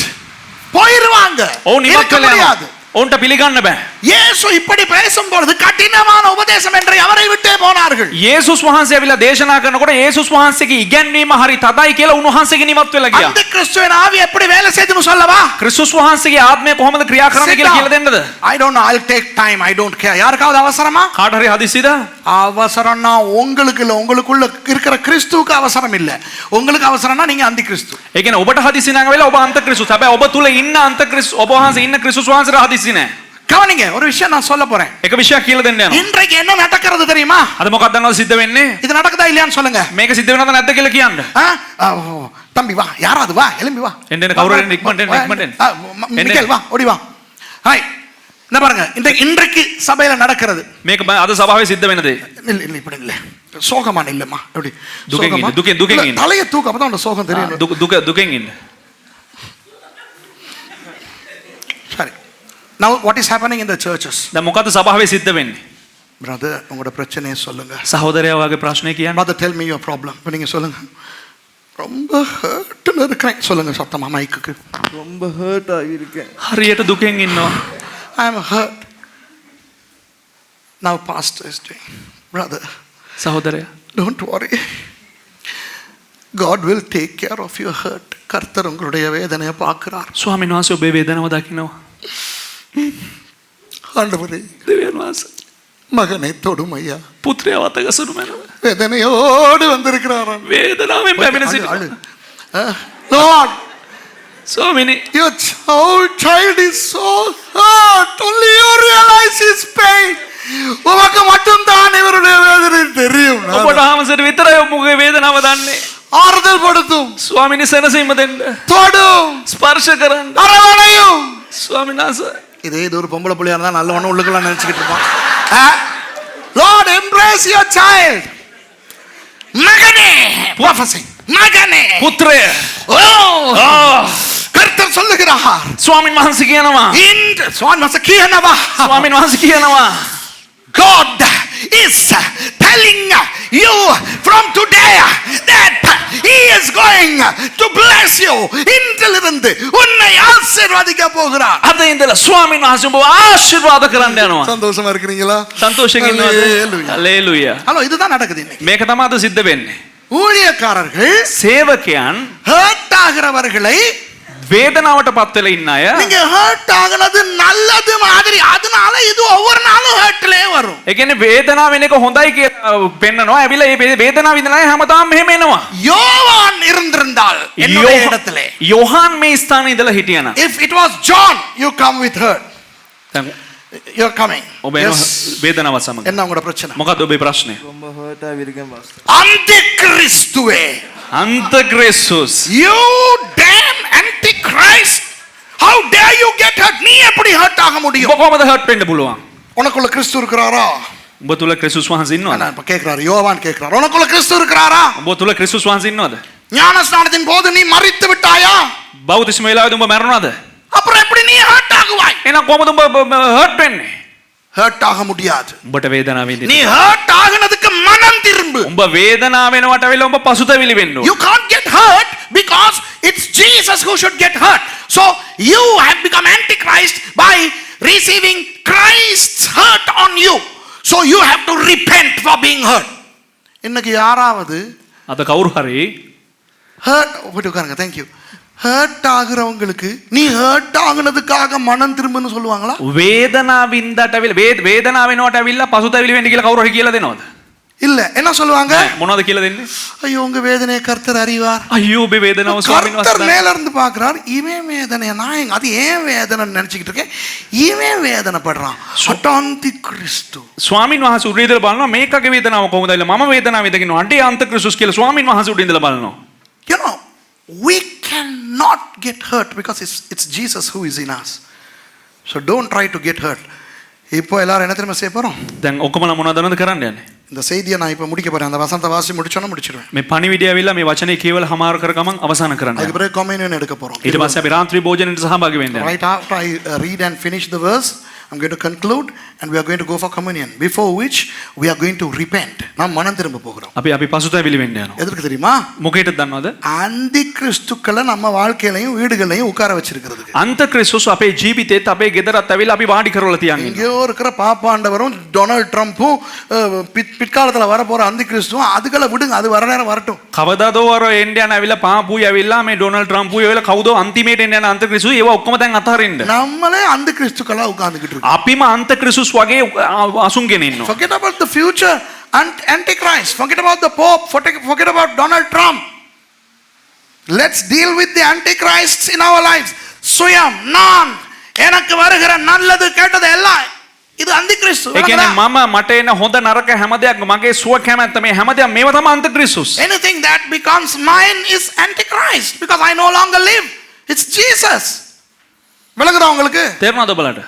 போயிடுவாங்க. ඔවුන් ඉවත් இருக்க වෙලා முடியாது. ඔවුන්ට පිළිගන්න බෑ. இயேசு இப்படி பேசும்பொழுது கடினமான உபதேசம் என்று அவரை விட்டே போனார்கள். යේසුස් වහන්සේ ඇවිල්ලා දේශනා කරනකොට යේසුස් වහන්සේගේ ඉගැන්වීම හරි තදයි කියලා උන්වහන්සේගෙන් ඉවත් වෙලා ගියා. அந்த கிறிஸ்துவின் ஆவி எப்படி வேலை செய்துன்னு சொல்லவா? ක්‍රිස්තුස් වහන්සේගේ ආත්මය කොහොමද ක්‍රියා කරන්නේ කියලා කියලා දෙන්නද? I don't know, I'll take time, I don't care. யாருக்காவது அவசரமா? කාට හරි හදිසියද? அவசரம்னா உங்களுக்கு இல்ல, உங்களுக்குள்ள இருக்கிற கிறிஸ்துவுக்கு அவசரம் இல்ல. உங்களுக்கு அவசரம்னா நீங்க அந்தி கிறிஸ்து. ඒ කියන්නේ ඔබට හදිසි නම් වෙලා ඔබ අන්ත ක්‍රිස්තුස්. හැබැයි ඔබ තුල ඉන්න අන්ත ක්‍රිස්තු ඔබ වහන්සේ ඉන්න ක්‍රිස්තුස් වහන්සේට හදිසි නැහැ. கவனிங்க, ஒரு விஷயம் நான் சொல்ல போறேன். එක විශයක් කියලා දෙන්න යනවා. இன்றைக்கு என்ன நடக்கிறது தெரியுமா? අද මොකක්ද දන්නවද සිද්ධ වෙන්නේ? இது நடக்குதா இல்லையான்னு சொல்லுங்க. මේක සිද්ධ වෙනවද නැද්ද කියලා කියන්න. தம்பி வா, யாராவது வா, எலும்பி வா. එන්න කවුරු එන්න ඉක්මනට එන්න. மிக்கேல் வா, ஓடி வா. ஹாய். என்ன பாருங்க, இன்றைக்கு சபையில நடக்கிறது. මේක අද සභාවේ සිද්ධ වෙන දේ. இல்ல இல்ல இப்படி இல்ல. சோகமா இல்லம்மா. எப்படி? දුකෙන් ඉන්න. தலைய தூக்க அப்பதான் அந்த சோகம் தெரியும். දුකෙන් ඉන්න. சரி. Now what is happening in the churches? දැන් මොකද්ද සභාවේ සිද්ධ වෙන්නේ? Brother, உங்களோட பிரச்சனையை சொல்லுங்க. සහෝදරයා වගේ ප්‍රශ්නේ කියන්න. Brother, tell me your problem. நீங்க சொல்லுங்க. ரொம்ப ஹர்ட்ல இருக்கேன். சொல்லுங்க சத்தமா மைக்குக்கு. ரொம்ப ஹர்ட் ஆகியிருக்கேன். හරියට දුකෙන් ඉන්නවා. I am hurt. Now pastor is doing. Brother, සහෝදරයා don't worry. God will take care of your hurt. கர்த்தர் உங்களுடைய வேதனையை பார்க்கிறார். ස්වාමීන් වහන්සේ ඔබේ වේදනාව දකිනවා. ஆண்டவரே, දෙවියන් වහන්සේ மகனை தொடும் ஐயா. පුත්‍රයා වතගසනු මැනව. வேதனையோடு வந்திருக்கிறார். වේදනාවෙන් පැමිණ සිටිනවා. Lord, ස්වාමීනි your child is so hurt. Only you realize his pain. உமக்கு மட்டும் தான் இவருடைய வேதனை தெரியும். ඔබට ආමසට විතරයි ඔබගේ වේදනාව දන්නේ. ஆறுதல் படுத்தும். ස්වාමීනි සැනසීම දෙන්න. தொடும். ස්පර්ශ කරන්න. அரவணையும். ස්වාමීන් වහන්සේ இதே இது ஒரு பொம்பளை புள்ளையா இருந்தா நல்ல ஒண்ணு உள்ளுக்குள்ள நினைச்சுக்கிட்டு இருப்பான். Lord, embrace your child. மகனே, prophesy. மகனே, පුත්‍රය கர்த்தர் சொல்லுகிறார். ස්වාමීන් වහන්සේ කියනවා. இந்த சுவாமி කියනවා. ස්වාමීන් වහන්සේ කියනවා. God is telling you from today that he is going to bless you. இன்றிலிருந்து உன்னை ஆசீர்வதிக்க போகிறார். අද ඉඳලා ස්වාමීන් වහන්සේ ඔබ ආශිර්වාද කරන්න යනවා. சந்தோஷமா இருக்கிறீங்களா? සන්තෝෂයෙන් ඉන්නවද? හලෙලූයා. ஹலோ, இதுதான் நடக்குது இன்னைக்கு. මේක තමයි අද සිද්ධ වෙන්නේ. ஊழியக்காரர்கள் සේවකයන් ஹர்ட் ஆகிறவர்களை වේදනාවට පත් වෙලා ඉන්න අය. நீங்க ஹர்ட் ஆகுனது நல்லது மாதிரி, அதனால இது ஒவ்வொரு நாளும் ஹர்ட்லயே வரும். ඒ කියන්නේ වේදනාව වෙන එක හොඳයි කියලා පෙන්නනවා. ඇවිල්ලා මේ වේදනාව විඳලා හැමදාම මෙහෙම එනවා. யோவான் இருந்திருந்தால் என்னுடைய இடத்திலே, යොහාන් මේ ස්ථානයේ ඉඳලා හිටියනම්. if it was John, you come with hurt. දැන් You are coming. ඔබ එනවා වේදනාව සමග. என்ன உங்களோட பிரச்சனை? මොකක්ද ඔබේ ප්‍රශ්නේ? ரொம்ப ஹர்ட் ஆகியிருக்கேன் பாஸ்டர். அந்திகிறிஸ்துவே, අන්ත ක්‍රිස්තුස්. you damn antichrist, how dare you get hurt? நீ எப்படி ஹர்ட் ஆக ඔබ முடியும்? කොහමද හර්ට් වෙන්න පුළුවන්? உனக்குள்ள கிறிஸ்து இருக்கிறாரா? ඔබ තුල ක්‍රිස්තුස් වහන්සේ ඉන්නවද? நான் இப்ப கேக்குறாரு, யோவான் கேக்குறாரு, உனக்குள்ள கிறிஸ்து இருக்கிறாரா? ඔබ තුල ක්‍රිස්තුස් වහන්සේ ඉන්නවද? ஞானஸ்நானத்தின் போது நீ மரித்து விட்டாயா? බෞතිස්ම වෙලාවේදී ඔබ මැරුණාද? அப்புறம் எப்படி நீ ஹர்ட் ஆகுவாய்? එහෙනම් කොහමද ඔබ හර්ට් වෙන්නේ? ஹர்ட் ஆக முடியாது. ඔබට වේදනාව நீ විඳින්න. ஹர்ட் ஆகுனதுக்கு மனம் திரும்பு. ඔබ වේදනාව වෙනවට වෙලා ඔබ පසුතැවිලි වෙන්න ඕන. You can't get hurt because it's Jesus who should get hurt. So you have become antichrist by receiving Christ's hurt on you. So you have to repent for being hurt. இன்னைக்கு யாராவது අද කවුරු හරි ஹர்ட் போட்டுக்காரங்க, thank you. ஹர்ட் ஆகுறவங்களுக்கு நீ hurt ஆகுனதுக்காக மனம் திரும்புன்னு சொல்லுவாங்களா? වේදනාව වින්දාට ඇවිල්ලා වේදනාව වෙනවට ඇවිල්ලා පසුතැවිලි වෙන්න කියලා කවුරු හරි කියලා දෙනවද? இல்ல என்ன சொல்லுவாங்க? මොනවද කියලා දෙන්නේ? ஐயோ உங்க வேதனையை கர்த்தர் அறிவார். අයියෝ ඔබේ වේදනාව ස්වාමීන් கர்த்தர் වහන්සේ. மேல இருந்து பார்க்கிறார். இவன் வேதனையை நான் அது ஏன் வேதனைன்னு நினைச்சுக்கிட்டு இருக்கேன். இவன் வேதனைப்படுறான். அட்டாந்தி கிறிஸ்து. ස්වාමීන් වහන්සේ උඩ ඉඳලා බලනවා මේකගේ වේදනාව කොහොමද කියලා මම වේදනාව විඳිනවා. අඩේ අන්තක්‍රිස්තුස් කියලා ස්වාමීන් වහන්සේ උඩ ඉඳලා බලනවා. You know, we cannot get hurt because it's Jesus who is in us. So don't try to get hurt. இப்போ எல்லாரும் என்ன தெரியுமா செய்ய போறோம்? දැන් ඔක්කොමලා මොනවද කරන්න යන්නේ? இந்த செய்தியை நான் இப்போ முடிக்க போறேன். அந்த வசனத்தை வாசி முடிச்சோன்னா முடிச்சிடுவேன். මේ පණිවිඩය ඇවිල්ලා මේ වචනේ කියවලා හමාර කර ගමන් අවසන් කරන්න. அதுக்கு பிறகு communion எடுக்க போறோம். ඊට පස්සේ අපි රාත්‍රී භෝජනෙට සහභාගී වෙන්න යනවා. Right after I read and finish the verse, I'm going to conclude and we are going to go for communion, before which we are going to repent. நாம் மனம் திரும்ப போகிறோம். අපි පසුතැවිලි වෙන්න යනවා. எதற்கு தெரியுமா? මොකේද දන්නවද? அந்தி கிறிஸ்துக்களை நம்ம வாழ்க்கையிலையும் வீடுகளையும் உட்கார வச்சிருக்கிறதுக்கு. අන්තක්‍රිස්තුස් අපේ ජීවිතේත් අපේ ගෙදරත් ඇවිල්ලා අපි වාඩි කරවලා තියන්නේ. எங்கேயோ இருக்கிற பாப்பாண்டவரும் டொனால்ட் ட்ரம்ப்பும் பிற்காலத்துல வர போற அந்தி கிறிஸ்துவும் அதுகளை விடுங்க, அது வர நேரம் வரட்டும். කවදාදෝ අර එන්න යන ඇවිල්ලා පාපුයි ඇවිල්ලා මේ ඩොනල්ඩ් ට්‍රම්ප්ුයි ඇවිල්ලා කවුදෝ අන්තිමේට එන්න යන අන්තක්‍රිස්තුයි ඒවා ඔක්කොම දැන් අතහරින්න. நம்மளே அந்தி கிறிஸ்துக்களா உட்கார்ந்துகிட்டு இருக்கோம். අපිම අන්තක්‍රිස්තුස් වගේ අසුන්ගෙන ඉන්නවා. Forget about the future antichrist, forget about the pope, forget about Donald Trump. Let's deal with the antichrists in our lives. சுயம் நான் எனக்கு வருகிற நல்லது கேட்டது எல்லாம் இது அந்தி கிறிஸ்து. ඒ කියන්නේ මම මට එන හොඳ නරක හැම දෙයක්ම මගේ සුව කැමැත්ත මේ හැම දෙයක්ම මේව තමයි අන්තක්‍රිස්තුස්. Anything that becomes mine is antichrist because I no longer live. It's Jesus. விளங்குதா உங்களுக்கு? තේරුණාද ඔබලට?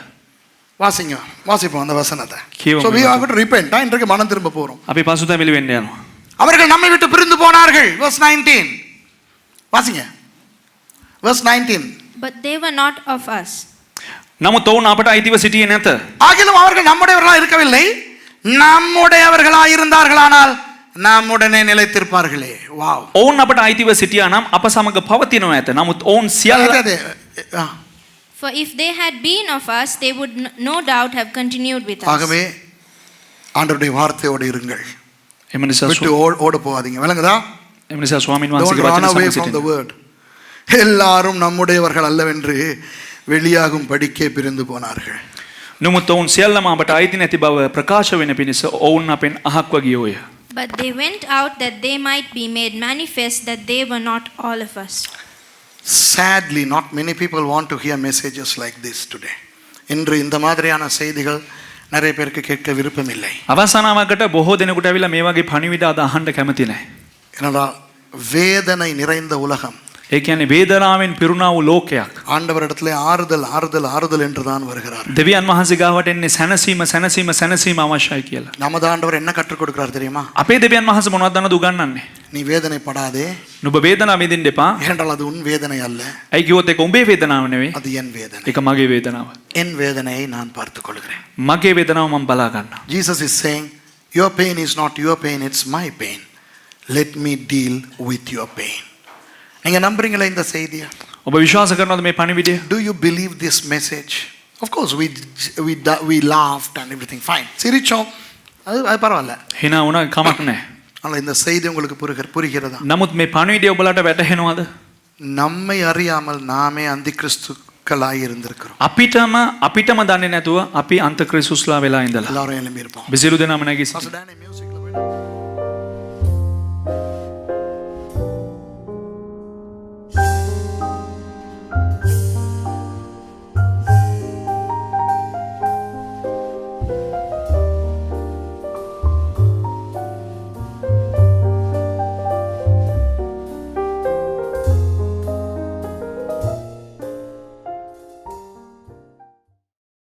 வாசிங்க, வாசிப்போம் அந்த வசனத்தை. கீவம் So we are going to repent. இன்றைக்கு மனம் திரும்ப போறோம். අපි පසුතැවිලි වෙන්න යනවා. அவர்கள் நம்மை விட்டு பிரிந்து போனார்கள். verse 19. வாசிங்க. verse 19. But they were not of us. නමුත් ඔවුන් අපට අයිතිව සිටියේ නැත. ஆகிலும் அவர்கள் நம்முடையவர்களாக இருக்கவில்லை. நம்முடையவர்களாக இருந்தார்களானால் நம்முடனே நிலைத்திருப்பார்களே. வாவ். ඔවුන් අපට අයිතිව සිටියා නම් අප සමග පවතිනවා ඇත. නමුත් ඔවුන් සියල්ල For if they had been of us, they would no doubt have continued with us. ஆகவே ஆண்டவருடைய வார்த்தையோடு இருங்கள். එම නිසා விட்டு ஓட போகாதீங்க. விளங்குதா? එම නිසා ස්වාමීන් Don't වහන්සේගේ run වචන away සමග from the සිටින්න. word. எல்லாரும் நம்முடையவர்கள் அல்லவென்று வெளியாகும் படிக்கே பிரிந்து போனார்கள். නමුත් ඔවුන් සියල්ලම අපට අයිති නැති බව ප්‍රකාශ වෙන පිණිස ඔවුන් අපෙන් අහක්ව ගියෝය. But they went out that they might be made manifest that they were not all of us. Sadly, not many people want to hear messages like this today. இன்று இந்த மாதிரியான செய்திகள் நிறைய பேருக்கு கேட்க விருப்பம் இல்லை. අවසානවකට බොහෝ දෙනෙකුට ඇවිල්ලා මේ වගේ පණිවිඩ අද අහන්න කැමති නැහැ. ஏனென்றால் வேதனை நிறைந்த உலகம். ඒ කියන්නේ වේදනාවෙන් පිරුණා වූ ලෝකයක්. ஆண்டவரிடத்திலே ஆறுதல் ஆறுதல் ஆறுதல் என்று தான் வருகிறார். දෙවියන් වහන්සේ ගාවට එන්නේ සැනසීම සැනසීම සැනසීම අවශ්‍යයි කියලා. நமது ஆண்டவர் என்ன கற்றுக் கொடுக்கிறார் தெரியுமா? අපේ දෙවියන් වහන්සේ මොනවද දන්නද උගන්වන්නේ? நீ வேதனைப்படாதே. නුඹ වේදනාව විඳින්න එපා. ஏனென்றால் அது உன் வேதனை அல்ல. ඇයි කිව්වොත් ඒක උඹේ වේදනාව නෙවෙයි. அது என் வேதனை. ඒක මගේ වේදනාව. என் வேதனையை நான் பார்த்துக் கொள்கிறேன். මගේ වේදනාව මම බලා ගන්නවා. Jesus is saying, your pain is not your pain, it's my pain. Let me deal with your pain. நீங்க நம்புறீங்களா இந்த செய்தியை? ඔබ විශ්වාස කරනවද මේ පණිවිඩය? Do you believe this message? Of course we laughed and everything fine. சிரிச்சோம். அது பரவாயில்ல. hina වුණා කමක් නැහැ. ஆனால் இந்த செய்தி உங்களுக்கு புரிகிறதா? නමුත් මේ පණිවිඩය ඔබලට වැටහෙනවද? நம்மை அறியாமல் நாமே அந்தி கிறிஸ்துக்களாய் இருந்திருக்கிறோம். අපිටම දන්නේ නැතුව අපි අන්තක්‍රිස්තුස්ලා වෙලා ඉඳලා. எல்லாரும் எழும்பி இருப்போம். බිසිරු දෙනාම නැගී සිටින්න. Pastor Danny, musicல விடு.